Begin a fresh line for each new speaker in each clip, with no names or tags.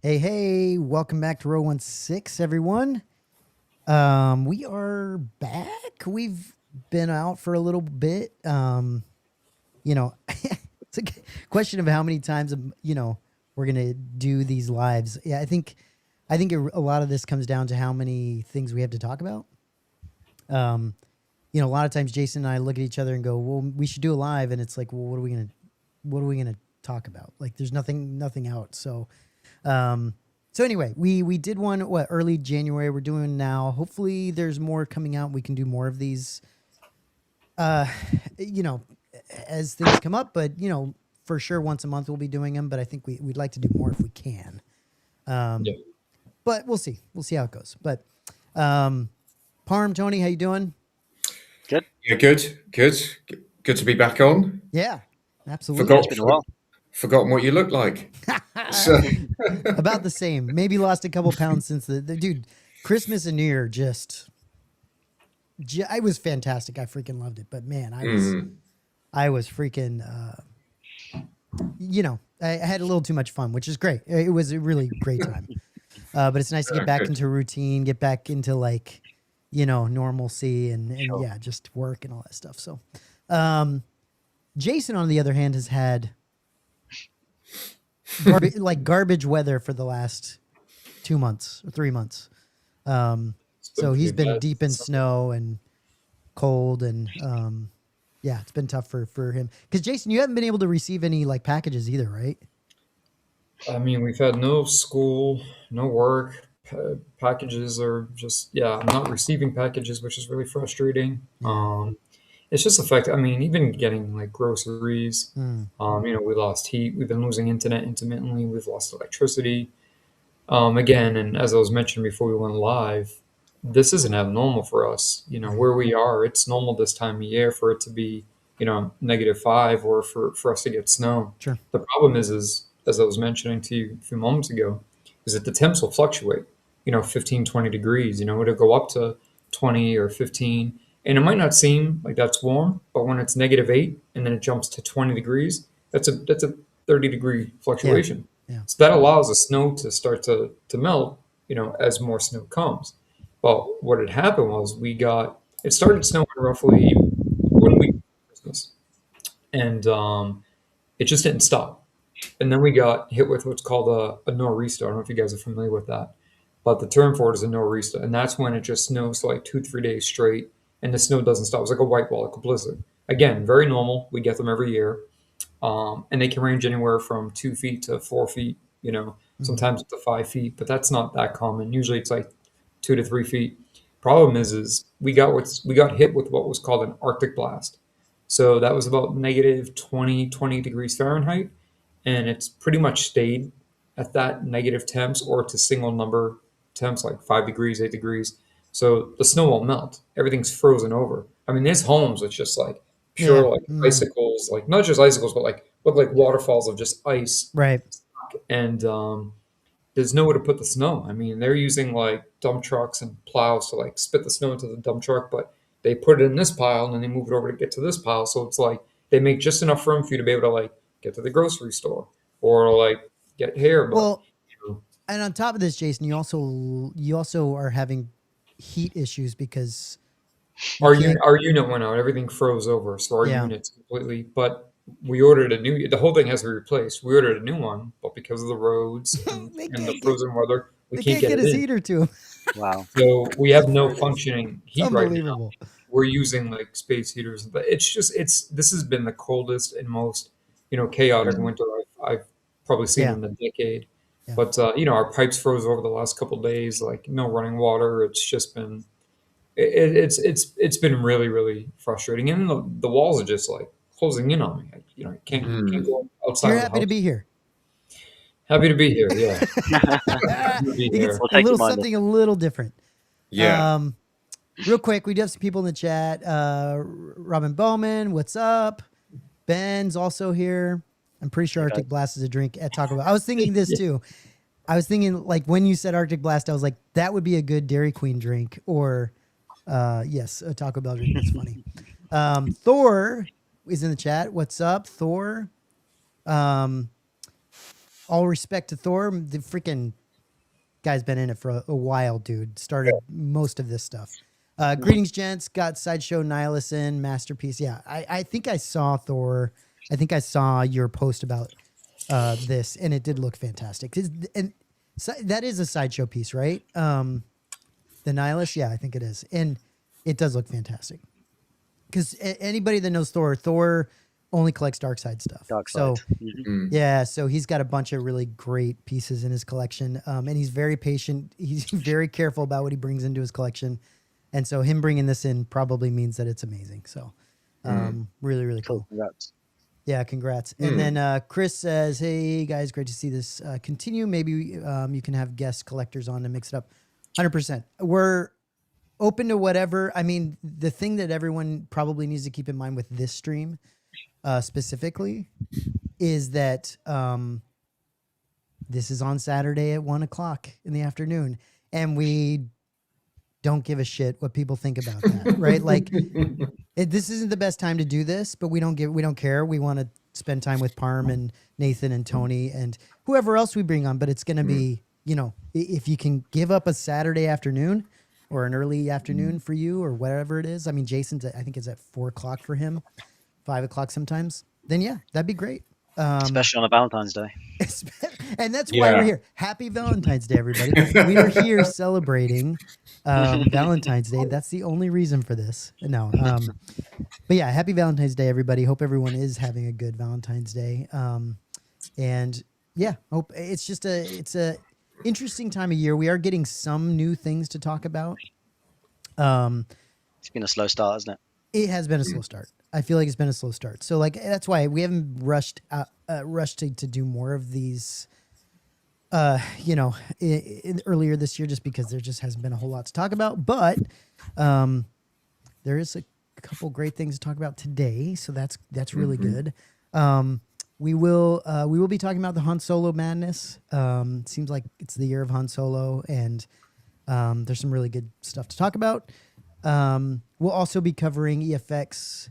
Hey, welcome back to Row 16, everyone. We are back. We've been out for a little bit. It's a question of how many times, we're going to do these lives. Yeah, I think a lot of this comes down to how many things we have to talk about. A lot of times Jason and I look at each other and go, well, we should do a live. And it's like, well, what are we going to talk about? Like, there's nothing out. So anyway, we did one early January. We're doing now. Hopefully, there's more coming out. We can do more of these, as things come up. But for sure, once a month we'll be doing them. But I think we'd like to do more if we can.
Yeah.
But we'll see. We'll see how it goes. But Parm, Tony, how you doing?
Good.
Yeah, good to be back on.
Yeah, absolutely.
It's been a while.
Forgotten what you look like. So,
About the same. Maybe lost a couple pounds since the dude. Christmas and New Year I was fantastic. I freaking loved it. But man, I was freaking. I had a little too much fun, which is great. It was a really great time. But it's nice to get back into routine, get back into normalcy and
Sure.
yeah, just work and all that stuff. So, Jason, on the other hand, has had garbage weather for the last 2 months or 3 months. So he's been deep in snow and cold and yeah, it's been tough for him. Because Jason, you haven't been able to receive any packages either, right?
I mean, we've had no school, no work. Packages are just, I'm not receiving packages, which is really frustrating. It's just the fact, I mean, even getting groceries, we lost heat. We've been losing internet intermittently. We've lost electricity. Again, and as I was mentioning before we went live, this isn't abnormal for us. Where we are, it's normal this time of year for it to be, -5 or for us to get snow.
Sure.
The problem is, as I was mentioning to you a few moments ago, is that the temps will fluctuate, 15, 20 degrees, it'll go up to 20 or 15. And it might not seem like that's warm, but when it's -8 and then it jumps to 20 degrees, that's a 30-degree fluctuation.
Yeah.
So that allows the snow to start to melt, as more snow comes. Well, what had happened was it started snowing roughly 1 week before Christmas. And it just didn't stop. And then we got hit with what's called a nor'easter. I don't know if you guys are familiar with that. But the term for it is a nor'easter. And that's when it just snows for 2-3 days straight. And the snow doesn't stop. It's like a white wall, like a blizzard. Again, very normal. We get them every year. And they can range anywhere from 2 feet to 4 feet, sometimes up to 5 feet. But that's not that common. Usually it's 2 to 3 feet. Problem is we got hit with what was called an Arctic blast. So that was about -20 degrees Fahrenheit. And it's pretty much stayed at that negative temps or to single number temps, like 5 degrees, 8 degrees. So the snow won't melt. Everything's frozen over. I mean, there's homes with just pure icicles, not just icicles, but look like waterfalls of just ice.
Right.
And there's nowhere to put the snow. I mean, they're using dump trucks and plows to spit the snow into the dump truck, but they put it in this pile and then they move it over to get to this pile. So it's they make just enough room for you to be able to get to the grocery store or get hair. But,
well, and on top of this, Jason, you also are having heat issues because
our unit went out. Everything froze over, so our unit's completely. But we ordered the whole thing has to be replaced. We ordered a new one, but because of the roads and the frozen weather, we can't get
his heater to him.
Wow.
So we have no functioning heat right now.
Unbelievable.
We're using space heaters, but this has been the coldest and most chaotic winter I've probably seen in a decade.
Yeah.
But our pipes froze over the last couple of days, no running water. It's just been it's been really, really frustrating, and the walls are just closing in on me. I can't go outside.
You're happy to be here.
Happy to be here. Yeah. Happy to be here.
We'll
something a little different.
yeah.
Real quick, we do have some people in the chat. Robin Bowman, what's up? Ben's also here. I'm pretty sure Arctic Blast is a drink at Taco Bell. I was thinking this too. I was thinking when you said Arctic Blast, I was like, that would be a good Dairy Queen drink or yes, a Taco Bell drink. That's funny. Thor is in the chat. What's up, Thor? all respect to Thor, the freaking guy's been in it for a while, dude. Started most of this stuff. Greetings, gents. Got Sideshow Nihilus in Masterpiece. Yeah, I think I saw Thor. I think I saw your post about this, and it did look fantastic. And that is a Sideshow piece, right? The Nihilus. Yeah, I think it is, and it does look fantastic. Because anybody that knows Thor only collects Dark Side stuff. So yeah, so he's got a bunch of really great pieces in his collection, and he's very patient. He's very careful about what he brings into his collection, and so him bringing this in probably means that it's amazing. So really, really cool.
Congrats.
Yeah, congrats. And then Chris says, "Hey guys, great to see this continue. Maybe you can have guest collectors on to mix it up." 100%. We're open to whatever. I mean, the thing that everyone probably needs to keep in mind with this stream specifically is that this is on Saturday at 1:00 in the afternoon, and we don't give a shit what people think about that, right? Like, this isn't the best time to do this, but we don't care. We want to spend time with Parm and Nathan and Tony and whoever else we bring on, but it's going to be, if you can give up a Saturday afternoon or an early afternoon for you or whatever it is. I mean, Jason's, I think it's at 4:00 for him, 5:00 sometimes. Then yeah, that'd be great.
Especially on a Valentine's Day.
And that's why we're here. Happy Valentine's Day, everybody. We are here celebrating Valentine's Day. That's the only reason for this. No. But yeah, happy Valentine's Day, everybody. Hope everyone is having a good Valentine's Day. And yeah, hope it's a interesting time of year. We are getting some new things to talk about.
It's been a slow start, hasn't it?
It has been a slow start. I feel like it's been a slow start. So like that's why we haven't rushed to do more of these. Earlier this year, just because there just hasn't been a whole lot to talk about. But there is a couple great things to talk about today, so that's really good. We will be talking about the Han Solo madness. Seems like it's the year of Han Solo, and there's some really good stuff to talk about. We'll also be covering EFX,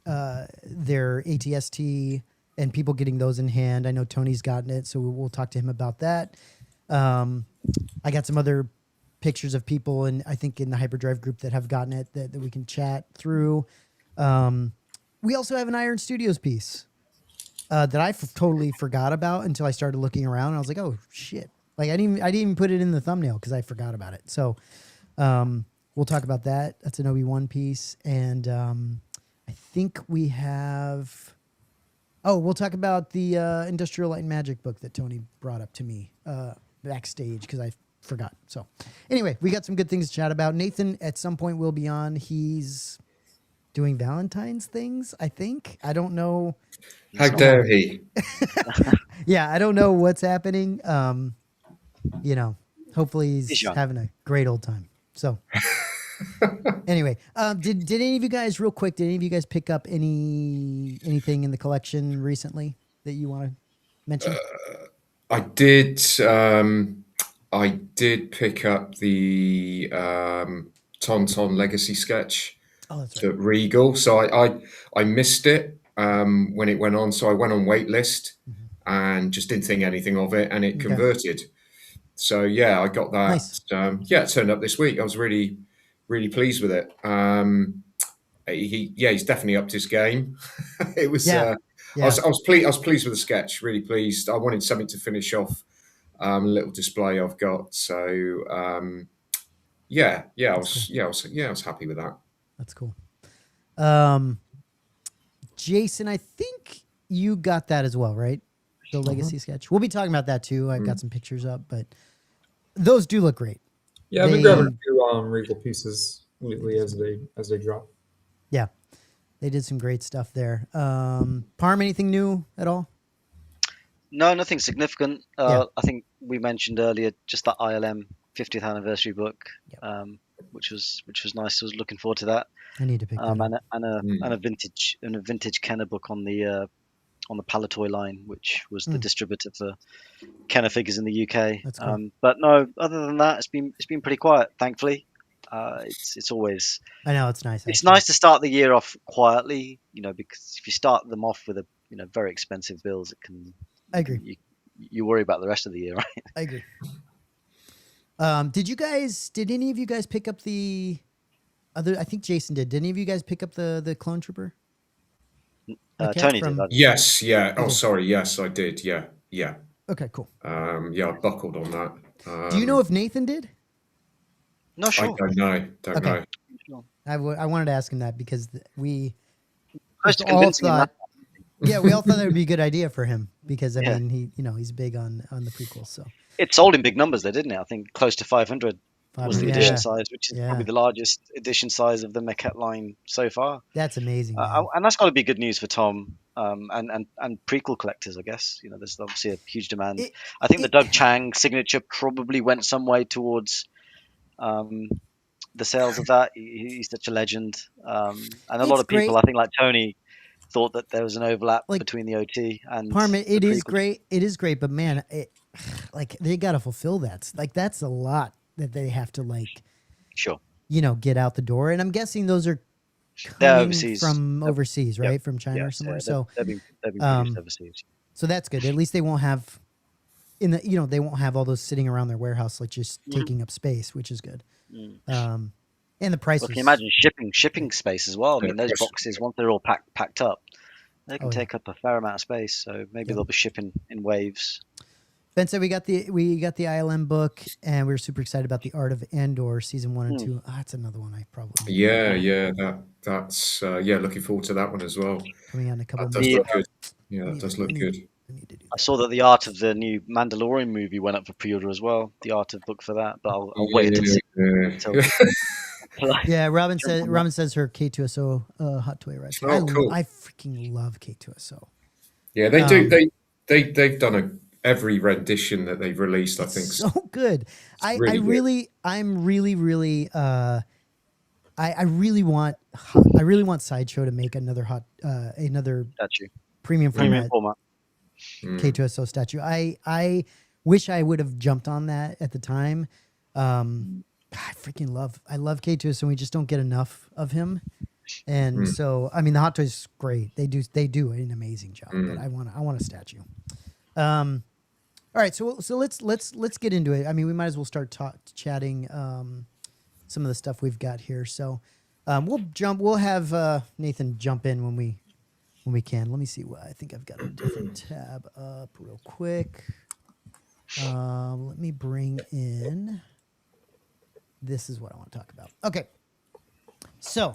their AT-ST, and people getting those in hand. I know Tony's gotten it, so we'll talk to him about that. I got some other pictures of people, and I think in the Hyperdrive group that have gotten it that we can chat through. We also have an Iron Studios piece that I totally forgot about until I started looking around, and I was like, oh shit! Like I didn't even put it in the thumbnail because I forgot about it. So we'll talk about that. That's an Obi-Wan piece, and I think we have. Oh, we'll talk about the Industrial Light and Magic book that Tony brought up to me backstage because I forgot. So anyway, we got some good things to chat about. Nathan at some point will be on. He's doing Valentine's things, I think. I don't know.
How dare he?
Yeah, I don't know what's happening. Hopefully he's having a great old time. So anyway, did any of you guys, real quick, did any of you guys pick up anything in the collection recently that you want to mention?
I did. I did pick up the Tauntaun Legacy sketch at Regal. So I missed it when it went on. So I went on waitlist and just didn't think anything of it, and it converted. So yeah, I got that. Nice. It turned up this week. I was really pleased with it. He's definitely upped his game. It was. I was pleased with the sketch. Really pleased. I wanted something to finish off a little display I've got. So I was happy with that.
That's cool. Jason, I think you got that as well, right? The Legacy sketch. We'll be talking about that too. I've got some pictures up, but those do look great.
Yeah, I've been grabbing a few Regal pieces lately as they drop.
Yeah, they did some great stuff there. Parm, anything new at all?
No, nothing significant. I think we mentioned earlier just that ILM 50th anniversary book, which was nice. I was looking forward to that.
I need to pick that up.
And a vintage Kenner book on the Palatoy line, which was the distributor for Kenner figures in the UK. That's cool. But no, other than that, it's been pretty quiet, thankfully. It's always. I know it's nice. It's nice to start the year off quietly, because if you start them off with very expensive bills, it can.
I agree.
you worry about the rest of the year, right?
I agree. Did any of you guys pick up the other? I think Jason did. Did any of you guys pick up the clone trooper?
Tony did.
Yes, yeah. Oh, sorry. Yes, I did. Yeah, yeah.
Okay, cool.
Yeah, I buckled on that.
Do you know if Nathan did?
No, sure.
I don't know. Don't know.
Sure.
I wanted to ask him that because we
all
thought, yeah, we all thought that would be a good idea for him because I mean he's big on the prequels. So
it sold in big numbers, though, didn't it? I think close to 500 was the edition size, which is probably the largest edition size of the Maquette line so far.
That's amazing,
and that's got to be good news for Tom and prequel collectors, I guess. There's obviously a huge demand. I think the Doug Chang signature probably went some way towards the sales of that. He's such a legend, and a lot of people, I think, like Tony, thought that there was an overlap between the OT and
Parma. It is great. It is great, but man, they got to fulfill that. That's a lot that they have to
sure,
get out the door. And I'm guessing those are
coming
from overseas, right? From China or somewhere. So
they've been produced overseas.
So that's good. At least they won't have they won't have all those sitting around their warehouse just taking up space, which is good. And the prices.
Can you imagine shipping space as well? I mean, those boxes, once they're all packed up, they can take up a fair amount of space. So maybe they'll be shipping in waves.
Ben said we got the ILM book, and we were super excited about the Art of Andor season 1 and 2. That's another one I probably.
That's looking forward to that one as well.
Coming out in a couple
of months. Does look good. Yeah, that does look good.
I saw that the art of the new Mandalorian movie went up for pre-order as well. The art of book for that, but I'll wait to see.
Yeah, Robin says her K2SO hot toy right.
Cool.
I freaking love K2SO.
Yeah, they do. They've done every rendition that they've released. I think
so good. I really want Sideshow to make another
statue,
premium format. K2SO statue. I wish I would have jumped on that at the time. I love K2SO, and we just don't get enough of him. And so, I mean, the hot toys is great. They do an amazing job. But I want a statue. All right, so let's get into it. I mean, we might as well start chatting some of the stuff we've got here. So we'll have Nathan jump in when we can. Let me see what I think I've got a different tab up real quick. Let me bring in. This is what I want to talk about. Okay. So,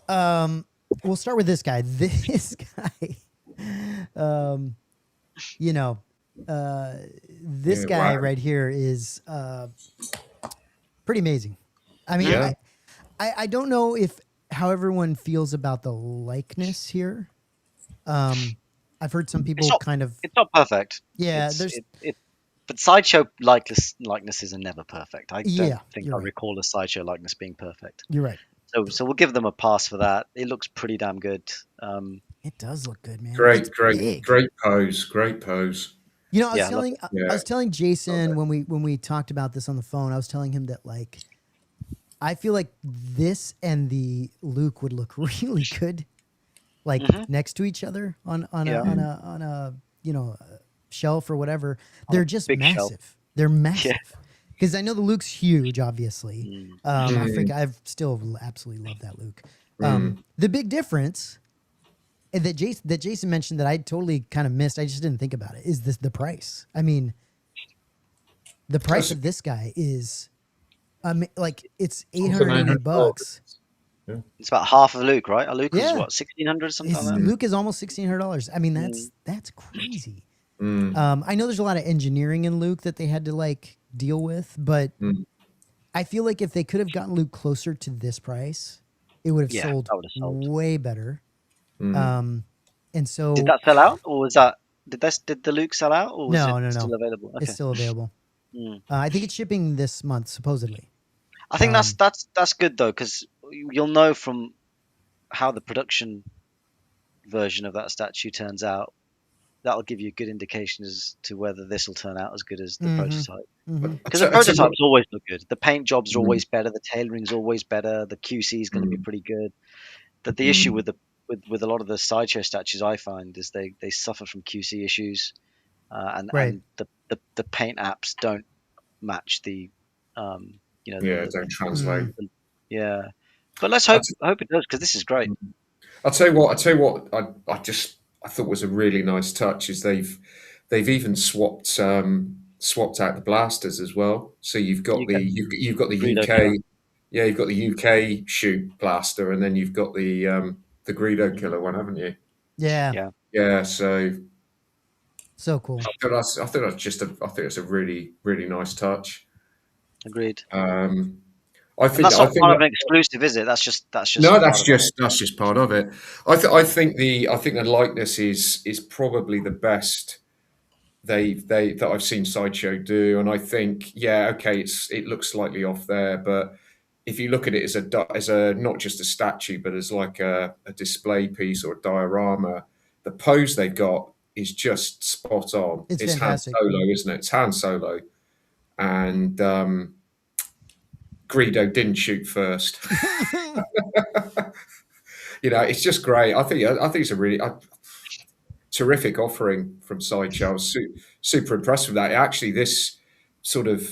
we'll start with this guy. This guy, this guy right here is pretty amazing. I mean, I don't know how everyone feels about the likeness here. I've heard some people
it's not perfect.
Yeah,
but Sideshow likenesses are never perfect. I don't think I
right.
recall a Sideshow likeness being perfect.
You're right.
So we'll give them a pass for that. It looks pretty damn good.
It does look good, man.
Great pose. Great pose.
I was telling Jason when we talked about this on the phone, I was telling him that I feel like this and the Luke would look really good, next to each other on a shelf or whatever. They're just massive. Shelf. They're massive. Because I know the Luke's huge, obviously. I still absolutely love that Luke. The big difference that Jason mentioned that I totally kind of missed, I just didn't think about it, is the price. I mean, the price of this guy is it's $880.
Yeah. It's about half of Luke, right? A Luke is what, $1,600 or something like that?
Luke is almost $1,600. I mean, that's crazy. I know there's a lot of engineering in Luke that they had to deal with, but I feel like if they could have gotten Luke closer to this price, it would have sold way better. And so
did that sell out, or was that did the Luke sell out, or was it still available? Okay.
It's still available. I think it's shipping this month, supposedly.
I think that's good though, because you'll know from how the production version of that statue turns out. That'll give you a good indication as to whether this will turn out as good as the prototype. Because the prototypes always look good. The paint jobs are always better. The tailoring's always better. The QC is going to be pretty good. The issue with a lot of the Sideshow statues I find is they suffer from QC issues. and the paint apps don't match the
don't translate.
Yeah, but let's hope it does, because this is great.
I'll tell you what. I thought was a really nice touch is they've even swapped out the blasters as well. So you've got the UK, you've got the UK shoot blaster, and then you've got the Greedo killer one, haven't you?
Yeah.
So
cool.
I think it's a really, really nice touch.
Agreed.
I think
that's not part of an exclusive, is it? That's just
part of it. I think the likeness is probably the best that I've seen Sideshow do, and I think it looks slightly off there, but if you look at it as a not just a statue, but as like a display piece or a diorama, the pose they've got is just spot on.
It's fantastic.
Han Solo, isn't it? It's Han Solo, and Greedo didn't shoot first. It's just great. I think it's a really terrific offering from Sideshow. I was super impressed with that. Actually, this sort of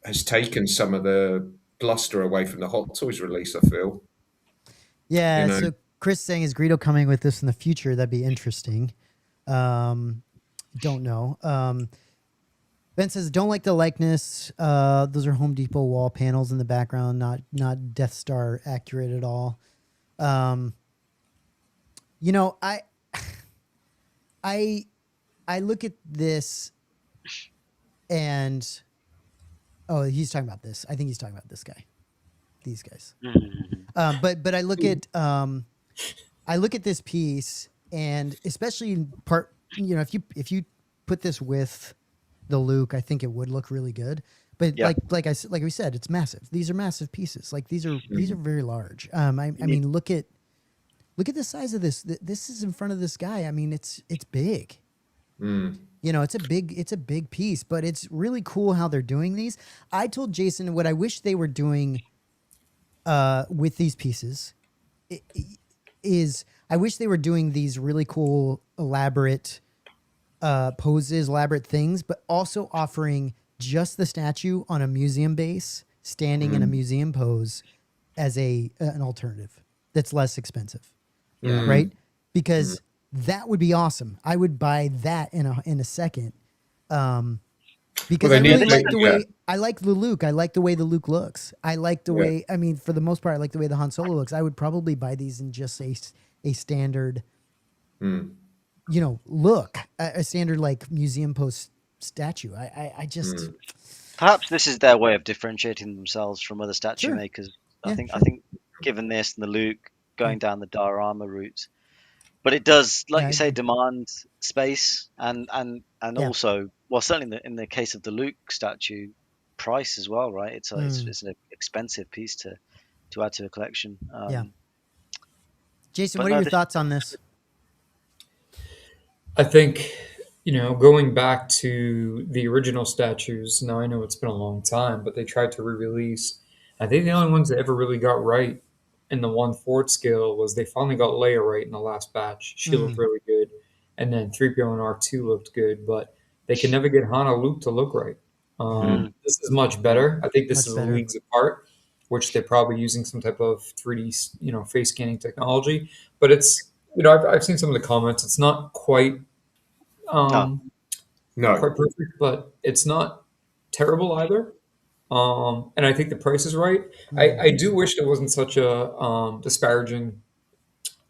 has taken some of the bluster away from the Hot Toys release, I feel.
Yeah, so Chris saying, is Greedo coming with this in the future? That'd be interesting. Don't know. Ben says, don't like the likeness. Those are Home Depot wall panels in the background, not Death Star accurate at all. I look at this and he's talking about this. I think he's talking about this guy. These guys. But I look at this piece, and especially in part, if you put this with the Luke, I think it would look really good. But like we said, it's massive. These are massive pieces. Like these are very large. I mean, look at the size of this. This is in front of this guy. I mean, it's big. It's a big piece, but it's really cool how they're doing these. I told Jason what I wish they were doing with these pieces is I wish they were doing these really cool, elaborate poses, elaborate things, but also offering just the statue on a museum base, standing in a museum pose as an alternative that's less expensive, right? Because that would be awesome. I would buy that in a second. Because I really like the way I like the Luke. I like the way the Luke looks. I like the way. I mean, for the most part, I like the way the Han Solo looks. I would probably buy these in just a standard, look, a standard like museum post statue. I just
perhaps this is their way of differentiating themselves from other statue makers. I think given this and the Luke going down the diorama route. But it does, like you say, demand space and also, well, certainly in the case of the Luke statue, price as well, right? It's an expensive piece to add to a collection.
Jason, what are your thoughts on this?
I think, going back to the original statues, now I know it's been a long time, but they tried to re-release. I think the only ones that ever really got right in the 1/4 scale was they finally got Leia right in the last batch. She looked really good. And then 3PO and R2 looked good, but they can never get Han or Luke to look right. This is much better. I think this is leagues apart, which they're probably using some type of 3D, face scanning technology. But it's, I've seen some of the comments. It's not quite, quite perfect, but it's not terrible either. And I think the price is right. I do wish there wasn't such a disparaging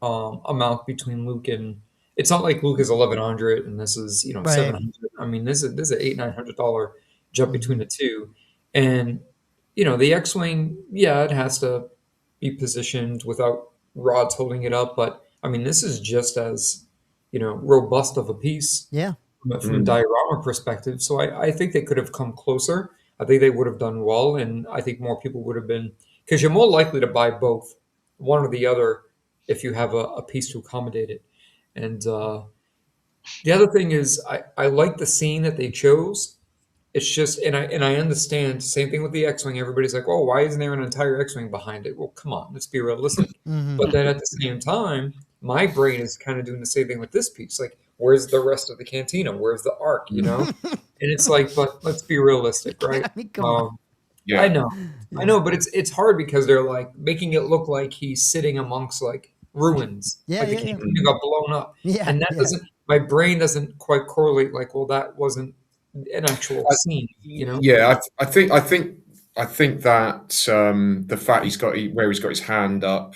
amount between Luke and. It's not like Luke is 1,100 and this is $700. I mean, this is an $800-900 jump between the two, and the X-wing, it has to be positioned without rods holding it up, but I mean, this is just as robust of a piece. From a diorama perspective. So I think they could have come closer. I think they would have done well, and I think more people would have been, because you're more likely to buy both, one or the other, if you have a piece to accommodate it. And the other thing is, I like the scene that they chose. It's just, and I understand, same thing with the X-Wing. Everybody's like, oh, why isn't there an entire X-Wing behind it? Well, come on, let's be realistic. But then at the same time, my brain is kind of doing the same thing with this piece. Like, where's the rest of the cantina? Where's the arc? You know, and it's like, but let's be realistic, right?
I mean, come on.
Yeah.
I know, but it's hard because they're like making it look like he's sitting amongst like ruins, like the cantina got blown up, and that doesn't. My brain doesn't quite correlate. Like, well, that wasn't an actual scene, you know?
Yeah, I think that the fact he's got his hand up,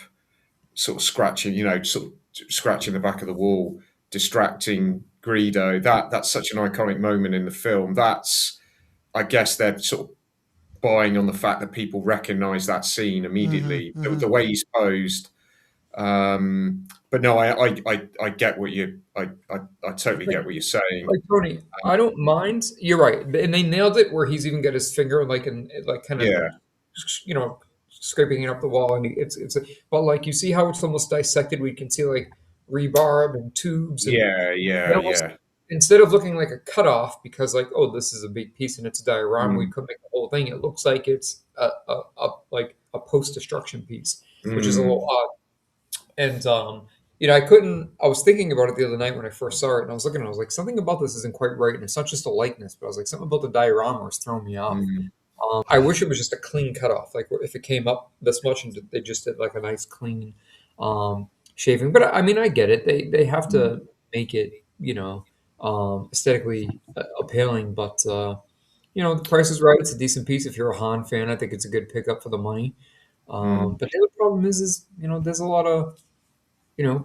sort of scratching, sort of scratching the back of the wall, distracting Greedo. That's such an iconic moment in the film. I guess they're sort of buying on the fact that people recognise that scene immediately. The way he's posed. But no, I get what I totally get what you're saying.
Like Tony, I don't mind. You're right, and they nailed it where he's even got his finger like kind of scraping it up the wall, and but like you see how it's almost dissected. We can see like rebarb and tubes. And instead of looking like a cutoff, because like, oh, this is a big piece and it's a diorama, we could make the whole thing. It looks like it's a post-destruction piece, which is a little odd. And I was thinking about it the other night when I first saw it, and I was looking, and I was like, something about this isn't quite right, and it's not just a likeness, but I was like, something about the diorama was throwing me off. I wish it was just a clean cutoff, like if it came up this much and they just did like a nice clean shaving. But I mean, I get it. They have to make it, aesthetically appealing. But the price is right. It's a decent piece. If you're a Han fan, I think it's a good pickup for the money. But the other problem is there's a lot of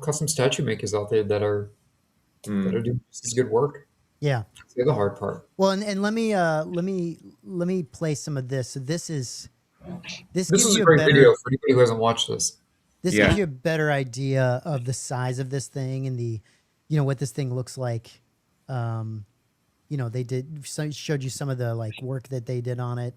custom statue makers out there that are doing just as good work.
Yeah,
that's the other hard part.
Well, and let me play some of this. So this is
a great video for anybody who hasn't watched this.
This gives you a better idea of the size of this thing and the, what this thing looks like. They showed you some of the like work that they did on it.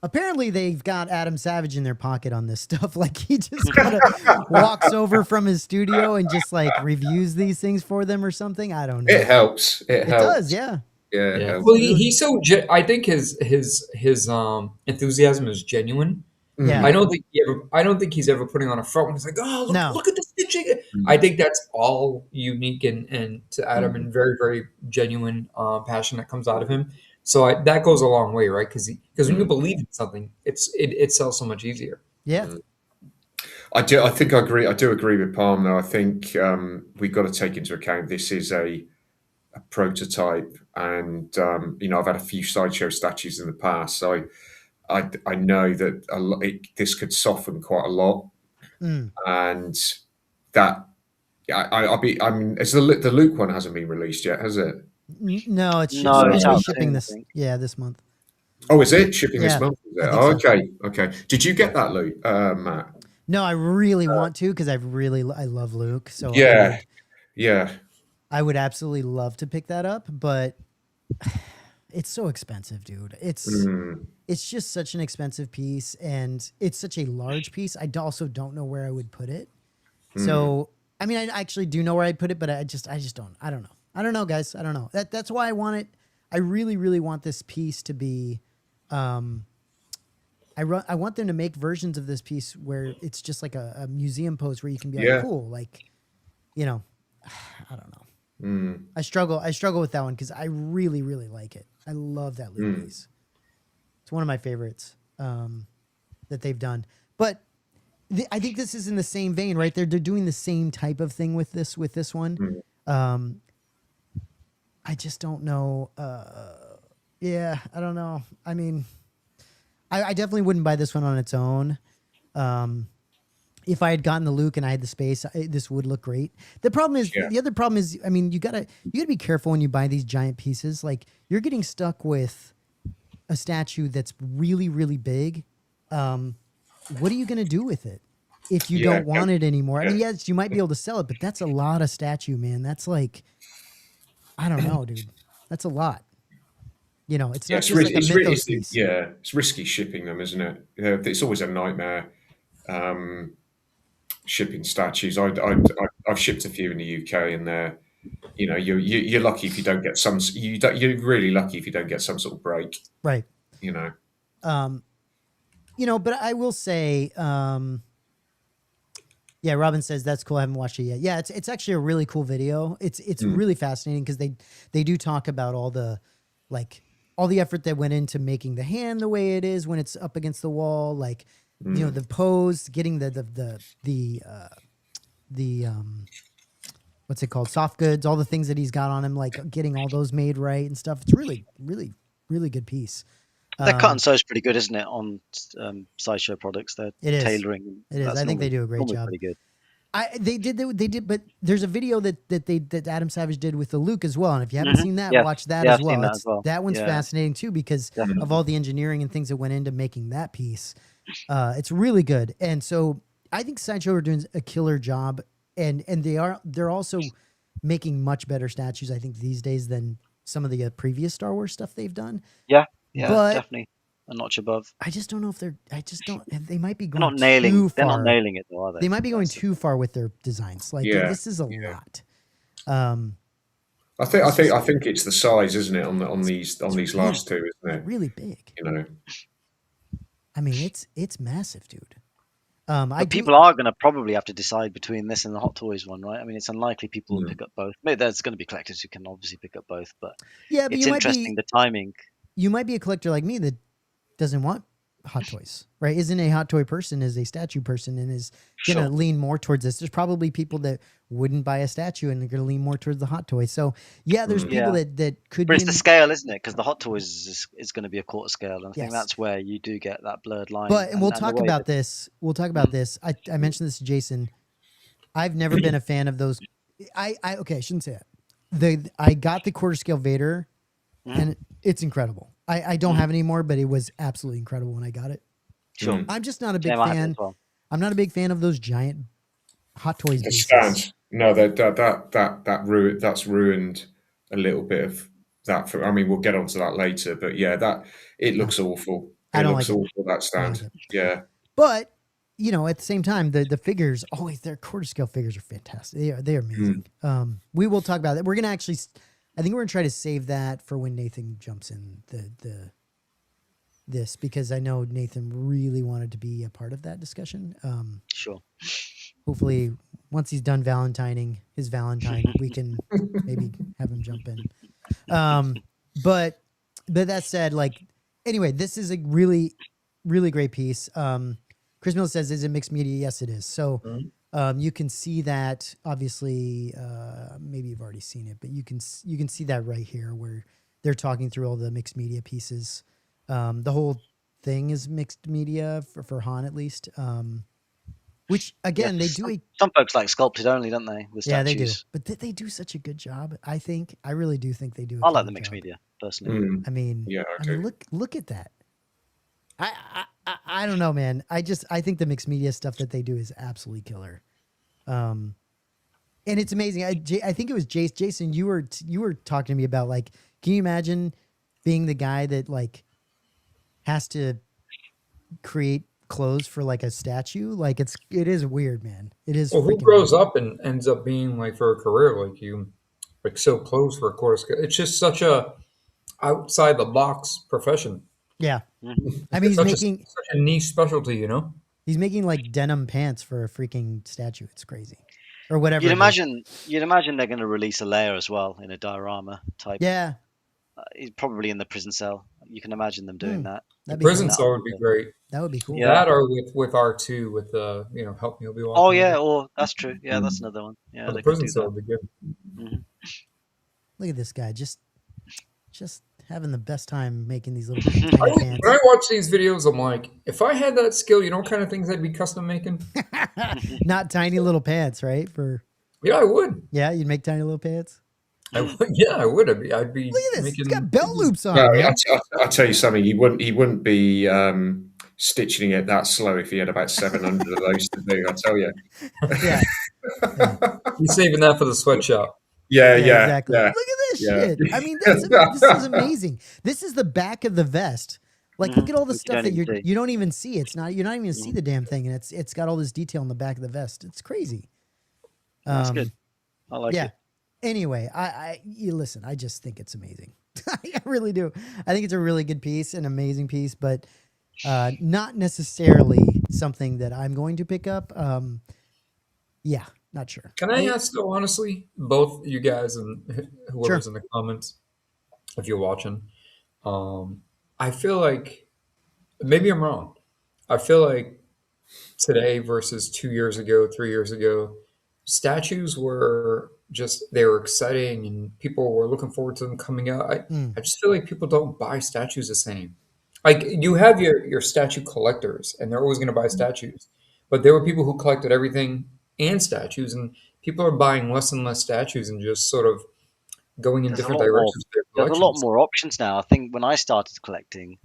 Apparently they've got Adam Savage in their pocket on this stuff. Like he just kind of walks over from his studio and just like reviews these things for them or something. I don't know.
It helps. It helps.
Does, yeah.
Yeah.
Well, he's so. I think his enthusiasm is genuine.
Yeah.
I don't think he's ever putting on a front when he's like, oh, look at the stitching. I think that's all unique and to Adam and very, very genuine passion that comes out of him. So that goes a long way, right? Because when you believe in something, it sells so much easier.
Yeah.
I think I agree. I do agree with Palm, though. I think we've got to take into account this is a prototype, and I've had a few Sideshow statues in the past, so I know that this could soften quite a lot, and that the Luke one hasn't been released yet, has it?
No, it's shipping this. Yeah, this month.
Oh, is it shipping this month? Is it? Oh, okay. Did you get that, Luke, Matt?
No, I really want to because I love Luke. So I would absolutely love to pick that up, but it's so expensive, dude. It's just such an expensive piece, and it's such a large piece. I also don't know where I would put it. So, I mean, I actually do know where I'd put it, but I just don't. I don't know. I don't know, guys. I don't know. That's why I want it. I really, really want this piece to be. I want them to make versions of this piece where it's just like a museum pose where you can be like, cool, like, I don't know. I struggle with that one because I really, really like it. I love that Luke piece. It's one of my favorites that they've done. But I think this is in the same vein, right? They're doing the same type of thing with this one. I just don't know. I don't know. I mean, I definitely wouldn't buy this one on its own. If I had gotten the Luke and I had the space, this would look great. The problem is, the other problem is, I mean, you gotta be careful when you buy these giant pieces. Like you're getting stuck with a statue that's really, really big. What are you gonna do with it if you don't want it anymore? I mean, yes, you might be able to sell it, but that's a lot of statue, man. That's like, I don't know, dude. That's a lot. It's not just like a mythos piece.
Yeah, it's risky shipping them, isn't it? It's always a nightmare shipping statues. I've shipped a few in the UK, and they're, you're lucky if you don't get some. You're really lucky if you don't get some sort of break.
Right.
But
I will say, Yeah, Robin says that's cool. I haven't watched it yet. Yeah, it's actually a really cool video. It's really fascinating because they do talk about all the effort that went into making the hand the way it is when it's up against the wall, like the pose, getting the what's it called, soft goods, all the things that he's got on him, like getting all those made right and stuff. It's really, really, really good piece.
That cut and sew is pretty good, isn't it? On Sideshow products, they're tailoring.
It is. I think they do a great job.
Pretty good.
They did, but there's a video that Adam Savage did with the Luke as well. And if you haven't seen that, watch that as well. That one's fascinating too because of all the engineering and things that went into making that piece. It's really good, and so I think Sideshow are doing a killer job, and they're also making much better statues, I think, these days than some of the previous Star Wars stuff they've done.
Yeah, but definitely a notch above.
I just don't know if they might be going
not nailing.
too far.
They're not nailing it, though, are they?
They might be going too far with their designs. Like this is a lot.
I think it's the size, isn't it, on these last two, isn't it?
Really big. I mean, it's massive, dude.
People are going to probably have to decide between this and the Hot Toys one, right? I mean, it's unlikely people will pick up both. Maybe there's going to be collectors who can obviously pick up both, but it's interesting the timing.
You might be a collector like me that doesn't want Hot Toys, right? Isn't a Hot Toy person, is a statue person, and is going to lean more towards this. There's probably people that wouldn't buy a statue and they're going to lean more towards the Hot Toy. So there's people that could.
But it's the scale, isn't it? Because the Hot Toys is going to be a quarter scale, and I think that's where you do get that blurred line.
But we'll talk about this. We'll talk about this. I mentioned this to Jason. I've never been a fan of those. I shouldn't say that. I got the quarter scale Vader, and it's incredible. I don't have it anymore, but it was absolutely incredible when I got it.
Sure.
I'm just not a big fan. I'm not a big fan of those giant Hot Toys.
The stands. No, that's ruined a little bit of that. I mean, we'll get onto that later, but it looks awful. It looks awful, that stand. Yeah.
But at the same time, the figures always, their quarter scale figures are fantastic. They are amazing. We will talk about that. We're gonna actually. I think we're gonna try to save that for when Nathan jumps in this because I know Nathan really wanted to be a part of that discussion.
Sure.
Hopefully, once he's done his Valentine, we can maybe have him jump in. But that said, anyway, this is a really, really great piece. Chris Mills says, "Is it mixed media?" Yes, it is. So. You can see that obviously, maybe you've already seen it, but you can see that right here where they're talking through all the mixed media pieces. The whole thing is mixed media for Han, at least. Which again, they do.
Some folks like sculpted only, don't they? With statues?
Yeah, they do. But they do such a good job. I really do think they do.
I like the mixed media personally.
I mean, look at that. I don't know, man. I think the mixed media stuff that they do is absolutely killer. And it's amazing. I think it was Jason, you were talking to me about can you imagine being the guy that has to create clothes for a statue? It is weird, man. It is.
Well, who grows up and ends up being for a career sew clothes for a quarter scale? It's just such a outside the box profession.
Yeah. I mean, he's making
such a niche specialty,
He's making denim pants for a freaking statue. It's crazy. Or whatever.
You'd imagine they're going to release a layer as well in a diorama type.
Yeah.
He's probably in the prison cell. You can imagine them doing that.
The prison cell would be great.
That would be cool.
Yeah.
That or with R2 with Help Me Obi-Wan.
Oh yeah, or that's true. Yeah, that's another one. Yeah,
the prison cell would be good.
Mm-hmm.
Look at this guy, just having the best time making these little tiny pants.
When I watch these videos, I'm like, if I had that skill, what kind of things I'd be custom making?
Not tiny little pants, right?
Yeah, I would.
Yeah, you'd make tiny little pants.
I would. Yeah, I would. I'd be.
Look at this. He's got belt loops on.
No, I'll tell you something. He wouldn't be stitching it that slow if he had about 700 of those to do. I tell you.
Yeah.
He's saving that for the sweatshop.
Yeah,
exactly.
Yeah.
Look at this shit. I mean, this is amazing. This is the back of the vest. Look at all the stuff that you don't even see. You're not even going to see the damn thing, and it's got all this detail in the back of the vest. It's crazy.
That's good. I like it.
Anyway, you listen. I just think it's amazing. I really do. I think it's a really good piece, an amazing piece, but not necessarily something that I'm going to pick up. Yeah, not sure.
Can I ask though, honestly, both you guys and whoever's in the comments, if you're watching, I feel like maybe I'm wrong. I feel like today versus 2 years ago, 3 years ago, statues were just they were exciting and people were looking forward to them coming out. I just feel like people don't buy statues the same. Like you have your statue collectors and they're always going to buy statues. But there were people who collected everything and statues and people are buying less and less statues and just sort of going in different directions with their
There's a lot
collections.
more options now. I think when I started collecting,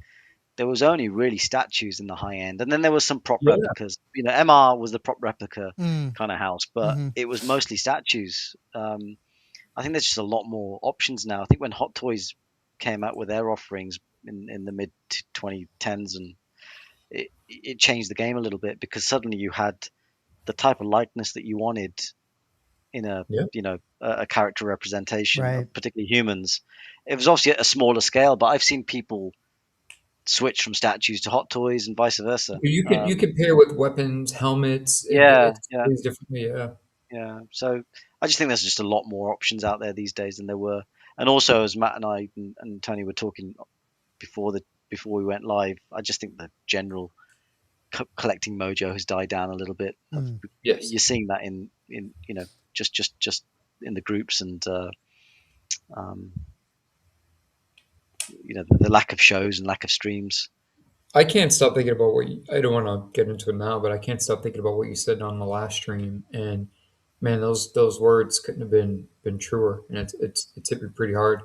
there was only really statues in the high end, and then there was some prop
Yeah.
replicas. You know, MR was the prop replica
Mm.
kind of house, but it was mostly statues. I think there's just a lot more options now. I think when Hot Toys came out with their offerings in the mid 2010s, and it changed the game a little bit because suddenly you had the type of likeness that you wanted in a a character representation,
Right.
particularly humans. It was obviously at a smaller scale, but I've seen people switch from statues to Hot Toys and vice versa.
You can pair with weapons, helmets.
Yeah,
It plays differently. Yeah.
yeah. So I just think there's just a lot more options out there these days than there were. And also, as Matt and I and Tony were talking before we went live, I just think the general collecting mojo has died down a little bit.
Yes.
You're seeing that in just in the groups and the lack of shows and lack of streams.
I can't stop thinking about I don't want to get into it now, but I can't stop thinking about what you said on the last stream. And man, those words couldn't have been truer. And it's hit me pretty hard.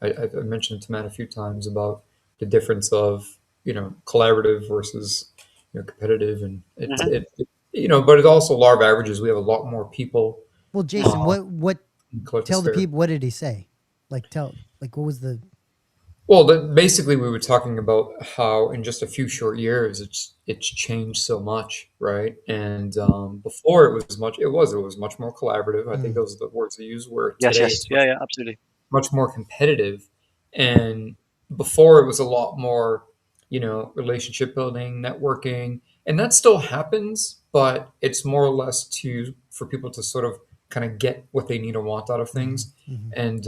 I mentioned to Matt a few times about the difference of collaborative versus competitive, and but it's also law of averages. We have a lot more people.
Well, Jason, what tell the people, what did he say? Like what was the?
Well, basically, we were talking about how in just a few short years, it's changed so much, right? And before it was much more collaborative. I think those are the words they use. Where today,
Yes, yeah, absolutely,
much more competitive. And before it was a lot more, relationship building, networking, and that still happens, but it's more or less for people to sort of kind of get what they need or want out of things. And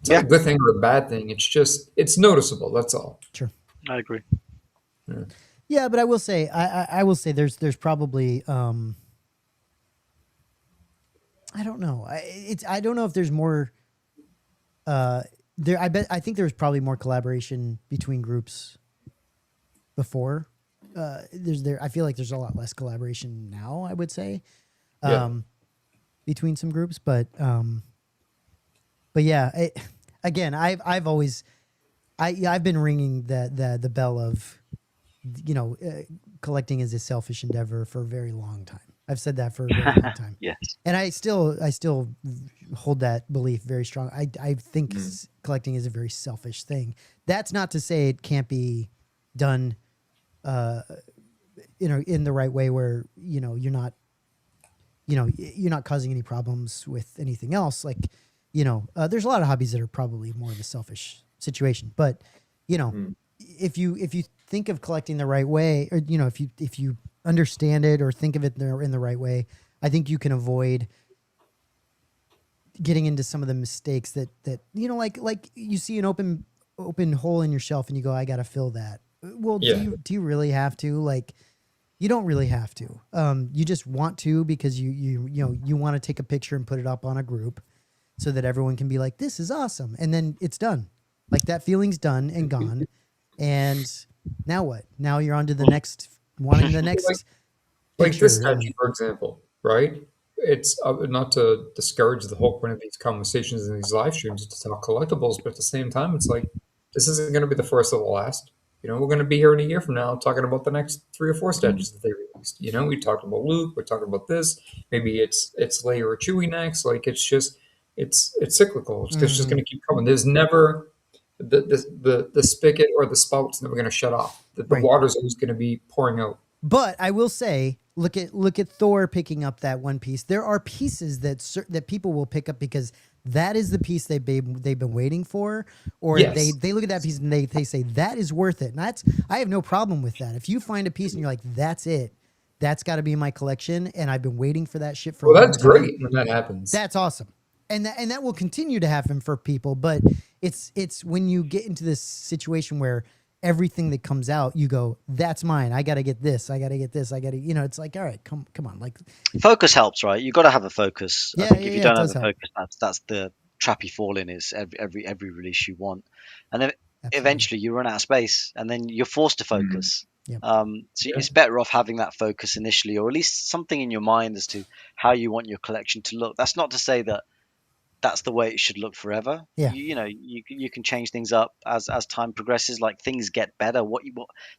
it's not a good thing or a bad thing. It's noticeable. That's all.
Sure,
I agree.
Yeah, but I will say, I will say, there's probably, I don't know. I don't know if there's more. I think there was probably more collaboration between groups before. I feel like there's a lot less collaboration now, I would say, between some groups, but yeah, again, I've always, I've been ringing the bell of, collecting is a selfish endeavor for a very long time. I've said that for a very long time.
Yes.
And I still hold that belief very strong. I think collecting is a very selfish thing. That's not to say it can't be done, in the right way where, you're not causing any problems with anything else. Like, there's a lot of hobbies that are probably more of a selfish situation, but if you think of collecting the right way, or, if you understand it or think of it in the right way, I think you can avoid getting into some of the mistakes that like you see an open hole in your shelf and you go, I got to fill that. Well, do you really have to? Like, you don't really have to. You just want to because you want to take a picture and put it up on a group so that everyone can be like, this is awesome. And then it's done. Like, that feeling's done and gone. And now what? Now you're on to the next, wanting the next
like this statue, for example, right? It's not to discourage the whole point of these conversations and these live streams to talk collectibles, but at the same time, it's like, this isn't going to be the first or the last. We're going to be here in a year from now talking about the next 3 or 4 statues that they released. We talked about Luke, we're talking about this. Maybe it's Leia or Chewie next. Like, it's cyclical. It's just going to keep coming. There's never the spigot or the spout's never going to shut off. The water's always going to be pouring out.
But I will say, look at Thor picking up that one piece. There are pieces that people will pick up because that is the piece they've been waiting for, or they look at that piece and they say that is worth it. And I have no problem with that. If you find a piece and you're like, that's it, that's got to be in my collection. And I've been waiting for that shit for a
Well,
long
that's
time.
great when that happens.
That's awesome. And that will continue to happen for people. But it's when you get into this situation where everything that comes out, you go, that's mine. I got to get this. I got to get this. I got to, it's like, all right, come on. Like,
focus helps, right? You got to have a focus.
Yeah,
I think
yeah,
if you
yeah,
don't
it
have
does
a
help.
focus, that's the trap you fall in. Is every release you want, and then
Absolutely.
eventually you run out of space, and then you're forced to focus.
Yep.
So it's better off having that focus initially, or at least something in your mind as to how you want your collection to look. That's not to say that that's the way it should look forever.
Yeah.
You can change things up as time progresses. Like things get better. What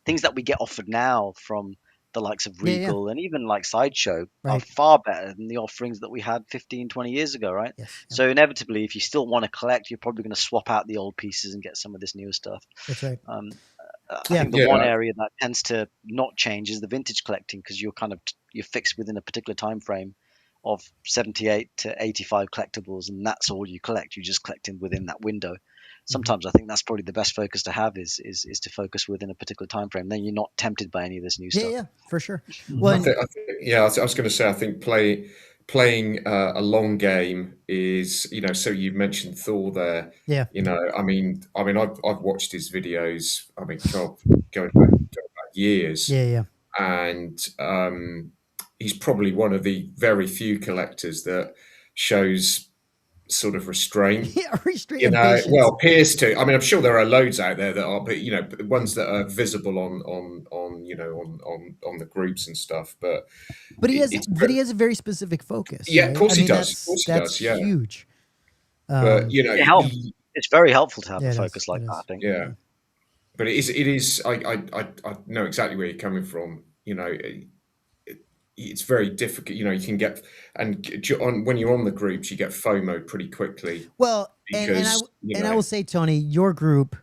things that we get offered now from the likes of Regal and even like Sideshow are far better than the offerings that we had 15, 20 years ago, right?
Yes.
So inevitably, if you still want to collect, you're probably going to swap out the old pieces and get some of this newer stuff.
That's right.
I think the one area that tends to not change is the vintage collecting, because you're fixed within a particular time frame of 78 to 85 collectibles, and that's all you collect. You just collect within that window. Sometimes I think that's probably the best focus to have is to focus within a particular time frame. Then you're not tempted by any of this new stuff.
Yeah, for sure.
Well, I was going to say, I think playing a long game is, so you mentioned Thor there.
Yeah.
I mean, I've watched his videos. I mean, God, going back years.
Yeah.
And he's probably one of the very few collectors that shows sort of restraint.
Yeah, restraint.
Well, appears to. I mean, I'm sure there are loads out there that are, but the ones that are visible on the groups and stuff. But
he has a very specific focus.
Yeah,
right?
of course he does. Of course he
does. Yeah, huge.
But
it's very helpful to have a focus like that, I think.
Yeah, but it is. I know exactly where you're coming from. It's very difficult. You can get, and when you're on the groups, you get FOMO pretty quickly.
Well, because, and I will say, Tony, your group,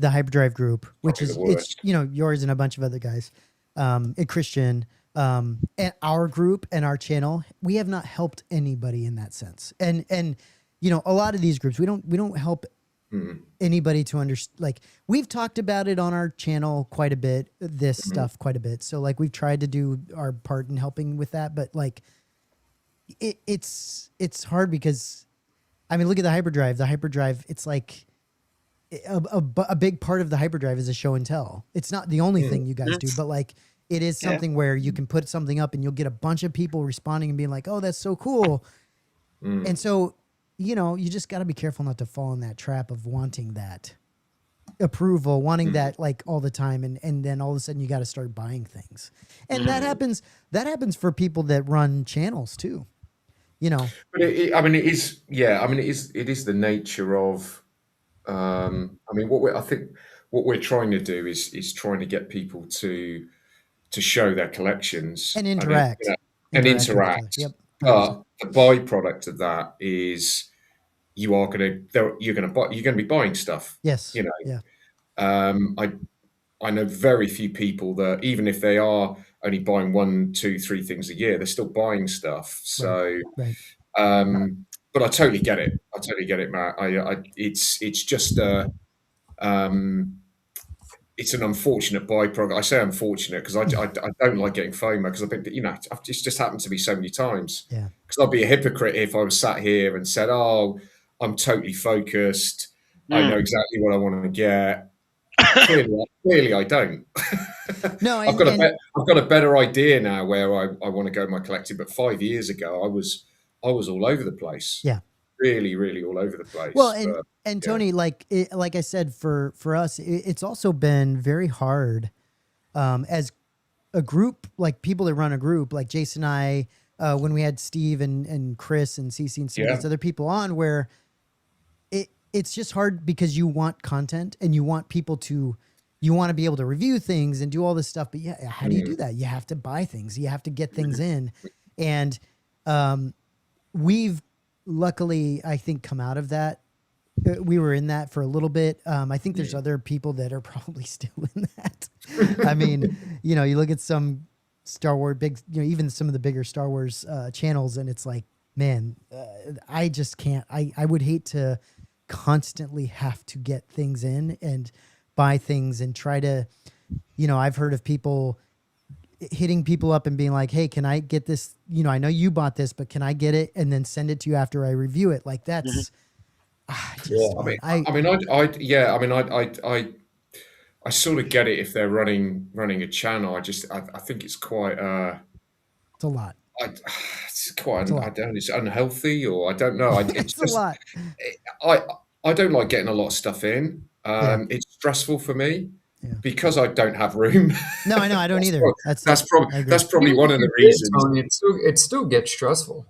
the Hyperdrive group, which is it's yours and a bunch of other guys, and Christian, and our group and our channel, we have not helped anybody in that sense. And a lot of these groups, we don't help anybody to understand. Like, we've talked about it on our channel quite a bit, this stuff quite a bit. So like, we've tried to do our part in helping with that, but like it's hard because, I mean, look at the hyperdrive. It's like a big part of the hyperdrive is a show and tell. It's not the only thing you guys do, but like, it is something where you can put something up and you'll get a bunch of people responding and being like, oh, that's so cool. And so, you just got to be careful not to fall in that trap of wanting that approval, wanting that like all the time. And then all of a sudden you got to start buying things. And that happens for people that run channels too, But
it is the nature of, what we're trying to do is trying to get people to show their collections
and interact.
Yep. But the byproduct of that is you're going to be buying stuff.
Yes.
I know very few people that, even if they are only buying 1, 2, 3 things a year, they're still buying stuff. So, but I totally get it. Matt. It's just it's an unfortunate byproduct. I say unfortunate because I don't like getting FOMO, because I've been, it's just happened to me so many times.
Yeah.
Because I'd be a hypocrite if I was sat here and said, "Oh, I'm totally focused. I know exactly what I want to get." Clearly, I don't.
No,
I've got a better idea now where I want to go my collecting. But 5 years ago, I was all over the place.
Yeah.
Really, really all over the place.
Well, and Tony, like I said, for us, it's also been very hard as a group, like people that run a group, like Jason and I, when we had Steve and Chris and CC and some of these other people on, where it's just hard because you want content and you want people to, you want to be able to review things and do all this stuff. But yeah, how do you do that? You have to buy things. You have to get things in. And we've luckily, I think, come out of that. We were in that for a little bit. I think there's other people that are probably still in that. I mean, you look at some Star Wars even some of the bigger Star Wars channels, and it's like, man, I just can't. I would hate to constantly have to get things in and buy things and try to, I've heard of people hitting people up and being like, hey, can I get this? I know you bought this, but can I get it and then send it to you after I review it? Like that's,
I sort of get it if they're running a channel. I think it's quite
it's a lot.
It's quite I don't know, it's unhealthy, or I don't know.
It's a lot.
I don't like getting a lot of stuff in. It's stressful for me because I don't have room.
No, I know I don't either.
That's probably one of the reasons.
It still gets stressful.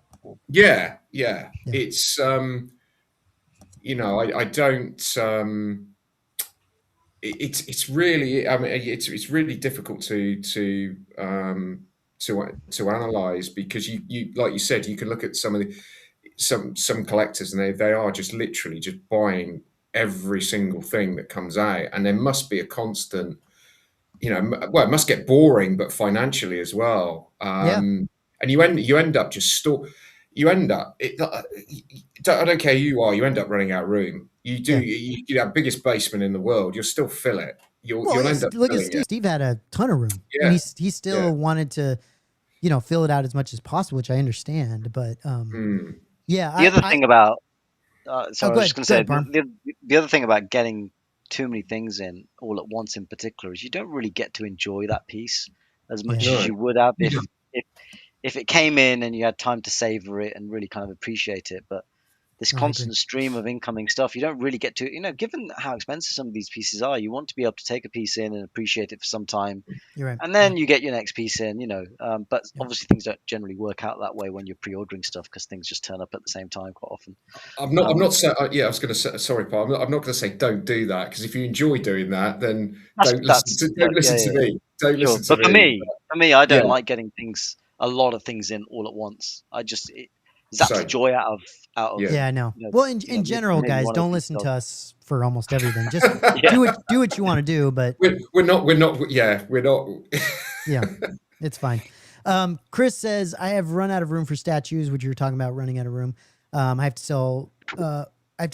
Yeah. It's I don't. It's really, I mean, it's really difficult to analyze, because you like you said, you can look at some of the some collectors, and they are just literally just buying every single thing that comes out, and there must be a constant, it must get boring, but financially as well. And you end up just I don't care who you are, you end up running out of room. You do. You have biggest basement in the world. You'll still fill it. You'll end up.
Look at Steve. Steve had a ton of room, and he still wanted to, fill it out as much as possible, which I understand. But the
other thing about, I was just going to say, the other thing about getting too many things in all at once, in particular, is you don't really get to enjoy that piece as much as you would have if it came in and you had time to savor it and really kind of appreciate it. But this constant stream of incoming stuff, you don't really get to, given how expensive some of these pieces are, you want to be able to take a piece in and appreciate it for some time.
You're right.
And then you get your next piece in, but obviously things don't generally work out that way when you're pre-ordering stuff, because things just turn up at the same time quite often.
I'm not saying, I was going to say, sorry, Paul, I'm not going to say don't do that, because if you enjoy doing that, then don't listen to me. Don't listen to me.
But for me, I don't like getting a lot of things in all at once. I just... zaps the joy out of
I know. Well, in general, guys, don't listen to us for almost everything. Just do what you want to do. But
we're not. Yeah,
it's fine. Chris says, I have run out of room for statues, which you were talking about running out of room. I have to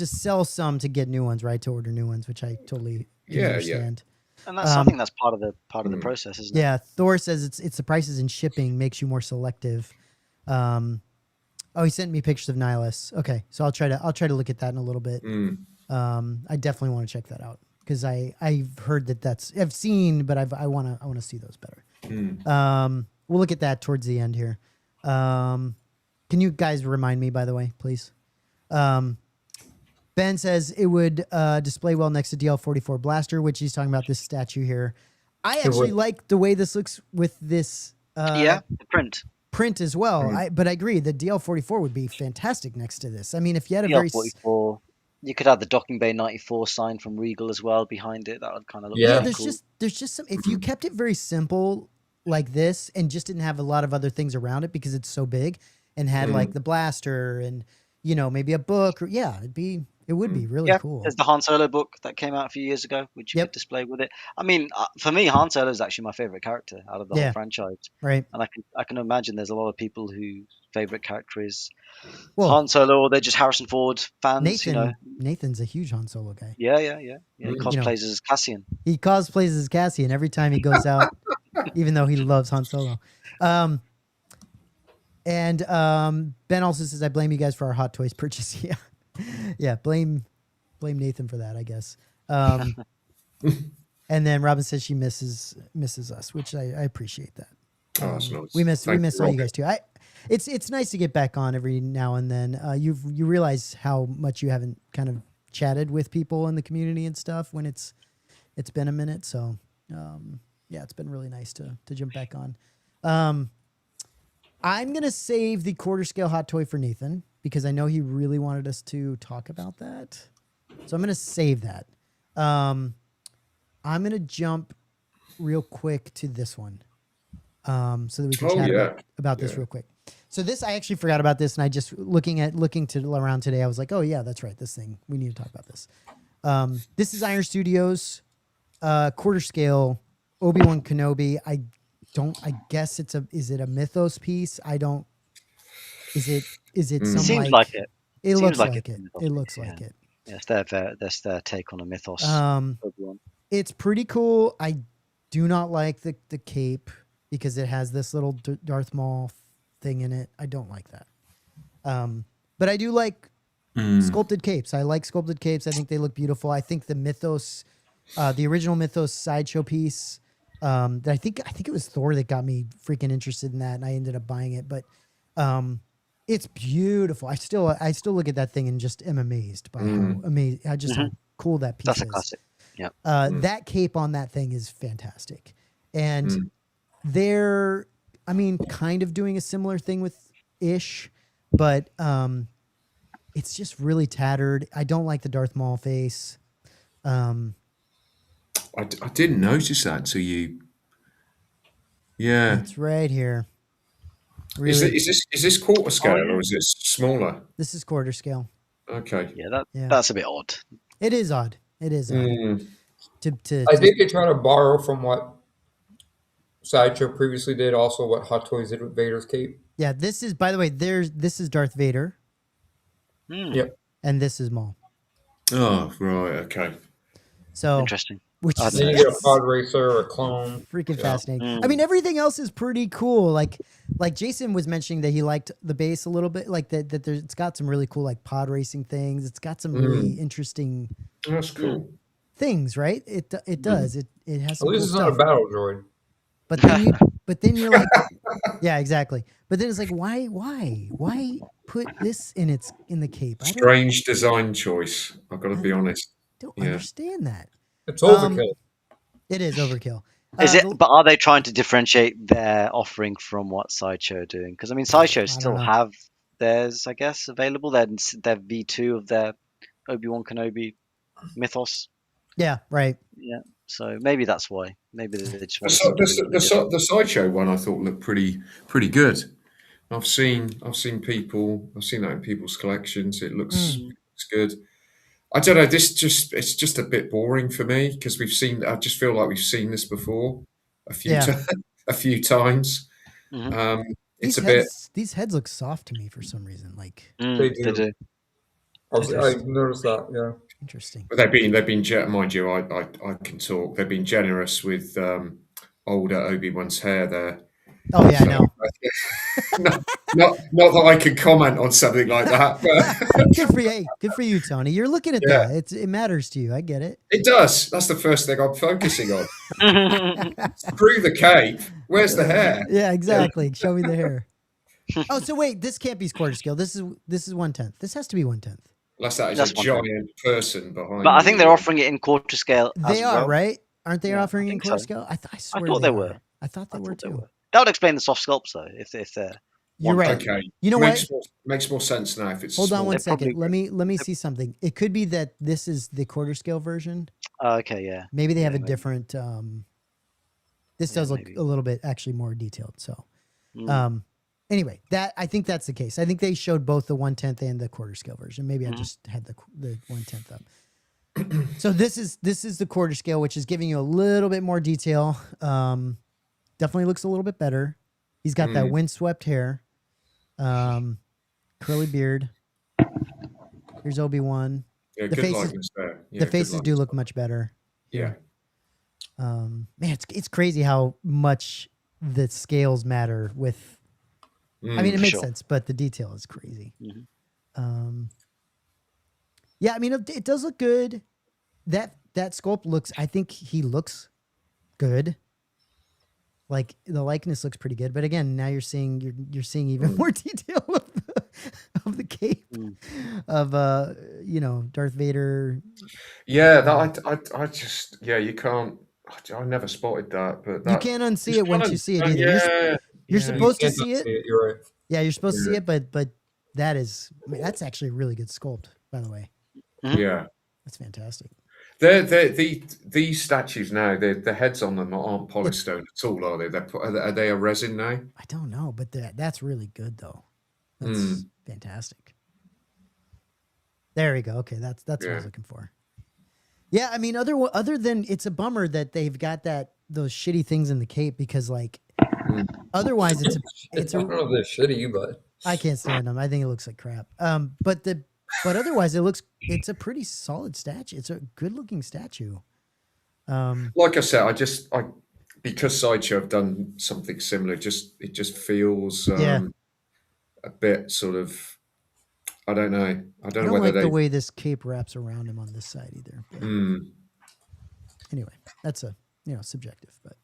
sell some to get new ones, right? To order new ones, which I totally understand.
And that's something that's part of the process, isn't it?
Yeah. Thor says it's the prices and shipping makes you more selective. Oh, he sent me pictures of Nihilus. Okay, so I'll try to look at that in a little bit. I definitely want to check that out, because I've heard I've seen, but I want to see those better. We'll look at that towards the end here. Can you guys remind me, by the way, please? Ben says it would display well next to DL44 Blaster, which he's talking about this statue here. I actually like the way this looks with this.
The
print as well. But I agree, the DL44 would be fantastic next to this. I mean, if you had a
DL44, you could have the Docking Bay 94 sign from Regal as well behind it. That would kind of look really cool.
There's just some, if you kept it very simple like this and just didn't have a lot of other things around it, because it's so big, and had like the blaster and maybe a book, or it would be really cool.
There's the Han Solo book that came out a few years ago, which you could display with it. I mean, for me, Han Solo is actually my favorite character out of the whole franchise.
Right.
And I can imagine there's a lot of people whose favorite character is Han Solo, or they're just Harrison Ford fans.
Nathan's a huge Han Solo guy.
Yeah. He cosplays as Cassian.
He cosplays as Cassian every time he goes out, even though he loves Han Solo. And Ben also says, I blame you guys for our Hot Toys purchase. Yeah, blame Nathan for that, I guess. And then Robin says she misses us, which I appreciate that.
Nice.
We miss all you guys too. It's nice to get back on every now and then. You realize how much you haven't kind of chatted with people in the community and stuff when it's been a minute. So it's been really nice to jump back on. I'm gonna save the quarter scale hot toy for Nathan, because I know he really wanted us to talk about that. So I'm going to save that. I'm going to jump real quick to this one, so that we can chat about this real quick. So this, I actually forgot about this, and I just looking to around today, I was like, oh yeah, that's right. This thing, we need to talk about this. This is Iron Studios, quarter scale Obi-Wan Kenobi. I guess is it a Mythos piece? Is it some?
Seems like it.
It looks like it. It looks like it.
Yeah, that's their take on a Mythos.
It's pretty cool. I do not like the cape. because it has this little Darth Maul thing in it. I don't like that. But I do like sculpted capes. I like sculpted capes. I think they look beautiful. I think the Mythos, the original Mythos sideshow piece, that I think it was Thor that got me freaking interested in that, and I ended up buying it. But it's beautiful. I still look at that thing and just am amazed by how cool that piece is.
That's a classic. Yeah.
That cape on that thing is fantastic. And they're, I mean, kind of doing a similar thing with Ish, but it's just really tattered. I don't like the Darth Maul face.
I didn't notice that until you. Yeah,
it's right here. Really?
Is this quarter scale or is it smaller?
This is quarter scale.
Okay.
Yeah, that's a bit odd.
It is odd. It is odd.
I think they try to borrow from what Sideshow previously did, also what Hot Toys did with Vader's cape.
Yeah, this is, by the way, this is Darth Vader.
Yep.
And this is Maul.
Oh, right. Okay.
So
interesting.
Which is
then you get a pod racer or a clone.
Freaking fascinating. I mean, everything else is pretty cool. Like Jason was mentioning that he liked the base a little bit. Like that it's got some really cool like pod racing things. It's got some really interesting.
That's cool.
Things, right? It does. It has some
At least
cool
it's
stuff.
not a battle droid.
But then you're like, yeah, exactly. But then it's like, why put this in the cape?
Strange design choice. I've got to be honest.
Don't understand that.
It's overkill.
It is overkill.
Is it? But are they trying to differentiate their offering from what Sideshow are doing? Because I mean, Sideshow still have theirs, I guess, available. Their V2 of their Obi-Wan Kenobi Mythos.
Yeah. Right.
Yeah. So maybe that's why. Maybe they just want
the Sideshow one I thought looked pretty good. I've seen that in people's collections. It looks good. I don't know. It's just a bit boring for me because I just feel like we've seen this before a few times.
These heads look soft to me for some reason. Like
they do. I noticed that. Yeah.
Interesting.
But they've been mind you, I can talk. They've been generous with older Obi-Wan's hair there.
Oh yeah, I know.
not that I can comment on something like that. But
good for you, Tony. You're looking at that. It matters to you. I get it.
It does. That's the first thing I'm focusing on. Screw the cape. Where's the hair?
Yeah, exactly. Show me the hair. Oh, so wait, this can't be quarter scale. This is 1/10. This has to be 1/10.
Unless that is a giant person behind.
But I think they're offering it in quarter scale.
They are, right? Aren't they offering it in quarter scale? I thought
they were.
I thought they were too.
That would explain the soft sculpts though, if they're.
You're right.
Okay.
You know
what? Makes more sense now if it's.
Hold on one second. Let me see something. It could be that this is the quarter scale version.
Okay. Yeah.
Maybe they have a different. This does look a little bit actually more detailed. So, anyway, I think that's the case. I think they showed both the 1/10 and the quarter scale version. Maybe I just had the 1/10 up. So this is the quarter scale, which is giving you a little bit more detail. Definitely looks a little bit better. He's got that windswept hair, curly beard. Here's Obi-Wan.
Yeah, the faces,
the faces do look much better.
Yeah.
Man, it's crazy how much the scales matter with. I mean, it makes sense, but the detail is crazy. Yeah, I mean, it does look good. That sculpt looks. I think he looks good. Like the likeness looks pretty good, but again, now you're seeing even more detail of the cape of Darth Vader.
Yeah, I just you can't. I never spotted that, but
you can't unsee it once you see it either. You're supposed to see it.
You're right.
Yeah, you're supposed to see it, but that's actually a really good sculpt, by the way.
Yeah,
that's fantastic.
These statues now, the heads on them aren't polished stone at all, are they? Are they a resin now?
I don't know, but that's really good though. That's fantastic. There we go. Okay, that's what I was looking for. Yeah, I mean, other than it's a bummer that they've got those shitty things in the cape because like otherwise it's
I don't know if they're shitty, but
I can't stand them. I think it looks like crap. But otherwise it's a pretty solid statue. It's a good looking statue.
Like I said, because Sideshow have done something similar, it just feels
Yeah.
a bit sort of, I don't know. I don't know
don't
whether
like
they.
the way this cape wraps around him on this side either. But anyway, that's a subjective, but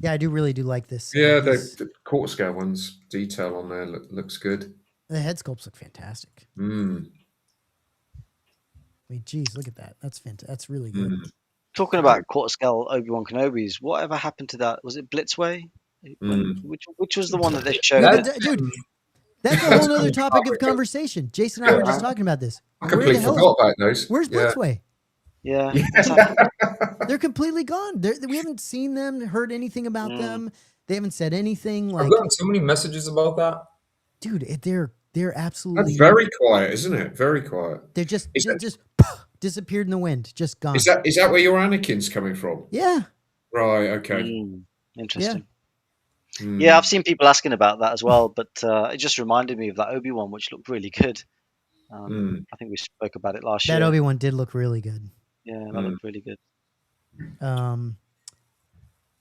yeah, I do like this.
Yeah, the quarter scale ones detail on there looks good.
The head sculpts look fantastic. I mean, geez, look at that. That's fantastic. That's really good.
Talking about quarter scale Obi-Wan Kenobis, whatever happened to that? Was it Blitzway? Which was the one that they showed?
Dude, that's a whole other topic of conversation. Jason and I were just talking about this.
I completely forgot about those.
Where's Blitzway?
Yeah.
They're completely gone. We haven't seen them, heard anything about them. They haven't said anything.
I've gotten so many messages about that.
Dude, they're absolutely...
That's very quiet, isn't it? Very quiet.
They're just disappeared in the wind, just gone.
Is that where your Anakin's coming from?
Yeah.
Right, okay.
Interesting. Yeah, I've seen people asking about that as well, but it just reminded me of that Obi-Wan, which looked really good. I think we spoke about it last year.
That Obi-Wan did look really good.
Yeah, that looked really good.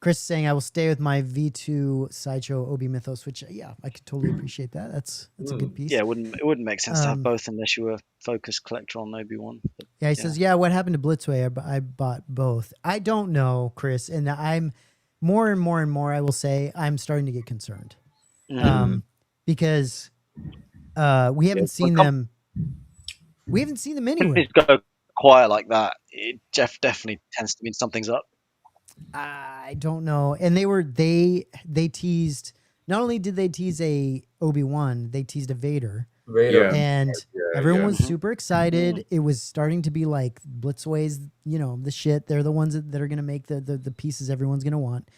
Chris is saying I will stay with my V2 Sideshow Obi Mythos, which I could totally appreciate that. That's a good piece.
Yeah, it wouldn't make sense to have both unless you were a focused collector on Obi-Wan.
He says, what happened to Blitzway? I bought both. I don't know, Chris, and I'm more and more, I will say, I'm starting to get concerned. Because we haven't seen them. We haven't seen them anywhere.
Go quiet like that, it definitely tends to mean something's up.
I don't know. And they teased, not only did they tease a Obi-Wan, they teased a Vader. And everyone was super excited. It was starting to be like Blitzway's, the shit. They're the ones that are going to make the pieces everyone's going to want.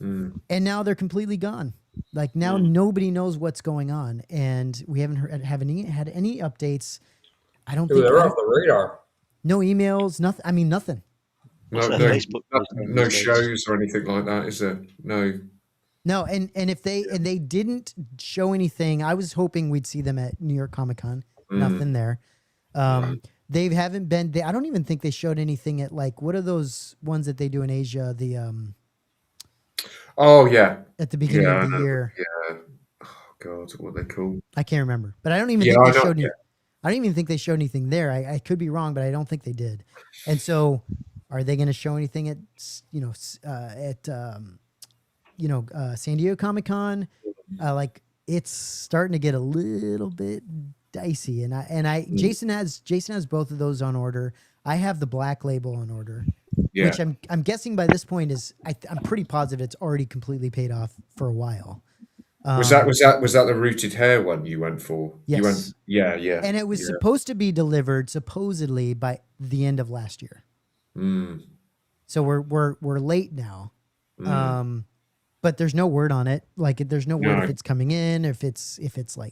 And now they're completely gone. Like now nobody knows what's going on. And we haven't had any updates. I don't think
they're off the radar.
No emails, nothing. I mean, nothing.
No shows or anything like that, is there? No.
No, and if they didn't show anything, I was hoping we'd see them at New York Comic Con. Nothing there. They haven't been. I don't even think they showed anything at what are those ones that they do in Asia? The
Oh yeah.
At the beginning of the year.
Yeah. Oh God, what are they called?
I can't remember, but I don't even think they showed. I don't even think they showed anything there. I could be wrong, but I don't think they did. And so, are they going to show anything at San Diego Comic Con? It's starting to get a little bit dicey. And Jason has both of those on order. I have the black label on order, which I'm guessing by this point I'm pretty positive it's already completely paid off for a while.
Was that the rooted hair one you went for?
Yes.
Yeah.
And it was supposed to be delivered supposedly by the end of last year. So we're late now. But there's no word on it. There's no word if it's coming in, if it's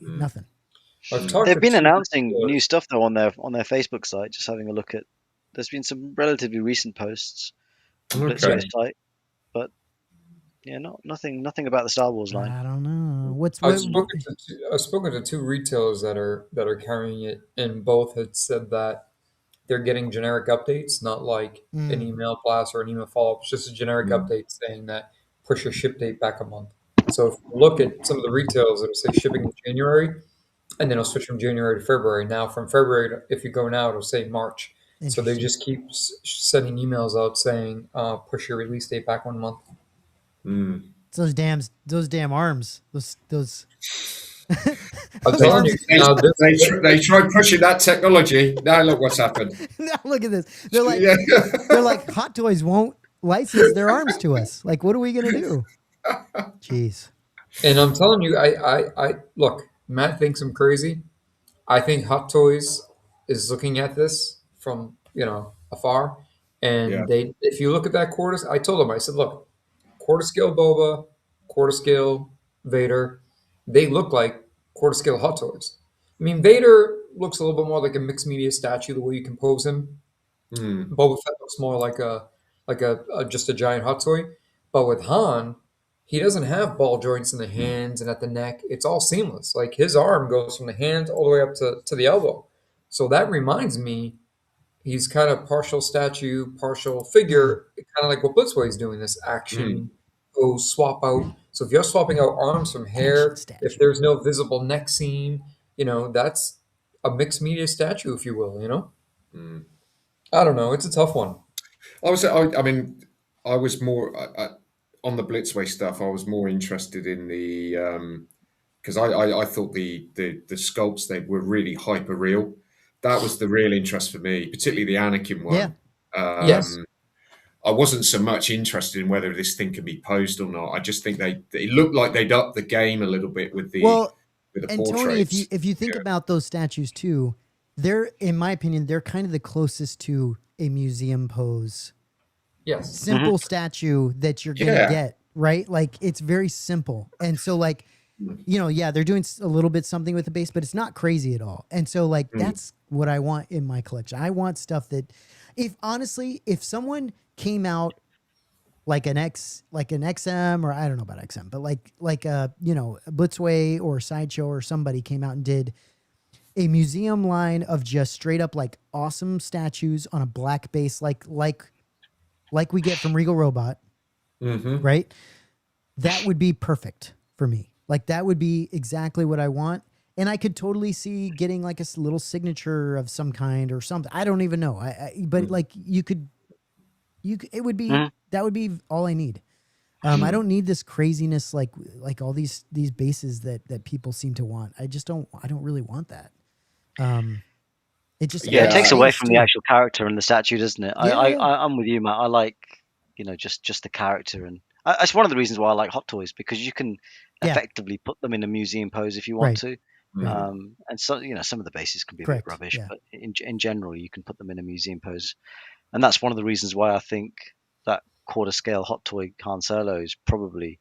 nothing.
They've been announcing new stuff though on their Facebook site. Just having a look at. There's been some relatively recent posts on Blitzway's site, but nothing about the Star Wars line.
I don't know.
I've spoken to two retailers that are carrying it, and both had said that they're getting generic updates, not like an email blast or an email follow-up. It's just a generic update saying that push your ship date back a month. So if you look at some of the retailers, it'll say shipping in January, and then it'll switch from January to February. Now from February, if you go now, it'll say March. So they just keep sending emails out saying push your release date back 1 month.
It's those damn arms. Those.
I'm telling you, they tried pushing that technology. Now look what's happened.
Now look at this. They're like Hot Toys won't license their arms to us. What are we gonna do? Jeez.
And I'm telling you, I look. Matt thinks I'm crazy. I think Hot Toys is looking at this from afar, and if you look at that quarters, I told them, I said, look, quarter scale Boba, quarter scale Vader, they look like quarter scale Hot Toys. I mean, Vader looks a little bit more like a mixed media statue the way you compose him. Boba Fett looks more like just a giant hot toy, but with Han, he doesn't have ball joints in the hands and at the neck. It's all seamless. His arm goes from the hand all the way up to the elbow. So that reminds me, he's kind of partial statue, partial figure, kind of like what Blitzway is doing, this action pose swap out. So if you're swapping out arms from hair, if there's no visible neck seam, that's a mixed media statue, if you will, I don't know. It's a tough one.
I mean, I was more on the Blitzway stuff. I was more interested in the because I thought the sculpts, they were really hyper real. That was the real interest for me, particularly the Anakin one.
Yeah.
Yes.
I wasn't so much interested in whether this thing can be posed or not. I just think it looked like they'd upped the game a little bit with the
and
portraits.
Tony, if you think about those statues too, they're, in my opinion, they're kind of the closest to a museum pose.
Yes.
Simple statue that you're gonna get, right? Like, it's very simple, and so like, they're doing a little bit something with the base, but it's not crazy at all. And so like, that's what I want in my collection. I want stuff that, if someone came out like an XM, or I don't know about XM, but like a Blitzway or Sideshow or somebody came out and did a museum line of just straight up like awesome statues on a black base, like we get from Regal Robot, right? That would be perfect for me. Like, that would be exactly what I want. And I could totally see getting like a little signature of some kind or something. I don't even know. But like, it would be, that would be all I need. I don't need this craziness, like all these bases that people seem to want. I don't really want that. It
takes away from the actual character and the statue, doesn't it?
Yeah.
I'm with you, Matt. I like, just the character, and it's one of the reasons why I like Hot Toys, because you can effectively put them in a museum pose if you want to. And so, some of the bases can be a bit rubbish, but in general, you can put them in a museum pose. And that's one of the reasons why I think that quarter scale Hot Toy Han Solo is probably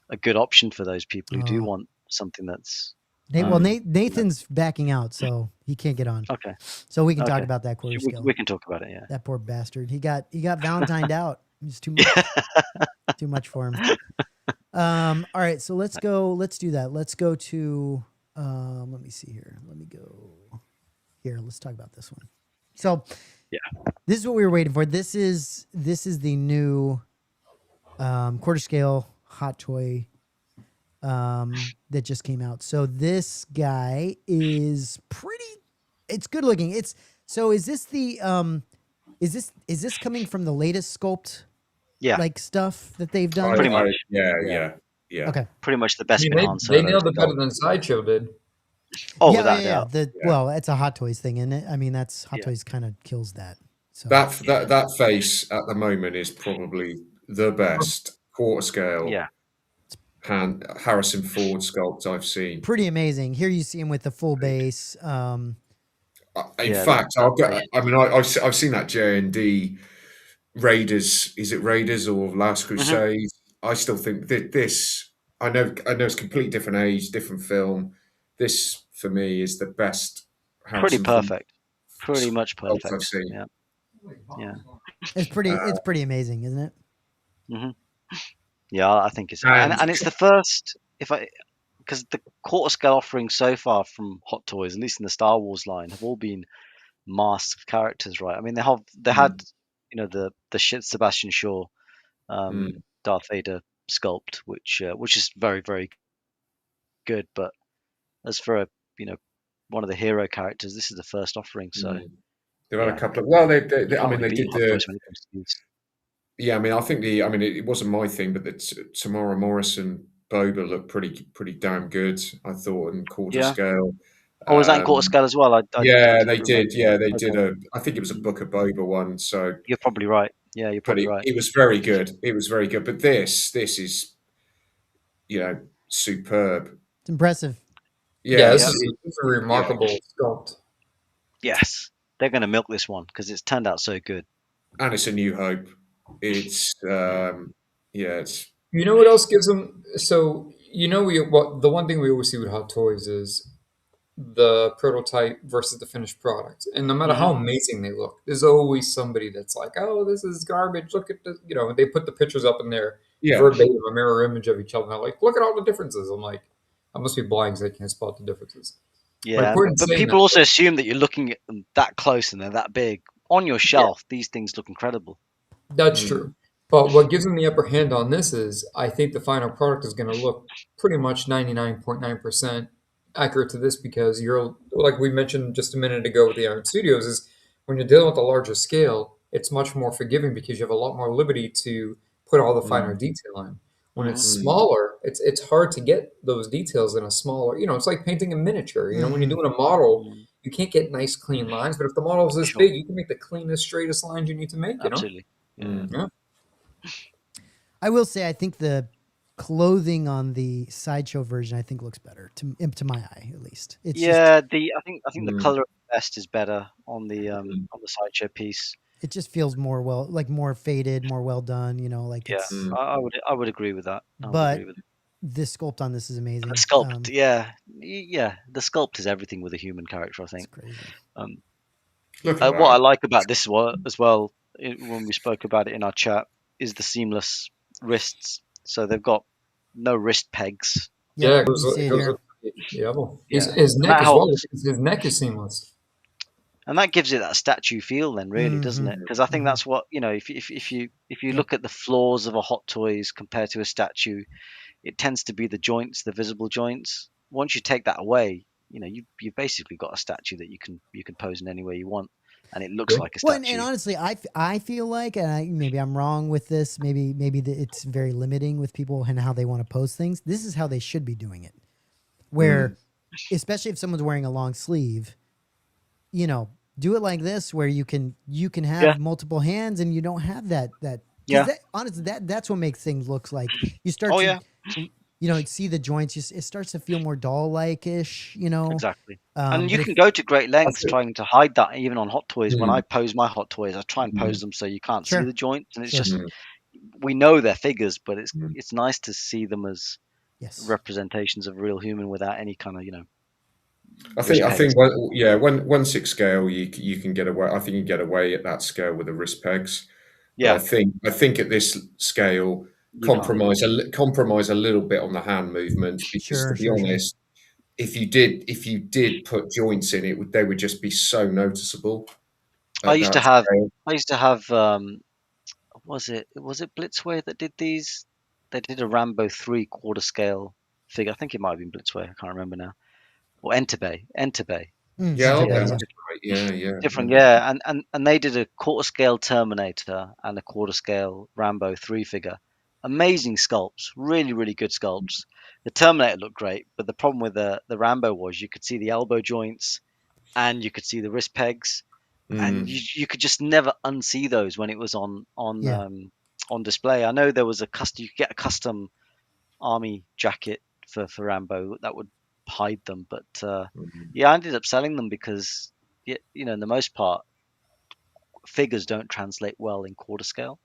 a good option for those people who do want something that's.
Nathan's backing out, so he can't get on.
Okay.
So we can talk about that quarter scale.
We can talk about it, yeah.
That poor bastard. He got Valentined out. It's too much. Too much for him. All right, so let's do that. Let's go to let me see here. Let me go here. Let's talk about this one. So this is what we were waiting for. This is the new quarter scale Hot Toy that just came out. So this guy is it's good looking. Is this the is this coming from the latest sculpt like stuff that they've done?
Pretty much.
Yeah.
Okay.
Pretty much the best.
They nailed it better than Sideshow did.
Oh, without doubt.
Well, it's a Hot Toys thing, isn't it? I mean, that's Hot Toys kind of kills that. So
that face at the moment is probably the best quarter scale.
Yeah.
Harrison Ford sculpt I've seen.
Pretty amazing. Here you see him with the full base.
In fact, I've seen that J&D Raiders. Is it Raiders or Last Crusade? I still think that this. I know it's completely different age, different film. This for me is the best.
Pretty perfect. Pretty much perfect.
I've seen.
Yeah.
It's pretty amazing, isn't it?
Yeah, I think it's and it's the first because the quarter scale offerings so far from Hot Toys, at least in the Star Wars line, have all been masked characters, right? I mean, they had the Sebastian Shaw Darth Vader sculpt, which is very, very good, but as for one of the hero characters, this is the first offering. So
they've had a couple of. Well, they did the. Yeah, I mean, I think it wasn't my thing, but the Tamara Morrison Boba looked pretty damn good, I thought, in quarter scale.
Oh, was that in quarter scale as well?
They did. Yeah, they did I think it was a Book of Boba one. So
you're probably right. Yeah, you're probably right.
It was very good. It was very good. But this is, superb.
It's impressive.
Yeah,
this is a remarkable sculpt.
Yes, they're going to milk this one because it's turned out so good.
And it's a New Hope. It's it's.
You know what else gives them? So the one thing we always see with Hot Toys is the prototype versus the finished product, and no matter how amazing they look, there's always somebody that's like, "Oh, this is garbage. Look at this." They put the pictures up in there, verbatim, a mirror image of each other. And they're like, "Look at all the differences." I'm like, I must be blind because I can't spot the differences.
Yeah, but people also assume that you're looking at them that close and they're that big. on your shelf, these things look incredible.
That's true. But what gives them the upper hand on this is I think the final product is going to look pretty much 99.9% accurate to this, because you're, like we mentioned just a minute ago with the Iron Studios, is when you're dealing with a larger scale, it's much more forgiving because you have a lot more liberty to put all the finer detail in. When it's smaller, it's hard to get those details in a smaller, it's like painting a miniature. When you're doing a model, you can't get nice, clean lines. But if the model is this big, you can make the cleanest, straightest lines you need to make,
Absolutely.
Yeah.
I will say, I think the clothing on the Sideshow version, I think, looks better to my eye, at least. It's
I think the color of the vest is better on the Sideshow piece.
It just feels more more faded, more well done.
I would agree with that.
But the sculpt on this is amazing.
The sculpt, the sculpt is everything with a human character, I think.
It's
crazy. What I like about this as well, when we spoke about it in our chat, is the seamless wrists. So they've got no wrist pegs.
Yeah, his neck as well. His neck is seamless.
And that gives it that statue feel, then, really, doesn't it? Because I think that's what if you look at the flaws of a Hot Toys compared to a statue, it tends to be the joints, the visible joints. Once you take that away, you've basically got a statue that you can pose in any way you want, and it looks like a statue.
Well, and honestly, I feel like, and maybe I'm wrong with this. Maybe it's very limiting with people and how they want to pose things. This is how they should be doing it, where especially if someone's wearing a long sleeve, do it like this, where you can have multiple hands and you don't have that. Honestly, that's what makes things look like you start to see the joints. It starts to feel more doll-like-ish,
Exactly. And you can go to great lengths trying to hide that, even on Hot Toys. When I pose my Hot Toys, I try and pose them so you can't see the joints, and it's just we know they're figures, but it's nice to see them as representations of real human without any kind of
I think when 6 scale you can get away. I think you can get away at that scale with the wrist pegs. Yeah, I think at this scale compromise a little bit on the hand movements, because to be honest, if you did put joints in, they would just be so noticeable.
I used to have was it Blitzway that did these? They did a Rambo 3 quarter scale figure. I think it might have been Blitzway. I can't remember now. Or Entebbe. Different, and they did a quarter scale Terminator and a quarter scale Rambo 3 figure. Amazing sculpts, really, really good sculpts. The Terminator looked great, but the problem with the Rambo was you could see the elbow joints and you could see the wrist pegs, and you could just never unsee those when it was on display. I know there was you could get a custom army jacket for Rambo that would hide them, but I ended up selling them because in the most part figures don't translate well in quarter scale.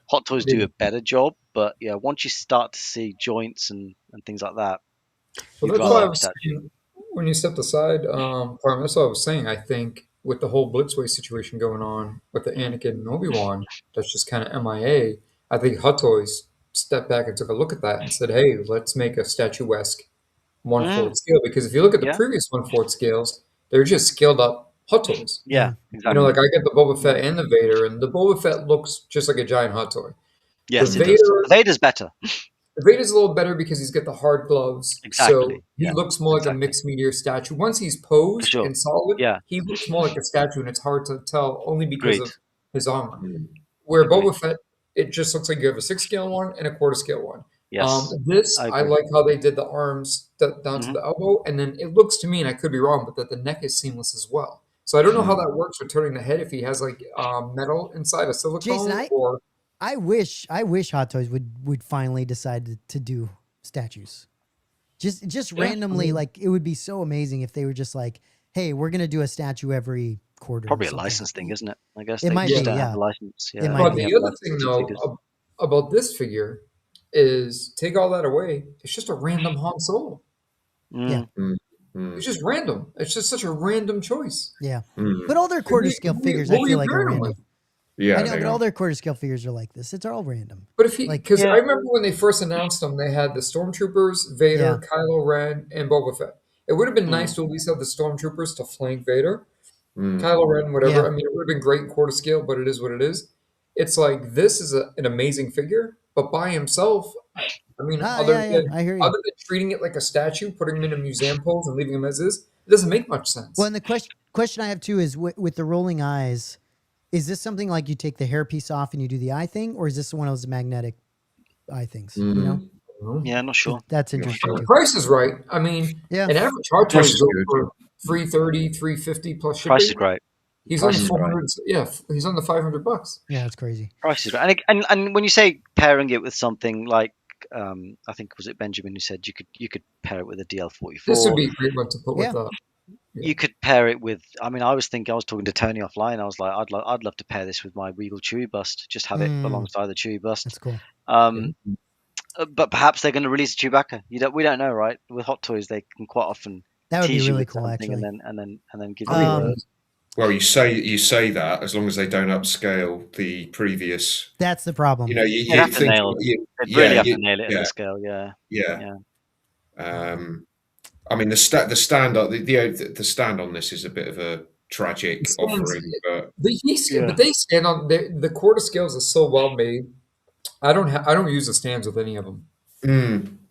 Hot Toys do a better job, but once you start to see joints and things like that,
well, that's why I was saying, when you stepped aside, that's what I was saying. I think with the whole Blitzway situation going on with the Anakin and Obi-Wan, that's just kind of MIA. I think Hot Toys stepped back and took a look at that and said, hey, let's make a statuesque 1/4 scale, because if you look at the previous 1/4 scales, they're just scaled up Hot Toys.
Yeah, exactly.
Like I get the Boba Fett and the Vader, and the Boba Fett looks just like a giant Hot Toy.
Yes, the Vader's better.
The Vader's a little better because he's got the hard gloves. Exactly. So he looks more like a mixed meteor statue. Once he's posed and solid, he looks more like a statue, and it's hard to tell only because of his armor. Where Boba Fett, it just looks like you have a 6 scale one and a quarter scale one. Yes. I like how they did the arms down to the elbow, and then it looks to me, and I could be wrong, but that the neck is seamless as well. So I don't know how that works for turning the head, if he has like metal inside a silicone.
Jason, I wish Hot Toys would finally decide to do statues. Just randomly, like it would be so amazing if they were just like, hey, we're gonna do a statue every quarter.
Probably a license thing, isn't it? I guess
it might be.
Have a license.
But the other thing though about this figure is, take all that away, it's just a random Han Solo. It's just random. It's just such a random choice.
But all their quarter scale figures, I feel like, are random.
I
know, but all their quarter scale figures are like this. It's all random.
But because I remember when they first announced them, they had the Stormtroopers, Vader, Kylo Ren, and Boba Fett. It would have been nice to at least have the Stormtroopers to flank Vader. Kylo Ren, whatever.
Yeah.
I mean, it would have been great in quarter scale, but it is what it is. It's like this is an amazing figure, but by himself, I mean,
I hear you.
other than treating it like a statue, putting him in a museum pose and leaving him as is, it doesn't make much sense.
Well, and the question I have too is with the rolling eyes, is this something like you take the hairpiece off and you do the eye thing, or is this one of those magnetic eye things? You know?
Yeah, I'm not sure.
That's interesting.
The price is right. I mean,
Yeah.
an average hard toy is over $330, $350 plus shipping.
Price is great.
He's on the 400. Yeah, he's on the $500.
Yeah, it's crazy.
Price is great. And when you say pairing it with something like, I think was it Benjamin who said you could pair it with a DL44.
This would be a great one to put with that.
Yeah. You could pair it with. I mean, I was talking to Tony offline. I was like, I'd love to pair this with my Regal Chewie bust. Just have it alongside the Chewie bust.
That's cool.
But perhaps they're going to release a Chewbacca. We don't know, right? With Hot Toys, they can quite often
that would be
tease
really
you with
cool,
something
actually.
and then give you.
Well, you say that as long as they don't upscale the previous.
That's the problem.
You know, you
have
think
to nail it. They really have to nail it at the scale. Yeah.
I mean, the stand on this is a bit of a tragic offering, but
they stand on the quarter scales are so well made. I don't use the stands with any of them.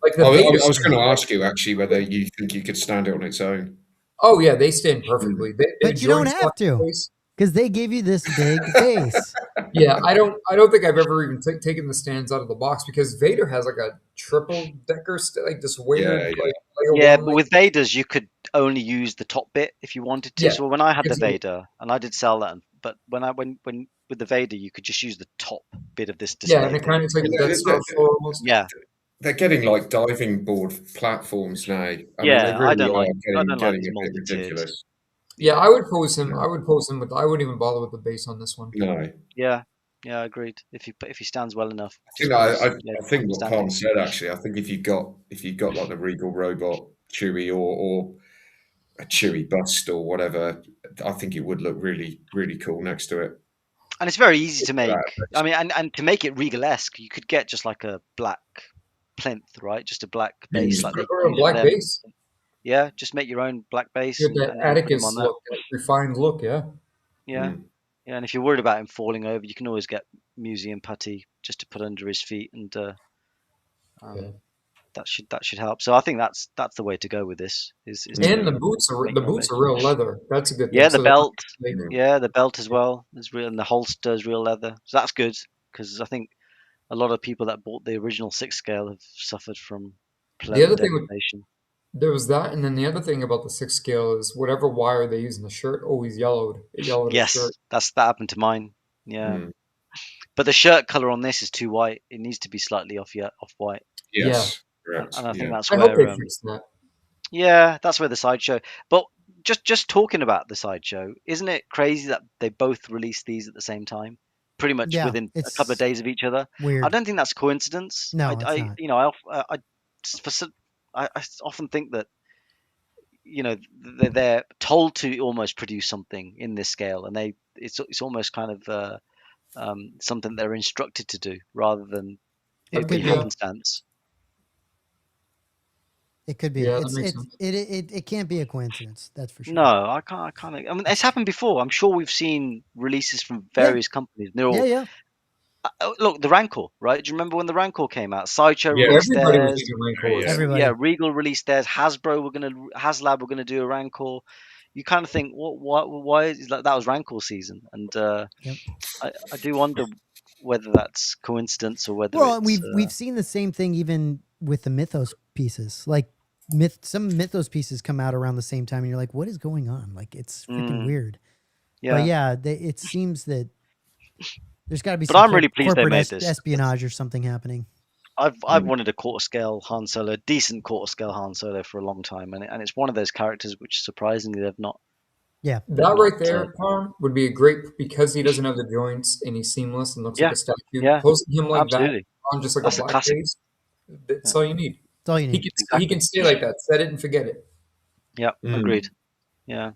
Like I was going to ask you actually whether you think you could stand it on its own.
Oh yeah, they stand perfectly.
But you don't have to, because they gave you this big base.
Yeah, I don't think I've ever even taken the stands out of the box, because Vader has like a triple decker, like this weird.
But with Vader's, you could only use the top bit if you wanted to. Yeah, so when I had the Vader, and I did sell that, but when with the Vader, you could just use the top bit of this display.
Yeah, and it kind of like almost.
Yeah.
They're getting like diving board platforms now. I mean, they really
I don't like
getting a bit ridiculous.
Yeah, I would pose him. I wouldn't even bother with the base on this one.
No.
Yeah, agreed. If he stands well enough.
I think what Palm said actually. I think if you got like the Regal Robot Chewie or a Chewie bust or whatever, I think it would look really, really cool next to it.
And it's very easy to make. I mean, and to make it Regal-esque, you could get just like a black plinth, right? Just a black base, like
or a black base.
Yeah, just make your own black base.
That Atticus look, that refined look.
Yeah. And if you're worried about him falling over, you can always get museum putty just to put under his feet, and that should help. So I think that's the way to go with this.
And the boots are real leather. That's a good thing.
Yeah, the belt. Yeah, the belt as well is real, and the holster is real leather. So that's good, because I think a lot of people that bought the original 6 scale have suffered from
the other thing. There was that, and then the other thing about the 6 scale is whatever wire they use in the shirt always yellowed. It yellowed.
Yes, that happened to mine. Yeah, but the shirt color on this is too white. It needs to be slightly off white.
Yes.
Yeah. And I think that's
I
where.
hope they fix that.
Yeah, that's where the Sideshow. But just talking about the Sideshow, isn't it crazy that they both released these at the same time, pretty much within a couple of days of each other?
Weird.
I don't think that's coincidence.
No, it's not.
You know, I often think that, you know, they're told to almost produce something in this scale, and it's almost kind of something they're instructed to do rather than it being happenstance.
It could be.
Yeah,
it can't be a coincidence. That's for sure.
No, I can't. I mean, it's happened before. I'm sure we've seen releases from various companies. They're all look, the Rancor, right? Do you remember when the Rancor came out? Sideshow released theirs.
Everybody.
Yeah, Regal released theirs. HasLab were gonna do a Rancor. You kind of think, why is that was Rancor season? And I do wonder whether that's coincidence or whether.
Well, we've seen the same thing even with the Mythos pieces. Like some Mythos pieces come out around the same time, and you're like, what is going on? Like, it's freaking weird. Yeah, but yeah, it seems that there's got to be.
But I'm really pleased they made this.
Espionage or something happening.
I've wanted a quarter scale Han Solo, decent quarter scale Han Solo for a long time, and it's one of those characters which surprisingly they've not.
Yeah,
that right there, Palm, would be a great, because he doesn't have the joints and he's seamless and looks like a statue.
Yeah,
posting him like
absolutely.
that on just like a black face. That's all you need.
That's all you need.
He can stay like that. Set it and forget it.
Yeah, agreed. Yeah.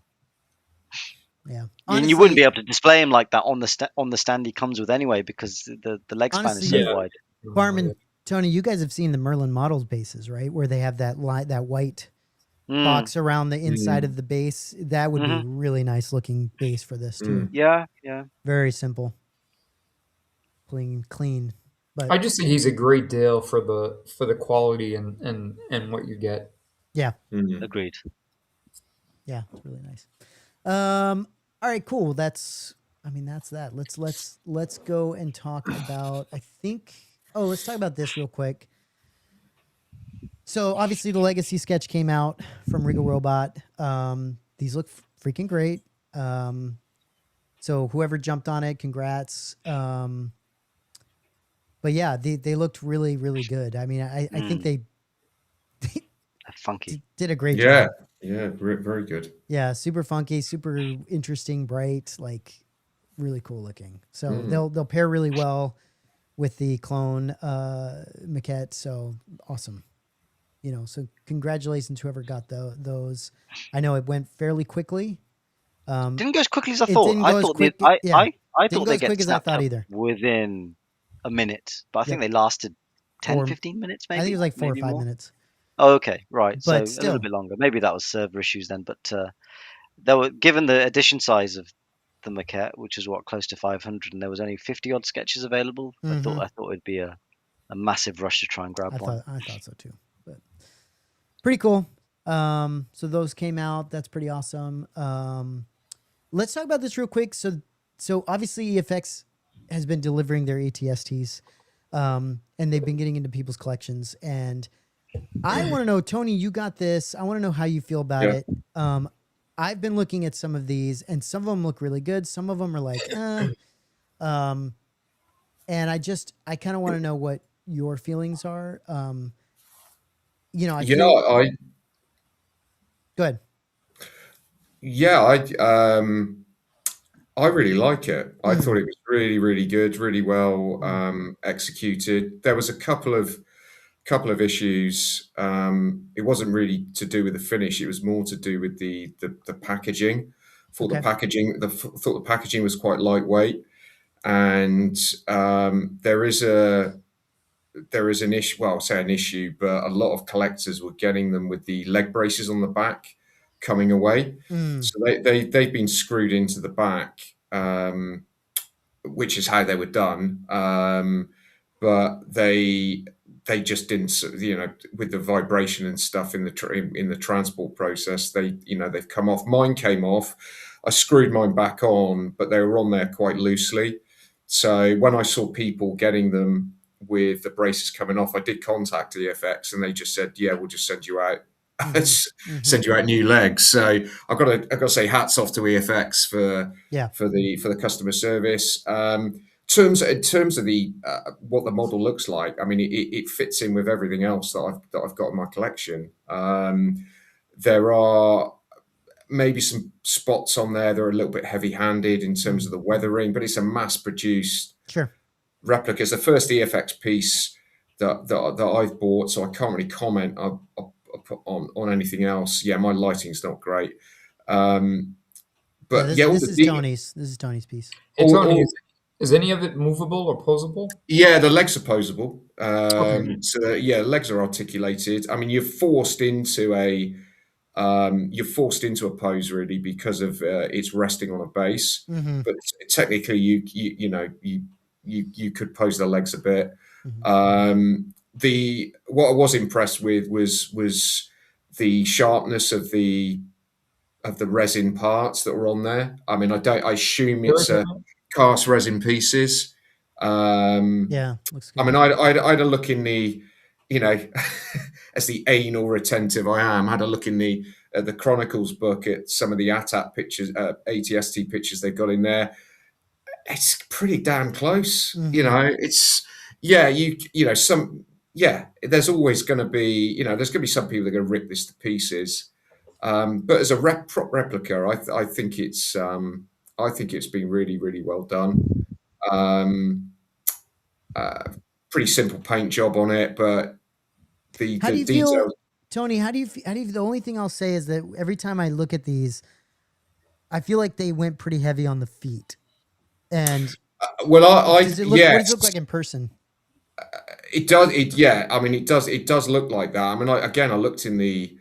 Yeah,
honestly, and you wouldn't be able to display him like that on the stand he comes with anyway, because the leg span is so wide.
Barman, Tony, you guys have seen the Merlin Models bases, right? Where they have that white box around the inside of the base. That would be really nice looking base for this too.
Yeah.
Very simple, clean. But
I just think he's a great deal for the quality and what you get.
Yeah.
Agreed.
Yeah, it's really nice. All right, cool. That's that. Let's go and talk about, let's talk about this real quick. So obviously the Legacy sketch came out from Regal Robot. These look freaking great. So whoever jumped on it, congrats. But yeah, they looked really, really good. I mean, I think they
funky
did a great job.
Yeah, very good.
Yeah, super funky, super interesting, bright, like really cool looking. So they'll pair really well with the clone maquette. So awesome. So congratulations whoever got those. I know it went fairly quickly.
Didn't go as quickly as I thought. I thought they get snapped up either within a minute, but I think they lasted 10, 15 minutes maybe.
I think it was like 4 or 5 minutes.
Oh, okay, right.
But
so a little bit longer. Maybe that was server issues then, but there were, given the edition size of the maquette, which is close to 500, and there was only 50 odd sketches available. I thought it'd be a massive rush to try and grab one.
I thought so too. But pretty cool. So those came out. That's pretty awesome. Let's talk about this real quick. So obviously EFX has been delivering their AT-STs, and they've been getting into people's collections. And I want to know, Tony, you got this. I want to know how you feel about it. I've been looking at some of these, and some of them look really good. Some of them are like, and I kind of want to know what your feelings are. Go ahead.
Yeah, I really like it. I thought it was really, really good, really well executed. There was a couple of issues. It wasn't really to do with the finish; it was more to do with the packaging. Thought the packaging was quite lightweight, and there is an issue. Well, I'll say an issue, but a lot of collectors were getting them with the leg braces on the back coming away. So they've been screwed into the back, which is how they were done. But they just didn't, with the vibration and stuff in the transport process, they've come off. Mine came off. I screwed mine back on, but they were on there quite loosely. So when I saw people getting them with the braces coming off, I did contact EFX, and they just said, "Yeah, we'll just send you out." Send you out new legs. So I've got to say hats off to EFX for the customer service. In terms of the what the model looks like, I mean, it fits in with everything else that I've got in my collection. There are maybe some spots on there that are a little bit heavy-handed in terms of the weathering, but it's a mass-produced replica. It's the first EFX piece that I've bought, so I can't really comment on anything else. Yeah, my lighting's not great. But
this is Tony's piece.
Hey, Tony, is any of it movable or posable?
Yeah, the legs are posable. So legs are articulated. I mean, you're forced into a pose really because of it's resting on a base. But technically, you could pose the legs a bit. What I was impressed with was the sharpness of the resin parts that were on there. I mean, I assume it's cast resin pieces.
Looks good.
I mean, I had a look in the, as the anal retentive I am, had a look in the Chronicles book at some of the AT-ST pictures, AT-ST pictures they've got in there. It's pretty damn close. It's there's always going to be, there's going to be some people that are going to rip this to pieces. But as a replica, I think it's been really, really well done. Pretty simple paint job on it, but the detail.
Feel, Tony? How do you feel? The only thing I'll say is that every time I look at these, I feel like they went pretty heavy on the feet. And
what does
it look like in person?
It does. I mean, it does look like that. I mean, I looked in the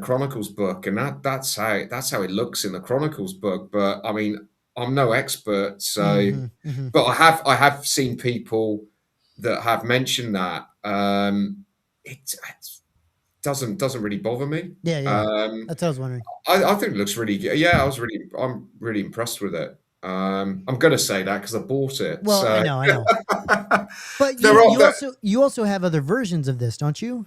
Chronicles book, and that's how it looks in the Chronicles book. But I mean, I'm no expert, so but I have seen people that have mentioned that. It doesn't really bother me.
Yeah, that's what I was wondering.
I think it looks really good. Yeah, I'm really impressed with it. I'm going to say that because I bought it.
Well,
so.
I know. But you also have other versions of this, don't you?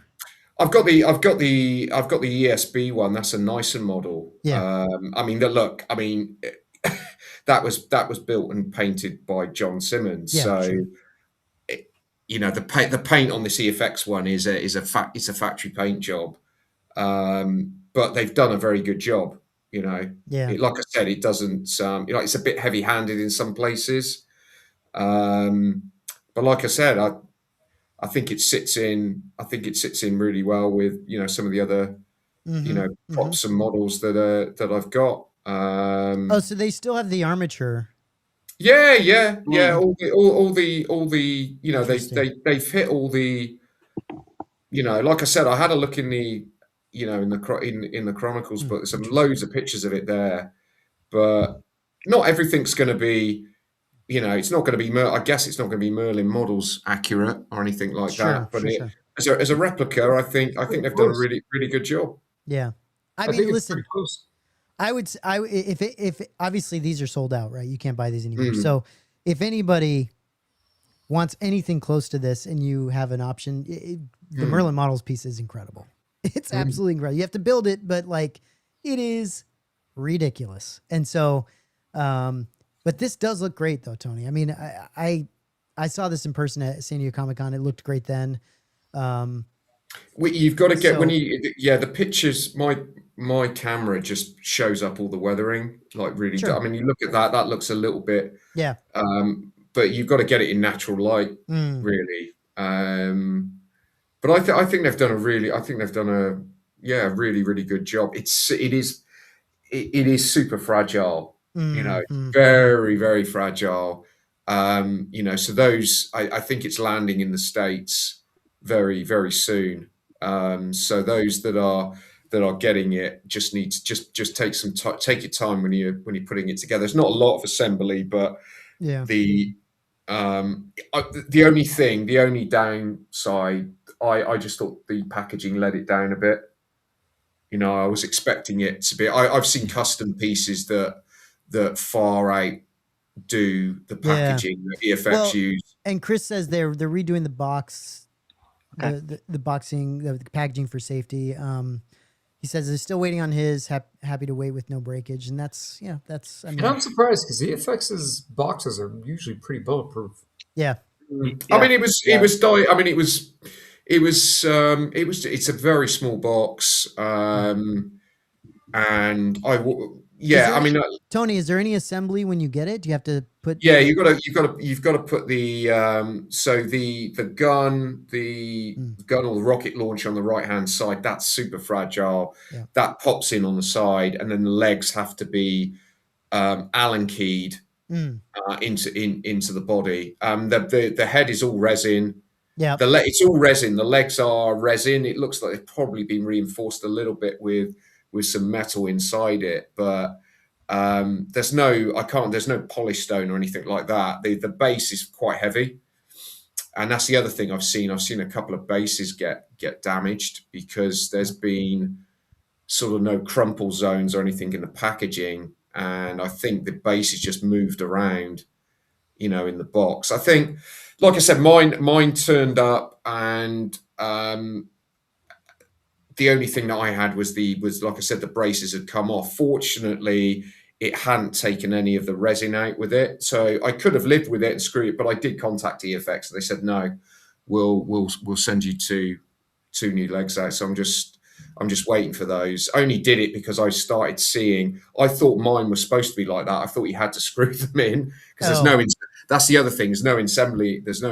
I've got the ESB one. That's a nicer model.
Yeah.
I mean, look. I mean, that was built and painted by John Simmons.
Yeah,
so,
sure.
The paint on this EFX one is a factory paint job. But they've done a very good job.
Yeah.
Like I said, it doesn't. It's a bit heavy-handed in some places. But like I said, I think it sits in really well with some of the other props and models that I've got.
So they still have the armature.
Yeah. All the they've hit all the like I said, I had a look in the in the Chronicles book. There's some loads of pictures of it there, but not everything's going to be. It's not going to be. I guess it's not going to be Merlin models accurate or anything like that. But sure. As a replica, I think they've done a really really good job.
Yeah, I mean, listen. If obviously these are sold out, right? You can't buy these anymore. So if anybody wants anything close to this, and you have an option, the Merlin models piece is incredible. It's absolutely incredible. You have to build it, but like it is ridiculous. And so, but this does look great though, Tony. I mean, I saw this in person at San Diego Comic-Con. It looked great then.
You've got to get the pictures. My camera just shows up all the weathering, like really. Sure. I mean, you look at that looks a little bit.
Yeah.
But you've got to get it in natural light, really. But I think they've done a really really really good job. It is super fragile. Very very fragile. So those I think it's landing in the States very very soon. So those that are getting it just need to just take some take your time when you're putting it together. There's not a lot of assembly, but the only downside, I just thought the packaging let it down a bit. I was expecting it to be. I've seen custom pieces that far outdo the packaging that EFX use.
And Chris says they're redoing the box, the boxing, the packaging for safety. He says they're still waiting on his. Happy to wait with no breakage, and that's. I mean,
and I'm surprised because EFX's boxes are usually pretty bulletproof.
Yeah.
I mean, it's a very small box, and
Tony, is there any assembly when you get it? Do you have to put?
Yeah, you've got to put the the gun or the rocket launcher on the right hand side. That's super fragile. Yeah. That pops in on the side, and then the legs have to be Allen keyed into the body. The head is all resin.
Yeah,
it's all resin. The legs are resin. It looks like they've probably been reinforced a little bit with some metal inside it, but there's no polished stone or anything like that. The base is quite heavy, and that's the other thing I've seen. I've seen a couple of bases get damaged because there's been sort of no crumple zones or anything in the packaging, and I think the base is just moved around, in the box. I think, like I said, mine turned up, and the only thing that I had was like I said, the braces had come off. Fortunately, it hadn't taken any of the resin out with it, so I could have lived with it and screwed it. But I did contact EFX, and they said no, we'll send you two new legs out. So I'm just waiting for those. I only did it because I started seeing. I thought mine was supposed to be like that. I thought you had to screw them in because there's no. That's the other thing. There's no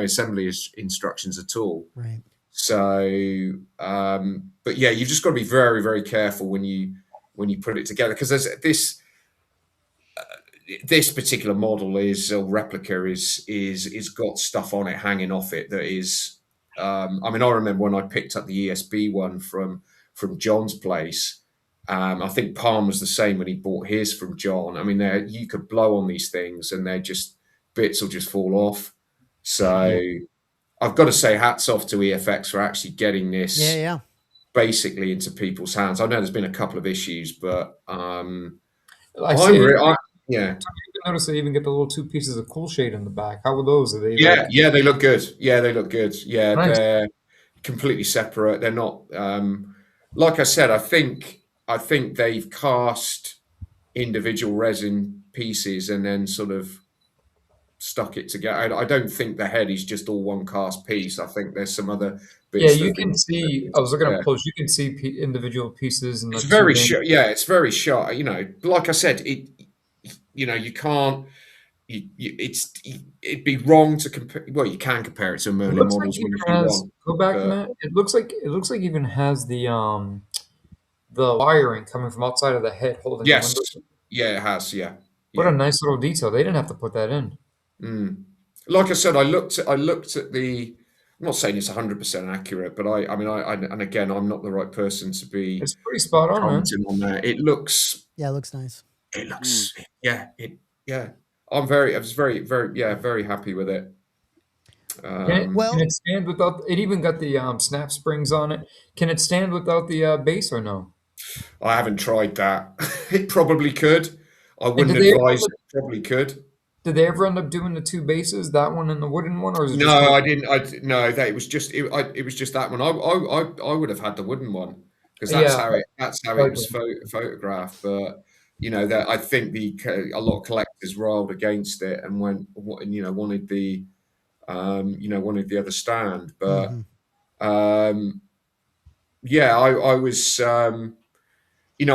assembly instructions at all.
Right.
So, but yeah, you've just got to be very, very careful when you put it together, because there's this particular model replica is got stuff on it hanging off it that is. I mean, I remember when I picked up the ESB one from from John's place. I think Palm was the same when he bought his from John. I mean, you could blow on these things and bits will just fall off. So I've got to say hats off to EFX for actually getting this basically into people's hands. I know there's been a couple of issues, but
yeah. You notice they even get the little 2 pieces of cool shade in the back. How were those? Are they?
Yeah, they look good. Yeah, they look good. Yeah,
nice.
They're completely separate. They're not. Like I said, I think they've cast individual resin pieces and then sort of stuck it together. I don't think the head is just all one cast piece. I think there's some other bits.
Yeah, you can see. I was looking at close. You can see individual pieces, and
it's very sharp. Yeah, it's very sharp. You know, like I said, you can't. It'd be wrong to compare. Well, you can compare it to Merlin models.
Go back, Matt. It looks like even has the wiring coming from outside of the head holding.
Yes.
The window.
Yeah, it has. Yeah.
What a nice little detail. They didn't have to put that in.
Like I said, I looked at the. I'm not saying it's 100% accurate, but and again, I'm not the right person to be.
It's pretty spot on, man.
On that. It looks.
Yeah, it looks nice.
It looks. Yeah. I was very, very happy with it.
Can it stand without? It even got the snap springs on it. Can it stand without the base or no?
I haven't tried that. It probably could. I wouldn't advise. It probably could.
Did they ever end up doing the 2 bases, that one and the wooden one, or is it?
No, I didn't. It was just that one. I would have had the wooden one because that's how it was photographed. But that I think a lot of collectors railed against it and wanted the other stand. But I was. I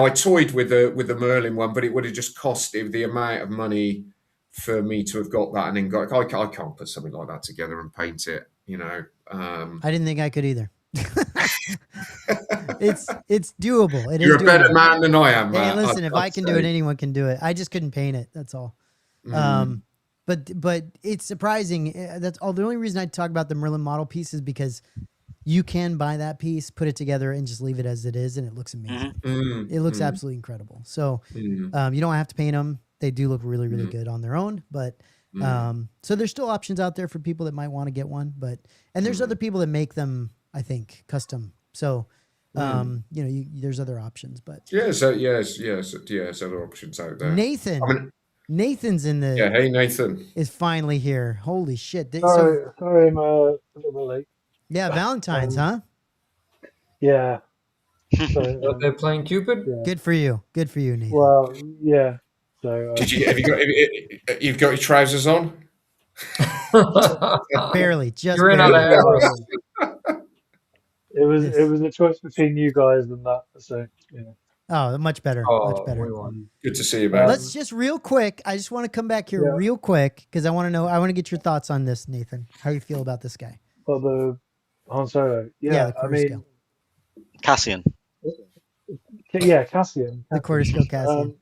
toyed with the Merlin one, but it would have just cost the amount of money for me to have got that and then I can't put something like that together and paint it.
I didn't think I could either. It's doable.
You're a better man than I am,
Matt. Hey, listen, if I can do it, anyone can do it. I just couldn't paint it. That's all. But it's surprising. That's all. The only reason I talk about the Merlin model piece is because you can buy that piece, put it together, and just leave it as it is, and it looks amazing. It looks absolutely incredible. So you don't have to paint them. They do look really, really good on their own. But so there's still options out there for people that might want to get one. And there's other people that make them, I think, custom. So there's other options. But
yes, other options out there.
Nathan. Nathan's in the.
Yeah, hey Nathan
is finally here. Holy shit!
Sorry, I'm a little bit late.
Yeah, Valentine's, huh?
Yeah.
So, they're playing Cupid.
Yeah. Good for you, Nathan.
Well, yeah. So
you've got your trousers on?
Barely, just
you're in on that.
It was a choice between you guys and that. So yeah.
Oh, much better. Much better.
Good to see you, man.
Let's just real quick. I just want to come back here real quick because I want to know. I want to get your thoughts on this, Nathan. How you feel about this guy?
Well, the Han Solo. Yeah, I mean,
scale. Cassian.
Yeah, Cassian.
The quarter scale Cassian.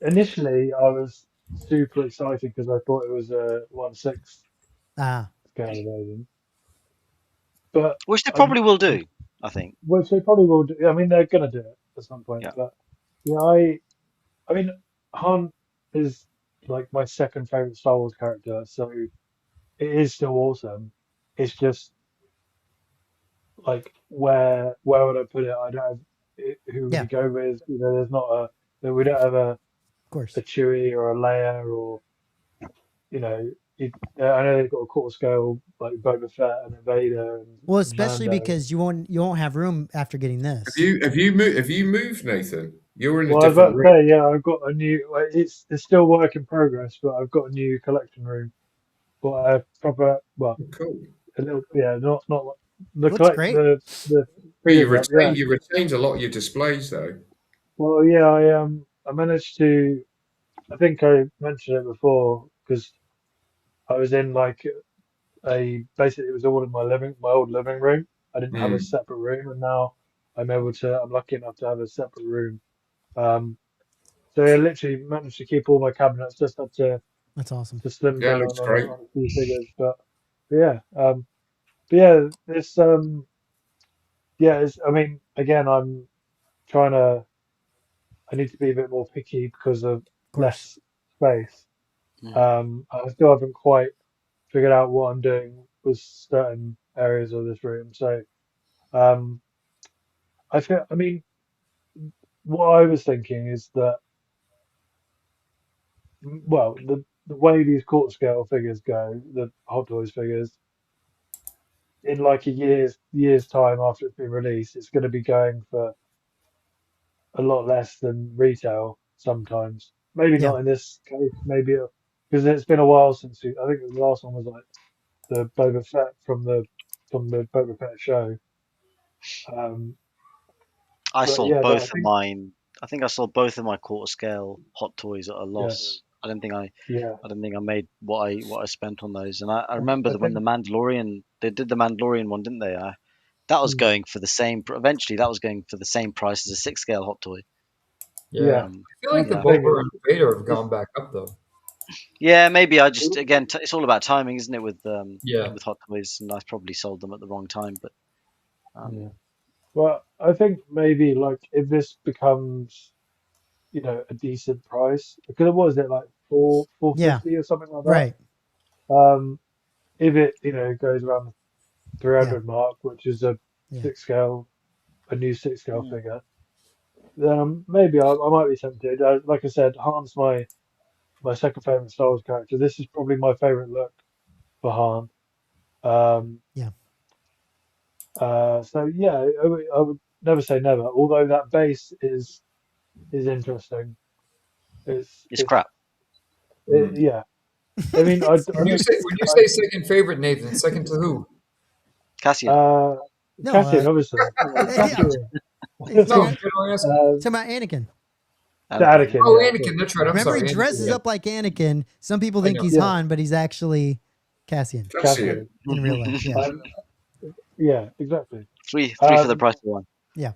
Initially, I was super excited because I thought it was a 1/6 scale version. But
which they probably will do, I think.
Which they probably will do. I mean, they're going to do it at some point.
Yeah.
But I mean, Han is like my second favorite Star Wars character, so it is still awesome. It's just like where would I put it? I don't have who would you go with? There's not we don't have a Chewie or a Leia or I know they've got a quarter scale like Boba Fett and Vader. And
especially
Mando.
Because you won't have room after getting this.
Have you moved, Nathan? You're in a different
room. Yeah, I've got a new. It's still work in progress, but I've got a new collection room. But a proper
cool.
A little, not the
looks great.
You retained a lot of your displays though.
Well, yeah, I managed to. I think I mentioned it before because I was in like basically it was all in my old living room. I didn't have a separate room, and now I'm lucky enough to have a separate room. So I literally managed to keep all my cabinets, just up to.
That's awesome.
To slim down
looks great.
on a few figures, this I mean, again, I'm trying to. I need to be a bit more picky because of
course.
less space. I still haven't quite figured out what I'm doing with certain areas of this room. So, um, I mean, what I was thinking is that, well, the way these quarter scale figures go, the Hot Toys figures, in like a year's time after it's been released, it's going to be going for a lot less than retail sometimes. Maybe
Yeah.
not in this case, maybe because it's been a while since I think the last one was like the Boba Fett from the Boba Fett show. Um,
I
but
sold
yeah,
both
I
of
think
mine. I think I sold both of my quarter scale Hot Toys at a
yeah,
loss. I don't think I
yeah.
I don't think I made what I spent on those. And I remember
I
that when the
think
Mandalorian they did the Mandalorian one, didn't they? That was
mm,
going for the same. Eventually, that was going for the same price as a 6 scale Hot Toy.
Yeah.
yeah,
Um,
I feel like
that's
the
the
yeah,
thing.
Boba and Vader have
It's
gone back up though.
yeah. Maybe I just again, it's all about timing, isn't it?
Yeah.
With Hot Toys, and I probably sold them at the wrong time. But
yeah.
um,
Well, I think maybe like if this becomes a decent price because what was it like four
Yeah.
fifty or something like
Right.
that. If it goes around the
Yeah.
300 mark, which is
Yeah.
a new six scale
mm,
figure, then maybe I might be tempted. Like I said, Han's my second favorite Star Wars character. This is probably my favorite look for Han. Um,
Yeah.
so yeah, I would never say never. Although that base is interesting.
it's
It's
crap.
Mm.
yeah. I mean, I
When you
don't.
say when you say second favorite, Nathan, second to who?
Cassian.
Uh,
No.
Cassian, obviously.
Yeah.
Cassian.
He's
No,
talking,
I'm generally asking.
Um,
talking about Anakin.
to
Anakin, yeah.
Anakin,
Oh,
yeah, of
Anakin.
course.
That's right. I'm
Remember, he
sorry,
dresses
Anakin.
up like Anakin. Some people
I
think
know.
he's
Yeah,
Han, but he's actually Cassian
Cassian.
Cassian.
in real life. Yeah.
Um, yeah, exactly.
Three for the
Um,
price of one.
Yeah.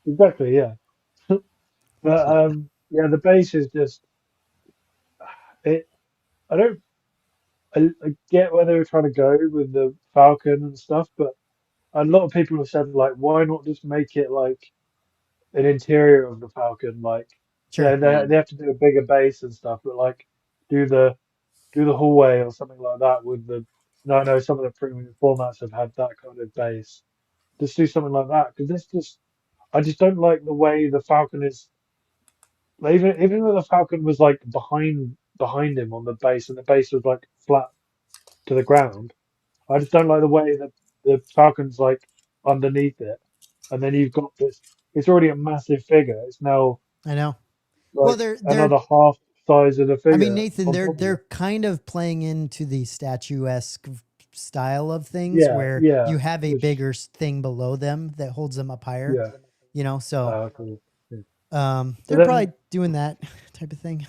exactly, yeah. But yeah, the base is just it. I don't. I get where they were trying to go with the Falcon and stuff, but a lot of people have said like, why not just make it like an interior of the Falcon? Like, yeah,
Sure.
they have to do a bigger base and stuff, but like, do the do the hallway or something like that with the. No, I know some of the premium formats have had that kind of base. Just do something like that because this just. I just don't like the way the Falcon is. Like, even though the Falcon was like behind him on the base, and the base was like flat to the ground. I just don't like the way that the Falcon's like underneath it, and then you've got this. It's already a massive figure. It's now
I know. Well,
like
they're
another half size of the
I mean,
figure
Nathan,
on
they're
top of it.
they're kind of playing into the statuesque style of things
Yeah,
where
yeah,
you have a
which
bigger thing below them that holds them up higher,
yeah,
so
cool. Yeah. But
they're probably doing that type of thing.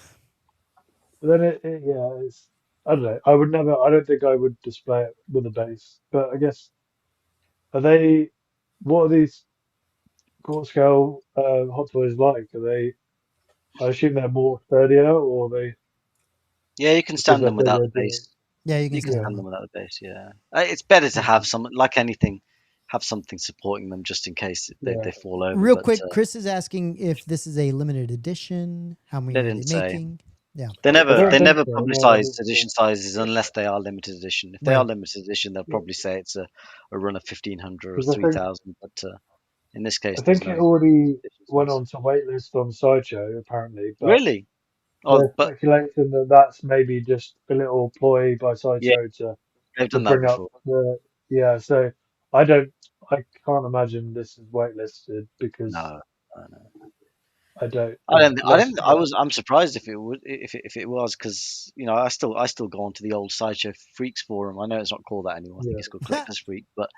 then yeah, it's I don't know. I would never. I don't think I would display it with a base. But I guess are they? What are these court scale hot toys like? Are they? I assume they're more sturdier, or they
Yeah, you can
because
stand
they're
them without
bigger.
the base.
Yeah, you can
You can
stand
Yeah.
stand them
them.
without the base. Yeah, it's better to
Okay.
have some, like anything, have something supporting them just in case
Yeah.
they fall over.
Real
But
quick, Chris is asking if this is a limited edition. How
they
many are they
didn't say.
making? Yeah.
I don't
They
think
never
so. No, I
publicize
don't
edition
think
sizes unless they are limited edition. If they are
Right.
limited edition, they'll
so.
probably say it's a run of 1,500 or
Because
3,000. But in this
I
case, there's
think
no
it already
edition
went
size.
on to waitlist on Sideshow apparently, but
Really? Oh,
there's
but
speculation that that's maybe just a little ploy by
yeah,
Sideshow
they've
to
done that
bring up
before.
the yeah. So I don't, I can't imagine this is waitlisted because
No, no.
I don't,
I
less,
didn't. I'm surprised if it would, if it was, because I still go onto the old Sideshow Freaks forum. I know it's not called that anymore. I think
yeah,
it's called Collectors Freak. But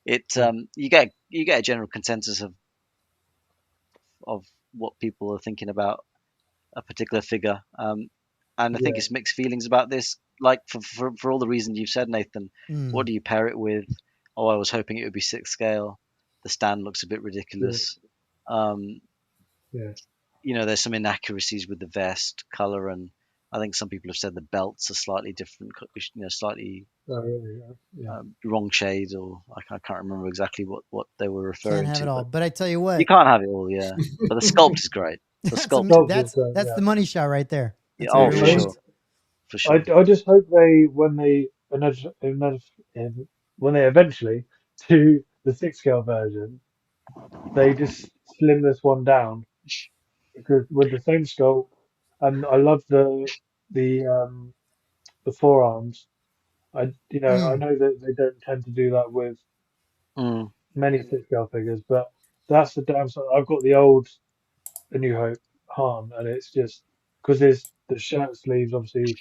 it
yeah,
you get a general consensus of what people are thinking about a particular figure. And I think
yeah,
it's mixed feelings about this. Like for all the reasons you've said, Nathan. What
Mm,
do you pair it with? Oh, I was hoping it would be 6 scale. The stand looks a bit
yeah,
ridiculous. Um,
yeah,
there's some inaccuracies with the vest color, and I think some people have said the belts are slightly different, slightly wrong shades, or I can't remember exactly what they were referring
Can't have
to.
it all, but I tell you what,
you can't have it all, yeah. But the sculpt is great. The sculpt,
that's the money shot right there. That's
oh, for sure, for sure.
I just hope when they eventually do the 6-scale version, they just slim this one down, because with the same sculpt, and I love the forearms. I know that they don't tend to do that with many 6-scale figures, but that's the downside. I've got the old A New Hope Han, and it's just because there's the shirt sleeves obviously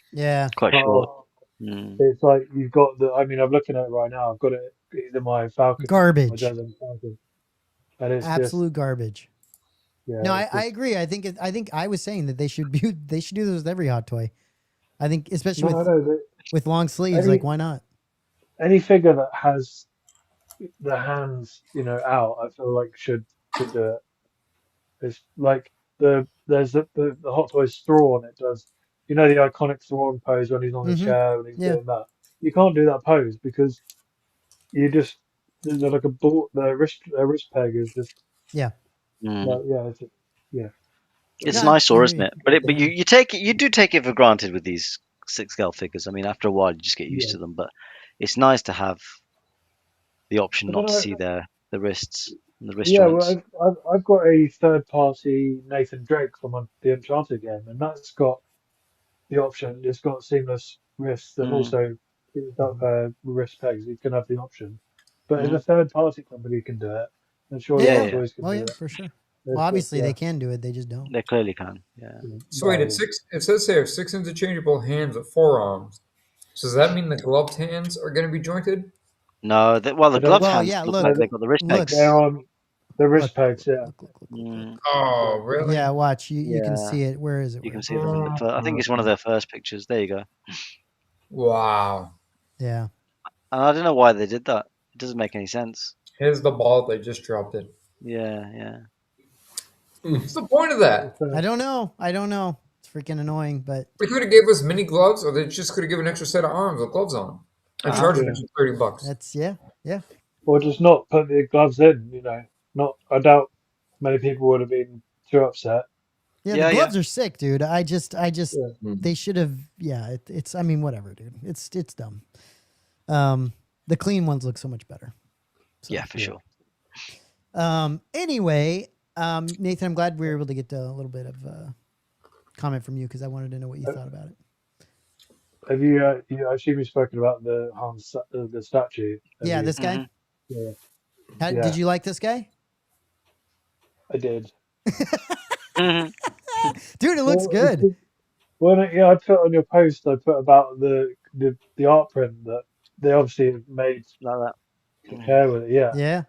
quite
short.
It's like you've got I'm looking at it right now. I've got it either my Falcon,
garbage,
my Desert Falcon, and it's
absolute
just
garbage.
Yeah,
no, I agree. I think I was saying that they should do this with every hot toy. I think especially with long sleeves, like why not?
Any figure that has the hands, out, I feel like should do it. It's like there's the Hot Toys Thrawn. It does, the iconic Thrawn pose when he's on the chair and he's doing that. You can't do that pose because you just there's like the wrist peg is just
It's an eyesore, isn't it? But you do take it for granted with these 6-scale figures. I mean, after a while, you just get used to them. But it's nice to have the option not to see the wrists and the wrist joints.
Well, I've got a third-party Nathan Drake from the Uncharted game, and that's got the option. It's got seamless wrists and also wrist pegs. You can have the option. But if a third-party company can do it, then surely Hot Toys can do it.
For sure. Well, obviously they can do it. They just don't.
They clearly can. Yeah.
So wait, it says here 6 interchangeable hands with forearms. So does that mean the gloved hands are going to be jointed?
No, the gloved hands look like they've got the wrist pegs.
They're on the wrist pegs, yeah.
Oh, really?
Yeah, watch. You can see it. Where is it?
You can see them. I think it's one of their first pictures. There you go.
Wow.
Yeah.
And I don't know why they did that. It doesn't make any sense.
Here's the ball. They just dropped it.
Yeah.
What's the point of that?
I don't know. It's freaking annoying, but
they could have gave us mini gloves, or they just could have given an extra set of arms with gloves on, and charged an extra $30.
That's yeah.
Or just not put the gloves in. I doubt many people would have been too upset.
Yeah, the gloves are sick, dude. I just they should have. Yeah, it's. I mean, whatever, dude. It's dumb. The clean ones look so much better. So,
yeah, for sure.
Anyway, Nathan, I'm glad we were able to get a little bit of comment from you because I wanted to know what you thought about it.
Have you? I assume you've spoken about the statue.
This guy.
Yeah.
Did you like this guy?
I did.
Dude, it looks good.
I put on your post. I put about the art print that they obviously made
like that.
To pair with it.
Yeah.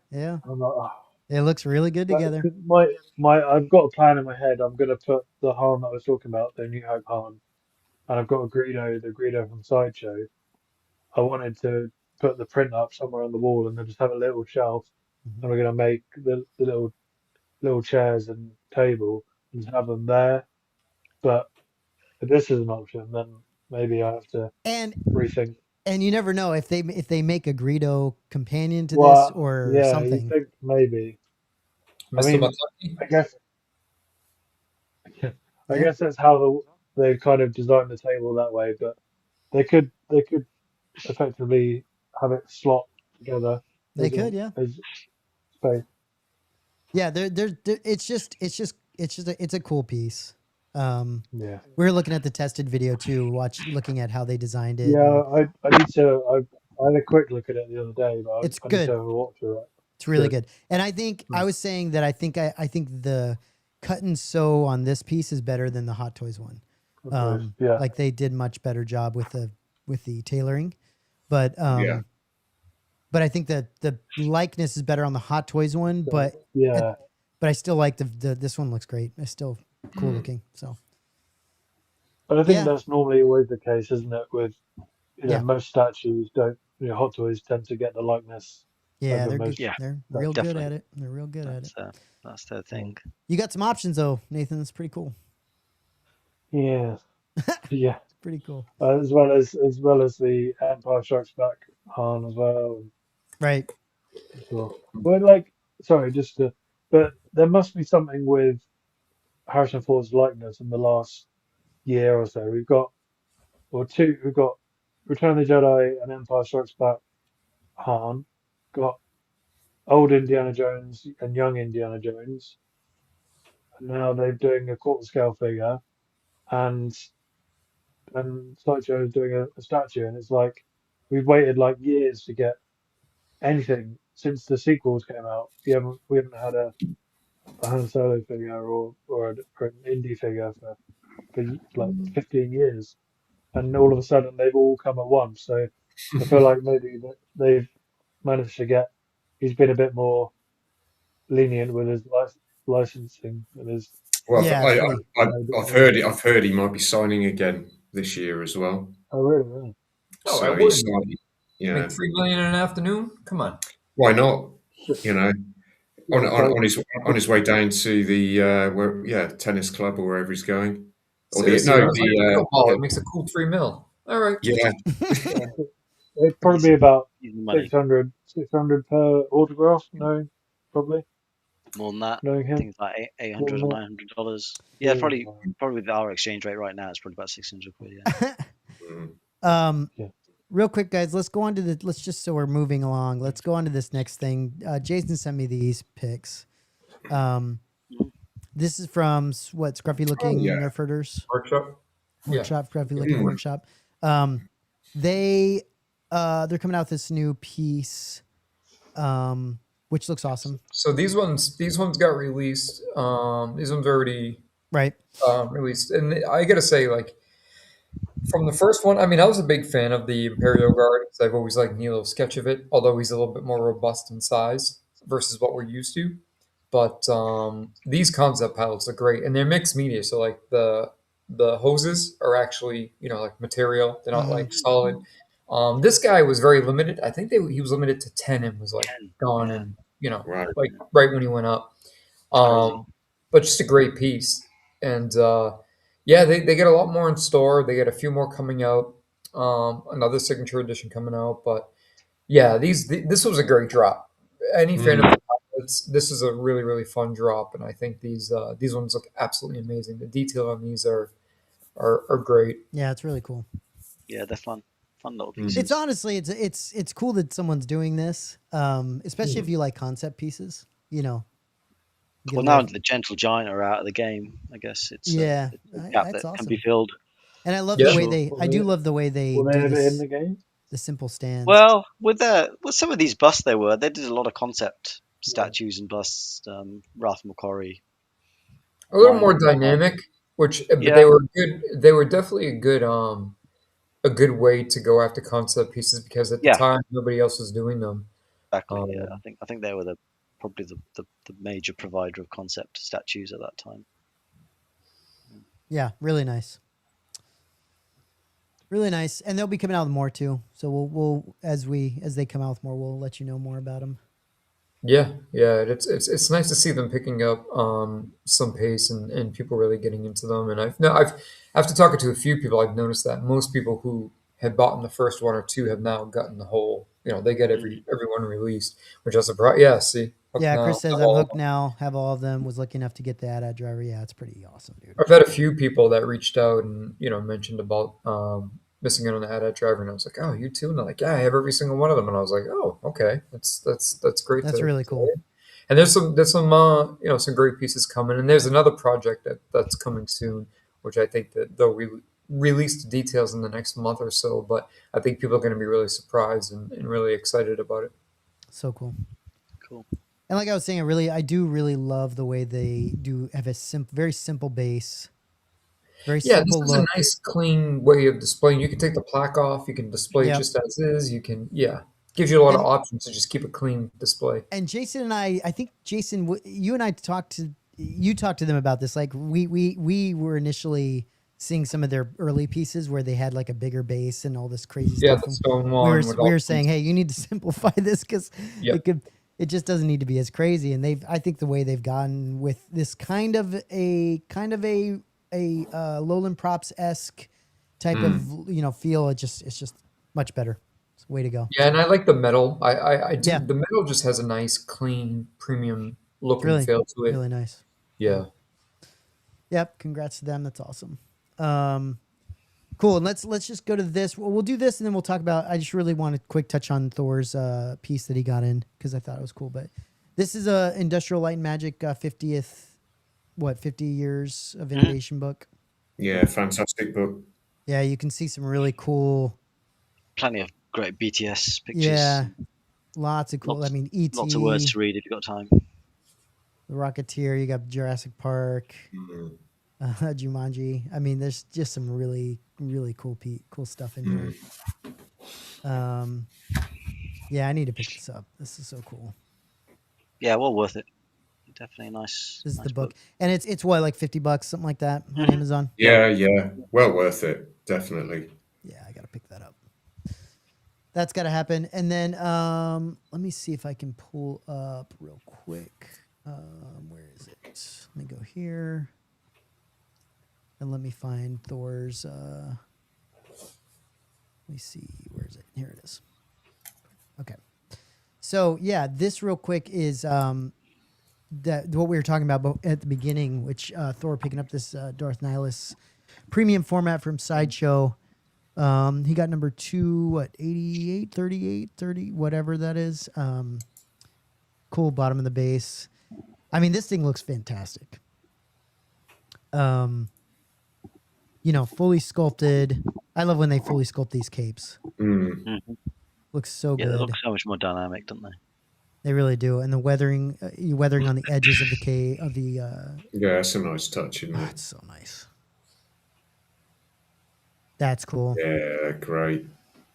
I'm like,
it looks really good together.
I've got a plan in my head. I'm gonna put the Han that I was talking about, the New Hope Han, and I've got the Greedo from Sideshow. I wanted to put the print up somewhere on the wall and then just have a little shelf, and we're gonna make the little chairs and table and just have them there. But if this is an option, then maybe I have to rethink.
And you never know if they make a Greedo companion to this or something.
You think maybe. I guess that's how they kind of designed the table that way, but they could effectively have it slot together.
They could, yeah.
As space.
Yeah, it's a cool piece.
Yeah.
We were looking at the tested video too, looking at how they designed it.
Yeah, I need to. I had a quick look at it the other day, but
it's
I
good.
Need to watch it.
It's really good. And I think I was saying that I think the cut and sew on this piece is better than the Hot Toys one. Like they did much better job with the tailoring, but I think that the likeness is better on the Hot Toys one. But I still like this one looks great. It's still cool looking. So,
but I think that's normally always the case, isn't it? With most statues don't. Hot Toys tend to get the likeness.
Yeah, they're good. They're real good at it. They're real good at it.
That's their thing.
You got some options though, Nathan. That's pretty cool.
Yeah. Yeah,
Pretty cool.
as well as the Empire Strikes Back Han as well.
Right.
As well. Well, like, sorry, but there must be something with Harrison Ford's likeness in the last year or so. We've got Return of the Jedi and Empire Strikes Back Han, got old Indiana Jones and young Indiana Jones, and now they're doing a quarter scale figure, and Sideshow is doing a statue, and it's like we've waited like years to get anything since the sequels came out. We haven't had a Han Solo figure or an indie figure for like 15 years, and all of a sudden they've all come at once. So I feel like maybe that they've managed to get. He's been a bit more lenient with his licensing and his.
Well,
Yeah, true.
I've heard he might be signing again this year as well.
Oh really?
Oh, I
So
wouldn't.
he's signing,
Make $3 million in an afternoon. Come on.
why not? You know,
Yeah,
on his way down to the tennis club or wherever he's going. Or
Seriously,
the
it makes a cool $3 million. All right.
yeah.
yeah. It'd probably be about
Easy money.
600 per autograph. No, probably
More than that.
knowing him.
Things like $800 or $900. Yeah, probably with our exchange rate right now, it's probably about 600 quid. Yeah.
Yeah.
Real quick, guys, let's go on to let's just so we're moving along. Let's go on to this next thing. Jason sent me these pics. This is from what Scruffy Looking Nerf Herders
Workshop.
Scruffy Looking Workshop. They're coming out with this new piece, which looks awesome.
So these ones got released. These ones already released, and I gotta say, like, from the first one, I mean, I was a big fan of the Imperial Guard because I've always liked Nilo's sketch of it, although he's a little bit more robust in size versus what we're used to. But these concept pilots are great, and they're mixed media. So like the hoses are actually like material; they're not like solid. This guy was very limited. I think he was limited to 10 and was like gone, and like right when he went up. But just a great piece, and they get a lot more in store. They get a few more coming out. Another signature edition coming out, but yeah, this was a great drop. Any fan of this is a really, really fun drop, and I think these ones look absolutely amazing. The detail on these are great.
Yeah, it's really cool.
Yeah, they're fun little pieces.
It's honestly, it's cool that someone's doing this, especially if you like concept pieces.
Well, now the Gentle Giant are out of the game. I guess it's a gap that
awesome.
can be filled.
And I love the way I do love the way they
Will they
do
have it
this,
in the game?
the simple stands.
Well, with some of these busts they did a lot of concept statues and busts. Ralph McQuarrie.
A little more dynamic, but they were good. They were definitely a good way to go after concept pieces because at the time nobody else was doing them.
Exactly. I think they were probably the major provider of concept statues at that time.
Yeah, really nice. Really nice, and they'll be coming out with more too. So we'll as they come out with more, we'll let you know more about them.
Yeah, it's nice to see them picking up some pace and people really getting into them. And after talking to a few people, I've noticed that most people who had bought in the first one or two have now gotten the whole. They get every one released, which I was surprised. Yeah, see.
Chris says I'm hooked now. Have all of them. Was lucky enough to get the AT-ST driver. Yeah, it's pretty awesome, dude.
I've had a few people that reached out and mentioned about missing out on the AT-ST driver, and I was like, "Oh, you too?" And they're like, "Yeah, I have every single one of them." And I was like, "Oh, okay, that's great.
That's really cool."
And there's some some great pieces coming, and there's another project that's coming soon, which I think that they'll release the details in the next month or so. But I think people are going to be really surprised and really excited about it.
So cool.
Cool.
And like I was saying, I do really love the way they do have a very simple base. Very simple
this is a nice, clean way of displaying. You can take the plaque off. You can display it just as is. You can, gives you a lot of options to just keep a clean display.
And Jason and I think Jason, you and I talked to them about this. Like we were initially seeing some of their early pieces where they had like a bigger base and all this crazy stuff.
The stone one.
We were saying, hey, you need to simplify this because it just doesn't need to be as crazy. And I think the way they've gotten with this kind of a a Lowland Props-esque type of feel. It's just much better. It's way to go.
Yeah, and I like the metal. I do. The metal just has a nice, clean, premium look and feel to it.
Really nice.
Yeah.
Yep. Congrats to them. That's awesome. Cool. And let's just go to this. We'll do this and then we'll talk about. I just really want a quick touch on Thor's piece that he got in because I thought it was cool. But this is a Industrial Light and Magic 50 years of innovation book.
Yeah, fantastic book.
Yeah, you can see some really cool.
Plenty of great BTS pictures.
Yeah, lots of cool. E.T.
Lots of words to read if you've got time.
The Rocketeer. You got Jurassic Park. Jumanji. I mean, there's just some really, really cool stuff in here. Yeah, I need to pick this up. This is so cool.
Yeah, well worth it. Definitely nice.
This is
nice
the book. And it's what, like $50, something like that on Amazon?
Yeah. Well worth it. Definitely.
Yeah, I got to pick that up. That's got to happen. And then let me see if I can pull up real quick. Where is it? Let me go here. And let me find Thor's. Let me see. Where is it? Here it is. Okay. So, yeah, this real quick is that what we were talking about at the beginning, which Thor picking up this Darth Nihilus premium format from Sideshow. He got number 2, 88, 38, 30, whatever that is. Cool bottom of the base. I mean, this thing looks fantastic. Fully sculpted. I love when they fully sculpt these capes. Looks so good.
They look so much more dynamic, don't they?
They really do. And the weathering, weathering on the edges of the cape
Yeah, it's a nice touch, isn't it?
It's so nice. That's cool.
Yeah, great.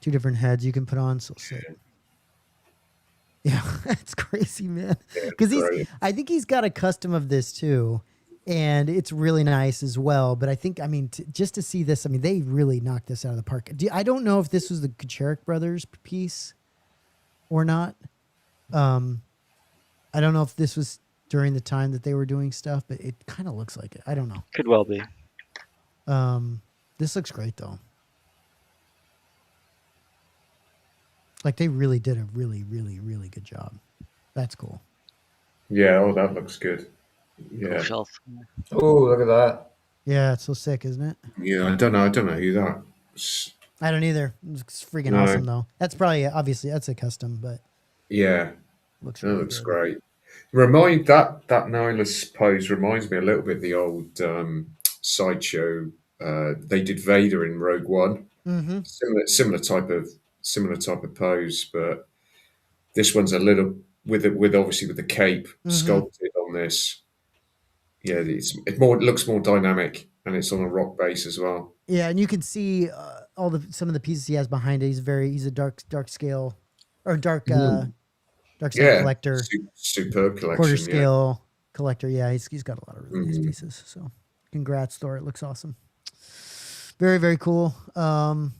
2 different heads you can put on. So sick. Yeah, that's crazy, man. Because I think he's got a custom of this too. And it's really nice as well. But I think, just to see this, they really knocked this out of the park. I don't know if this was the Kucherik brothers piece or not. I don't know if this was during the time that they were doing stuff, but it kind of looks like it. I don't know.
Could well be.
This looks great though. Like they really did a really, really, really good job. That's cool.
Yeah, that looks good. Yeah.
Cool shelf.
Oh, look at that.
Yeah, it's so sick, isn't it?
Yeah, I don't know who that is.
I don't either. It's freaking awesome though. That's probably obviously that's a custom, but
yeah,
looks
great. That Nihilus pose reminds me a little bit of the old Sideshow. They did Vader in Rogue One.
Mm-hmm.
Similar type of pose, but this one's a little with obviously with the cape sculpted on this. Yeah, it looks more dynamic, and it's on a rock base as well.
Yeah, and you can see some of the pieces he has behind it. He's a dark scale or dark scale collector.
Superb collection.
Quarter scale collector. Yeah, he's got a lot of really nice pieces. So, congrats, Thor. It looks awesome. Very, very cool. I'm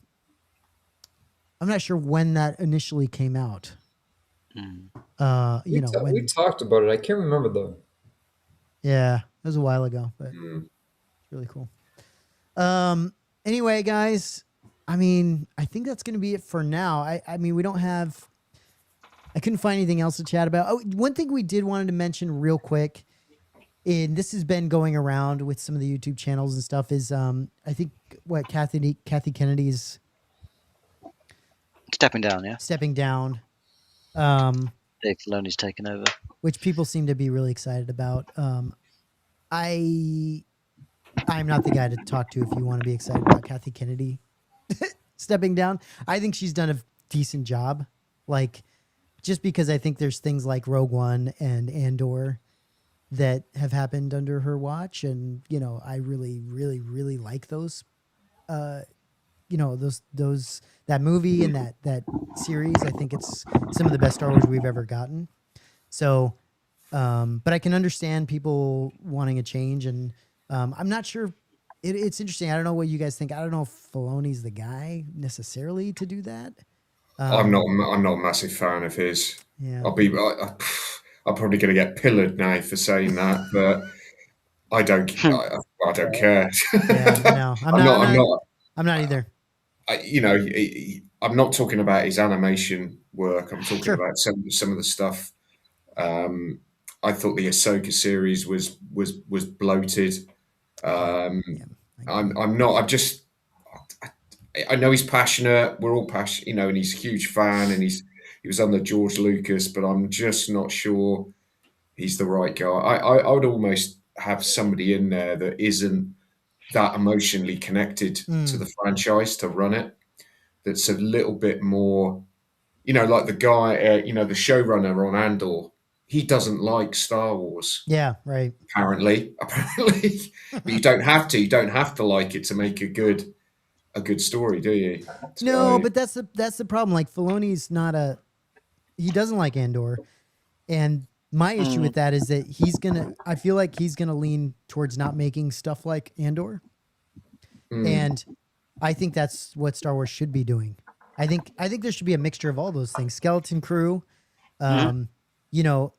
not sure when that initially came out.
We talked about it. I can't remember though.
Yeah, it was a while ago, but it's really cool. Anyway, guys, I think that's going to be it for now. We don't have. I couldn't find anything else to chat about. Oh, one thing we did wanted to mention real quick, and this has been going around with some of the YouTube channels and stuff, is I think what Kathy Kennedy's
stepping down. Yeah,
stepping down.
Dave Filoni's taken over,
which people seem to be really excited about. I'm not the guy to talk to if you want to be excited about Kathy Kennedy stepping down. I think she's done a decent job. Like, just because I think there's things like Rogue One and Andor that have happened under her watch. And, I really, really, really like those, that movie and that series. I think it's some of the best Star Wars we've ever gotten. So, but I can understand people wanting a change, and I'm not sure. It's interesting. I don't know what you guys think. I don't know if Filoni's the guy necessarily to do that.
I'm not a massive fan of his.
Yeah.
I'm probably going to get pillared now for saying that, but I don't care.
Yeah, I know. I'm not either.
I'm not talking about his animation work. I'm talking
Sure.
about some of the stuff. I thought the Ahsoka series was bloated. I'm not. I know he's passionate. We're all passionate, and he's a huge fan, and he was under George Lucas, but I'm just not sure he's the right guy. I would almost have somebody in there that isn't that emotionally connected to the franchise to run it. That's a little bit more, like the guy, the showrunner on Andor. He doesn't like Star Wars.
Yeah, right.
Apparently, but you don't have to. You don't have to like it to make a good story, do you?
No, but that's the problem. Like Filoni's he doesn't like Andor, and my issue with that is that I feel like he's gonna lean towards not making stuff like Andor, and I think that's what Star Wars should be doing. I think there should be a mixture of all those things: Skeleton Crew, and Andor,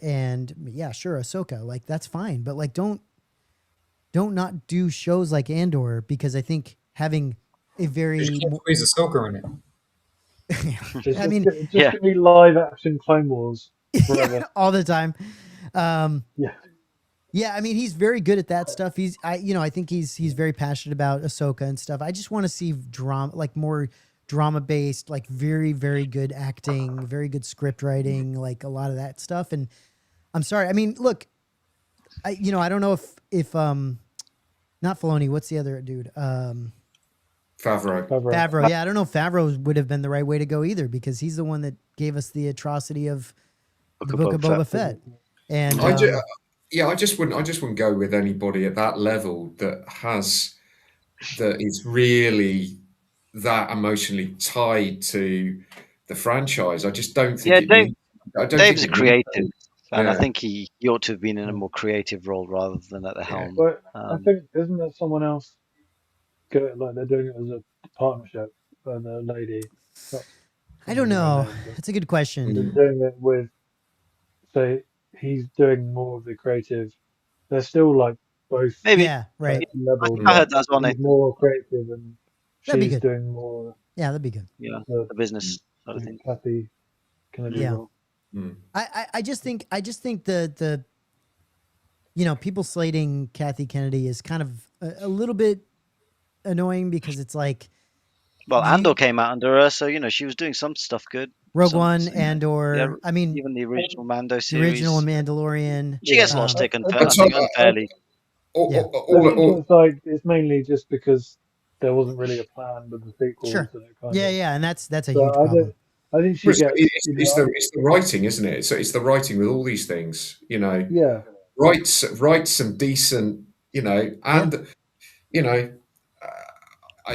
and sure, Ahsoka. Like that's fine, but like don't not do shows like Andor, because I think having a very
squeeze Ahsoka in it.
Just give me live action Clone Wars forever.
all the time.
Yeah,
I mean, he's very good at that stuff. I think he's very passionate about Ahsoka and stuff. I just want to see drama, like more drama based, like very, very good acting, very good script writing, like a lot of that stuff. And I'm sorry. I mean, look, I don't know if not Filoni, what's the other dude?
Favreau.
Yeah, I don't know if Favreau would have been the right way to go either, because he's the one that gave us the atrocity of the Book of Boba Fett. And
I just wouldn't go with anybody at that level that is really that emoally tied to the franchise. I just don't think.
Dave's a creative, and I think he ought to have been in a more creative role rather than at the helm.
But I think, isn't there someone else? Like they're doing it as a partnership, and the lady.
I don't know. That's a good question.
They're doing it with. So he's doing more of the creative. They're still like both.
Maybe.
Yeah, right.
Level,
I heard that's on it.
He's more creative, and
That'd be
she's
good.
doing more.
Yeah, that'd be good.
Yeah, the business sort of thing.
Kathy Kennedy.
Yeah. I just think the people slating Kathy Kennedy is kind of a little bit annoying, because it's like,
well, Andor came out under her, so she was doing some stuff good.
Rogue One, Andor. I mean,
even the original Mando series,
the original Mandalorian.
She gets a lot of stick unfairly.
It's mainly just because there wasn't really a plan with the sequels.
Sure. And that's a huge problem.
I think
it's the writing, isn't it? So it's the writing with all these things,
Yeah.
Write some decent, and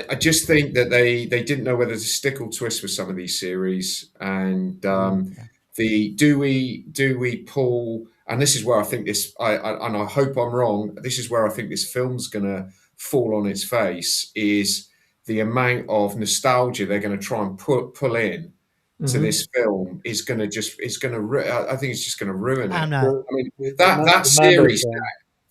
I just think that they didn't know whether to stick or twist with some of these series, and do we pull? And this is where I think I hope I'm wrong. This is where I think this film's gonna fall on its face, is the amount of nostalgia they're going to try and pull in to this film is going to I think it's just going to ruin it.
I'm not.
I mean, that series,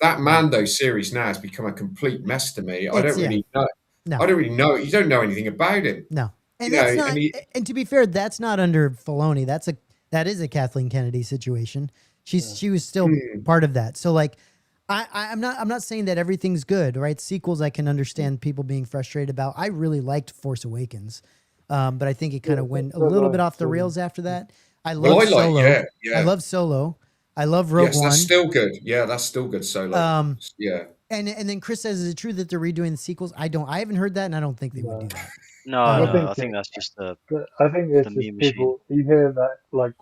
that Mando series now has become a complete mess to me. I don't really know.
No.
I don't really know. You don't know anything about him.
No. And that's not. And to be fair, that's not under Filoni. That is a Kathleen Kennedy situation. She was still part of that. So like, I'm not saying that everything's good, right? Sequels I can understand people being frustrated about. I really liked Force Awakens, but I think it kind of went a little bit off the rails after that. I love Solo. I love Solo. I love Rogue One.
That's still good. Yeah, that's still good. Solo. Yeah.
And then Chris says, "Is it true that they're redoing the sequels?" I haven't heard that, and I don't think they would do that.
No, I think that's just the.
I think it's just people. You hear that like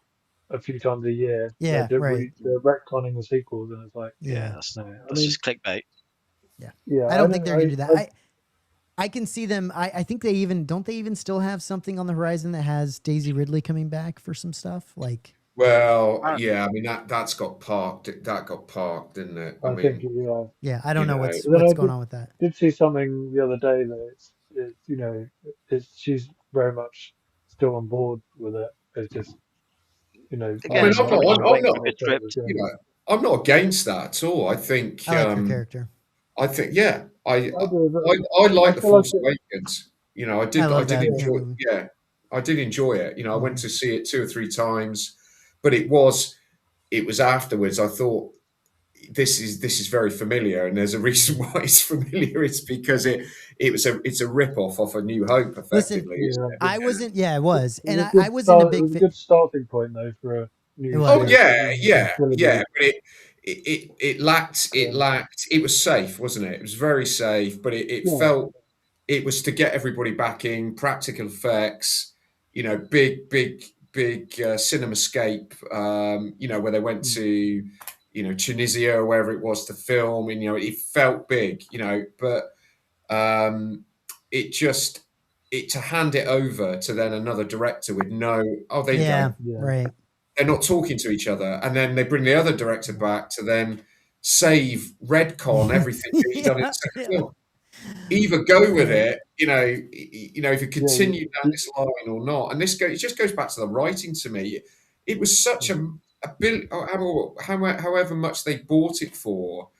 a few times a year.
Yeah, right.
They're retconning the sequels, and it's like,
that's just clickbait.
Yeah.
I don't think they're going to do that. I can see them. I think they even still have something on the horizon that has Daisy Ridley coming back for some stuff like.
Well, yeah, I mean that's got parked. That got parked, didn't it?
I think,
yeah, I don't know what's going on with that.
Did see something the other day that she's very much still on board with it. It's just
I'm I'm not against that at all. I think
I like your character.
I think yeah,
do,
I like
I
The
feel like
Force Awakens. You know,
I
I
love
did
that
enjoy.
movie.
Yeah, I did enjoy it. You know, I went to see it 2 or 3 times, but it was afterwards. I thought this is very familiar, and there's a reason why it's familiar. It's because it's a rip off A New Hope,
Listen,
effectively, isn't
yeah.
it?
I wasn't. Yeah, it was,
It
and
was a
I
good
wasn't a
start. It
big
was a
fan.
good starting point though for a
It
new
was.
Oh
series.
yeah. But
Yeah.
it was safe, wasn't it? It was very safe, but it
Yeah.
felt it was to get everybody back in, practical effects, you know, big cinemascape, you know, where they went to, you know, Tunisia or wherever it was to film, and you know, it felt big, you know, but it just to hand it over to then another director with no, oh, there you
Yeah,
go,
Yeah.
right.
they're not talking to each other, and then they bring the other director back to then save redcon everything that he's done in the second film. Either go with it, you know, if you
Yeah.
continue down this line or not. And it just goes back to the writing to me. It was such a bill, however much they bought it for.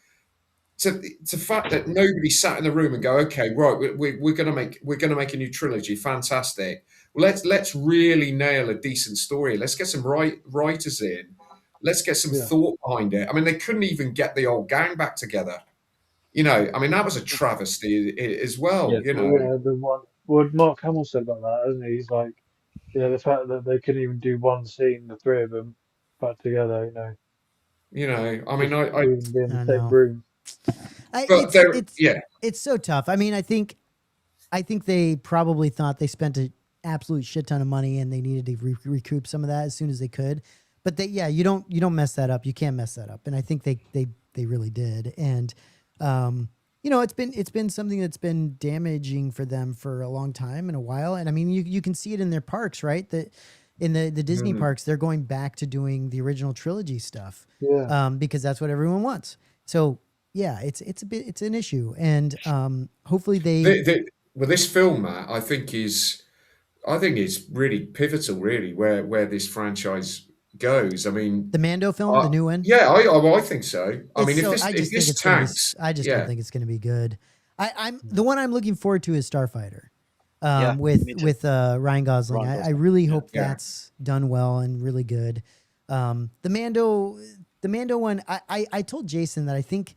To fact that nobody sat in the room and go, okay, right, we're gonna make a new trilogy, fantastic. Well, let's really nail a decent story. Let's get some writers in. Let's get some
Yeah.
thought behind it. I mean, they couldn't even get the old gang back together. You know, I mean, that was a travesty as well. You know,
Yeah. The one. What Mark Hamill said about that, hasn't he? He's like, the fact that they couldn't even do one scene, the three of them back together,
I mean,
just
I
even be in the
I
same
know.
room.
but there, yeah,
It's so tough. I mean, I think they probably thought they spent an absolute shit ton of money and they needed to recoup some of that as soon as they could. But you don't mess that up. You can't mess that up. And I think they really did. And it's been something that's been damaging for them for a long time and a while. And I mean, you can see it in their parks, right? That in the Disney parks, they're going back to doing the original trilogy stuff.
Yeah.
Because that's what everyone wants. So yeah, it's an issue. And hopefully
well, this film, Matt, I think is really pivotal, really, where this franchise goes. I mean,
the Mando film, the new one.
yeah, I think so. I mean,
I just think it's
tanks,
I just don't think it's going to be good. I'm the one I'm llooking forward to is Starfighter, with Ryan Gosling. I really hope that's done well and really good. The Mando one. I told Jason that I think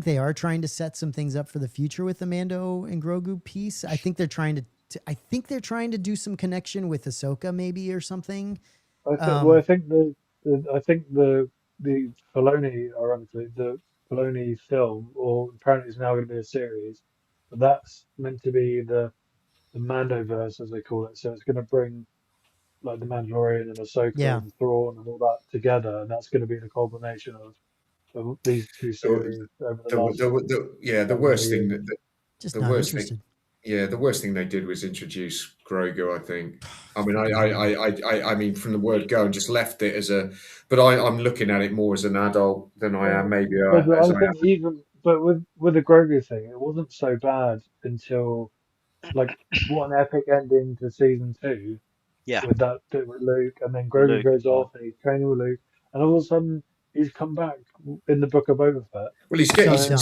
they are trying to set some things up for the future with the Mando and Grogu piece. I think they're trying to do some connection with Ahsoka maybe or something.
I think the Filoni, ironically, the Filoni film, or apparently it's now going to be a series, but that's meant to be the Mandoverse, as they call it. So it's going to bring like the Mandalorian and Ahsoka
Yeah.
and Thrawn and all that together, and that's going to be the culmination of these two series over the last
the worst thing
years.
Just
the
not
worst
interested.
thing. Yeah, the worst thing they did was introduce Grogu, I think. I mean, I mean, from the word go, and just left it as a. But I'm looking at it more as an adult than I am maybe as I am.
But with the Grogu thing, it wasn't so bad until like what an epic ending to season 2
Yeah,
with that bit with Luke, and then Grogu
Luke.
goes off and he's training with Luke, and all of a sudden he's come back in the Book of Boba Fett.
Well, he's
So
getting
dumb.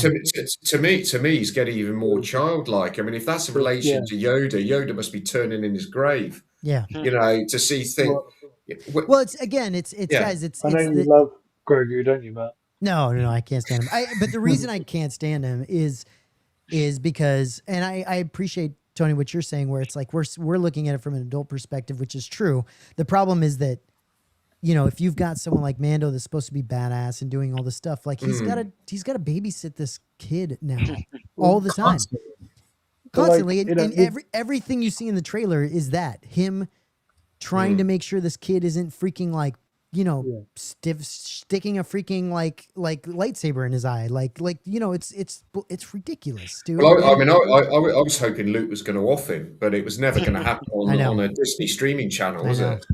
to me, he's getting even more childlike. I mean, if that's a relation to Yoda, Yoda must be turning in his grave.
Yeah.
You know, to see things.
Well, it's guys.
I know you love Grogu, don't you, Matt?
No, I can't stand him. But the reason I can't stand him is because, and I appreciate Tony what you're saying, where it's like we're looking at it from an adult perspective, which is true. The problem is that, if you've got someone like Mando that's supposed to be badass and doing all this stuff, like he's got to babysit this kid now all the time, constantly, and everything you see in the trailer is that him trying to make sure this kid isn't freaking like sticking a freaking like lightsaber in his eye, it's ridiculous, dude.
Well, I mean, I was hoping Luke was going to off him, but it was never going to happen on a Disney streaming channel, was it?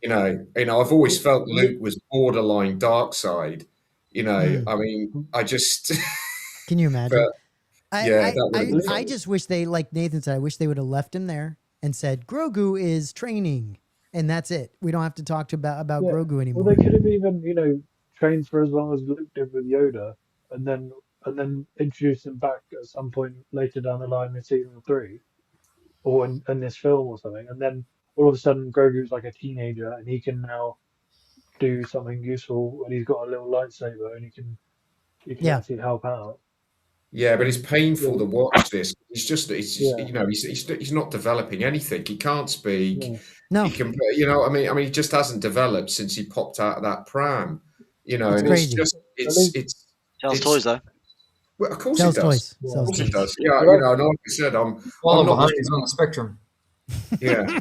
I've always felt Luke was borderline dark side. I mean, I just
can you imagine?
But,
I just wish they, like Nathan said, I wish they would have left him there and said Grogu is training. And that's it. We don't have to talk about Grogu anymore.
Well, they could have even, trained for as long as Luke did with Yoda, and then introduce him back at some point later down the line in season 3, or in this film or something, and then all of a sudden Grogu's like a teenager and he can now do something useful, and he's got a little lightsaber and he can
Yeah.
actually help out.
Yeah, but it's painful to watch this. It's
Yeah.
you know, he's not developing anything. He can't speak.
No.
He can, you know, I mean, he just hasn't developed since he popped out of that pram. You know,
It's
and
crazy.
it's
Sells toys though.
well, of course
Sells
it does.
toys.
Of
Sells
course
toys.
it does. Yeah, you know, and like I said, I'm
Falling
not
behind. He's on the spectrum.
yeah.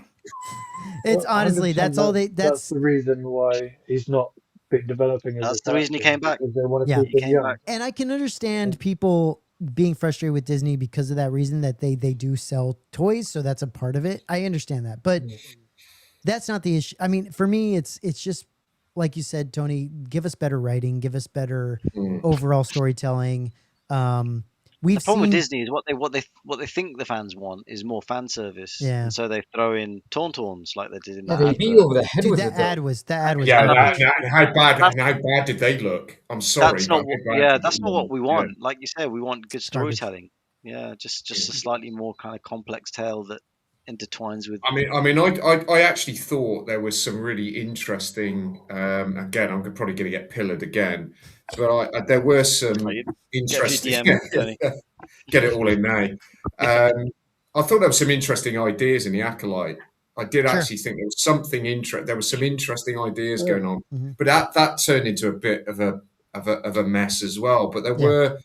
It's
Well,
honestly
100%
that's all they.
that's the reason why he's not been developing as
That's
a
the reason he
character,
came back.
because they want to
Yeah.
keep
He
him
came
young.
back.
And I can understand people being frustrated with Disney because of that reason, that they do sell toys, so that's a part of it. I understand that, but that's not the issue. I mean, for me, it's just like you said, Tony. Give us better writing, give us better overall storytelling. We've
The problem with
seen
Disney is what they think the fans want is more fan service,
Yeah.
and so they throw in tauntauns like they did in
Yeah,
that
they
advert.
beat you over the head
dude,
with
that
it. Though.
ad was
Yeah,
garbage.
and how bad did they look? I'm sorry,
That's not
but
what,
how bad
yeah,
did
that's
they
not
look?
what we want. Like you said, we want good
Garbage.
storytelling. Yeah, just a slightly more kind of complex tale that intertwines with.
I actually thought there was some really interesting. Again, I'm probably going to get pillared again, but there were some interesting.
DM, Tony.
Get it all in now. I thought there were some interesting ideas in the Acolyte. I did
Sure.
actually think there was something there was some interesting ideas going on,
Mm-hmm.
but that turned into a bit of a mess as well. But there
Yeah.
were,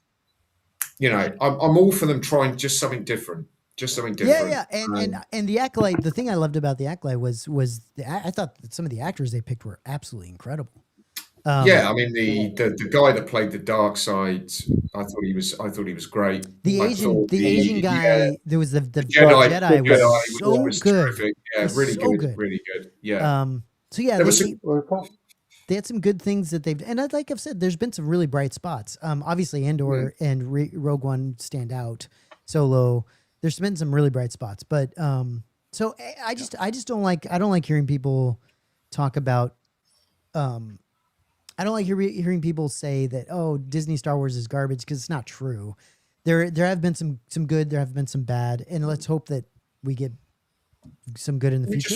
you know, I'm all for them trying just something different. Just something different.
Yeah, and the Acolyte. The thing I loved about the Acolyte was I thought that some of the actors they picked were absolutely incredible.
Yeah, I mean the guy that played the dark side, I thought he was great.
The Asian guy,
yeah,
there was the
Jedi
was so
was
good.
terrific. Yeah,
Was
really
so
good, really good. Yeah.
So yeah,
There was
they had some good things that they've, and like I've said, there's been some really bright spots. Obviously Andor and Rogue One stand out. Solo, there's been some really bright spots, but so I just don't like hearing people talk about I don't like hearing people say that, oh, Disney Star Wars is garbage, because it's not true. There have been some good, there have been some bad, and let's hope that we get some good in the future.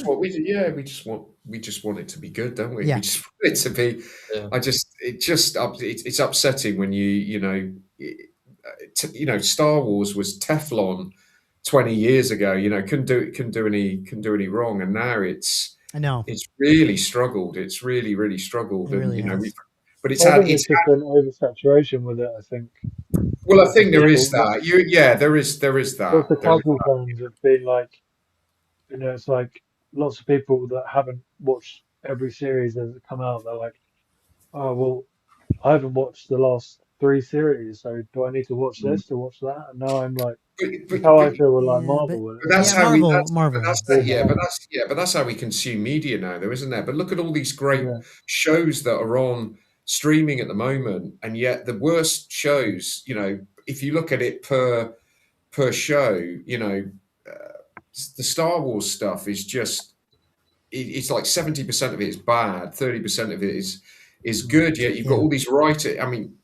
We just want it to be good, don't we?
Yeah.
We just want it to be. Yeah. It's upsetting when you know Star Wars was Teflon 20 years ago. You know, couldn't do any wrong, and now
I know
it's really struggled. It's really struggled,
it really
and you know,
has.
but
I think it's just an oversaturation with it. I think.
Well, I think there is that. There is that.
Lots of casual fans have been like, you know, it's like lots of people that haven't watched every series as it come out. They're like, oh well, I haven't watched the last 3 series, so do I need to watch this to watch that? And now I'm like, how I feel with like Marvel.
But that's how
Marvel.
But that's how we consume media now, though, isn't there? But look at all these great shows that are on streaming at the moment, and yet the worst shows, you know, if you look at it per show, you know, the Star Wars stuff is just it's like 70% of it is bad, 30% of it is good. Yet you've got all these writers. I mean,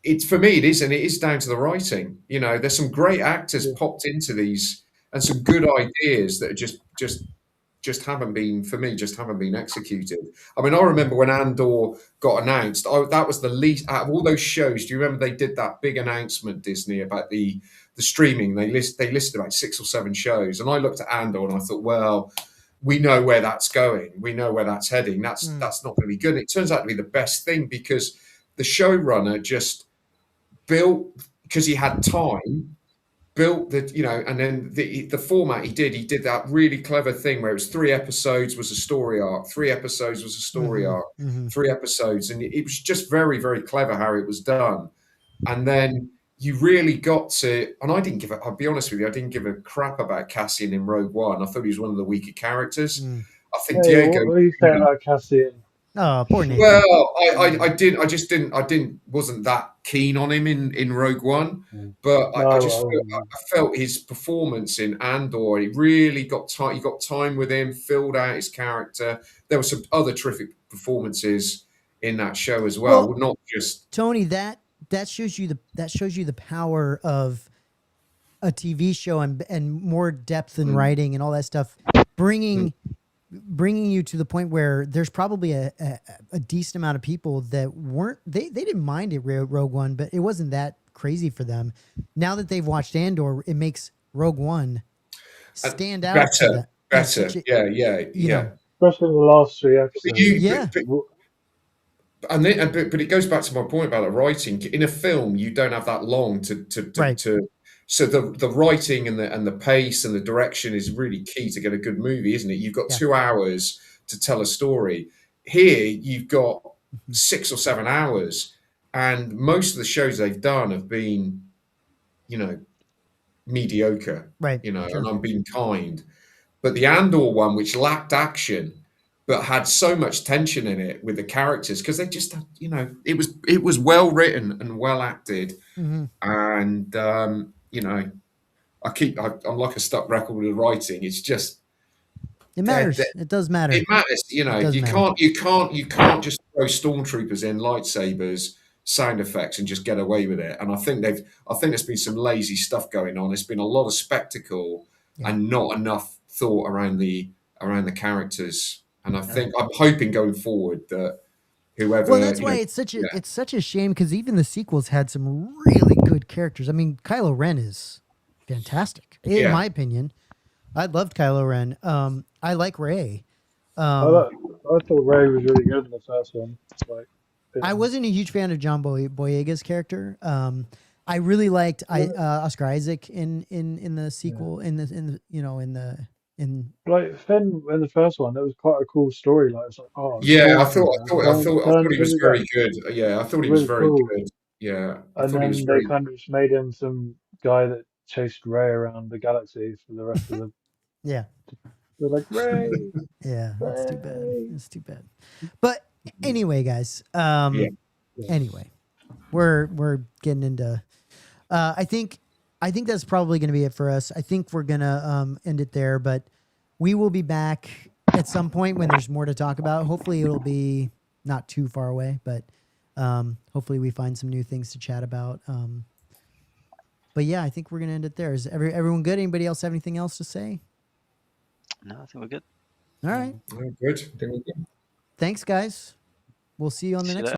it's for me, it is down to the writing. You know, there's some great actors popped into these, and some good ideas that are just haven't been executed. I mean, I remember when Andor got announced. That was the least out of all those shows. Do you remember they did that big announcement, Disney, about the streaming? They listed about 6 or 7 shows, and I looked at Andor and I thought, well, we know where that's going. We know where that's heading. That's not going to be good. And it turns out to be the best thing, because the showrunner just built, because he had time, built the, you know, and then the format he did that really clever thing where it was 3 episodes was a story arc, 3 episodes was a story arc, 3 episodes, and it was just very, very clever how it was done. And then you really got to, and I'll be honest with you, I didn't give a crap about Cassian in Rogue One. I thought he was one of the weaker characters. I think Diego.
What are you saying about Cassian?
Oh, poor Nathan.
Well, I wasn't that keen on him in Rogue One, but I felt his performance in Andor. He really got time. You got time with him, filled out his character. There were some other terrific performances in that show as well. Not just
Tony. That shows you the power of a TV show and more depth in writing and all that stuff, bringing you to the point where there's probably a decent amount of people that weren't they didn't mind it Rogue One, but it wasn't that crazy for them. Now that they've watched Andor, it makes Rogue One stand out
better. Yeah.
Especially the last 3 episodes.
But it goes back to my point about the writing. In a film, you don't have that long to so the writing and the pace and the direction is really key to get a good movie, isn't it? You've got 2 hours to tell a story. Here, you've got 6 or 7 hours, and most of the shows they've done have been, mediocre,
right?
And I'm being kind. But the Andor one, which lacked action, but had so much tension in it with the characters, because they just, it was well written and well acted, and I'm like a stuck record with the writing. It's just
it matters. It does matter.
It matters. You can't just throw stormtroopers in lightsabers, sound effects, and just get away with it. And I think there's been some lazy stuff going on. There's been a lot of spectacle and not enough thought around the characters. And I'm hoping going forward that whoever.
Well, that's why it's such a shame, because even the sequels had some really good characters. I mean, Kylo Ren is fantastic in my opinion. I loved Kylo Ren. I like Rey.
I thought Rey was really good in the first one.
I wasn't a huge fan of John Boyega's character. I really liked Oscar Isaac in the sequel in Finn in
the first one. That was quite a cool story. Like, it's like,
I thought he was very good. Yeah, I thought he was very good. Yeah,
and then they kind of just made him some guy that chased Rey around the galaxy for the rest of the.
Yeah.
They're like, Rey.
Yeah, that's too bad. It's too bad. But anyway, guys. Anyway, we're getting into. I think that's probably going to be it for us. I think we're gonna end it there, but we will be back at some point when there's more to talk about. Hopefully, it'll be not too far away, but hopefully, we find some new things to chat about. But yeah, I think we're gonna end it there. Is everyone good? Anybody else have anything else to say?
No, I think we're good.
All right.
Good. I think we're good.
Thanks, guys. We'll see you on the next one.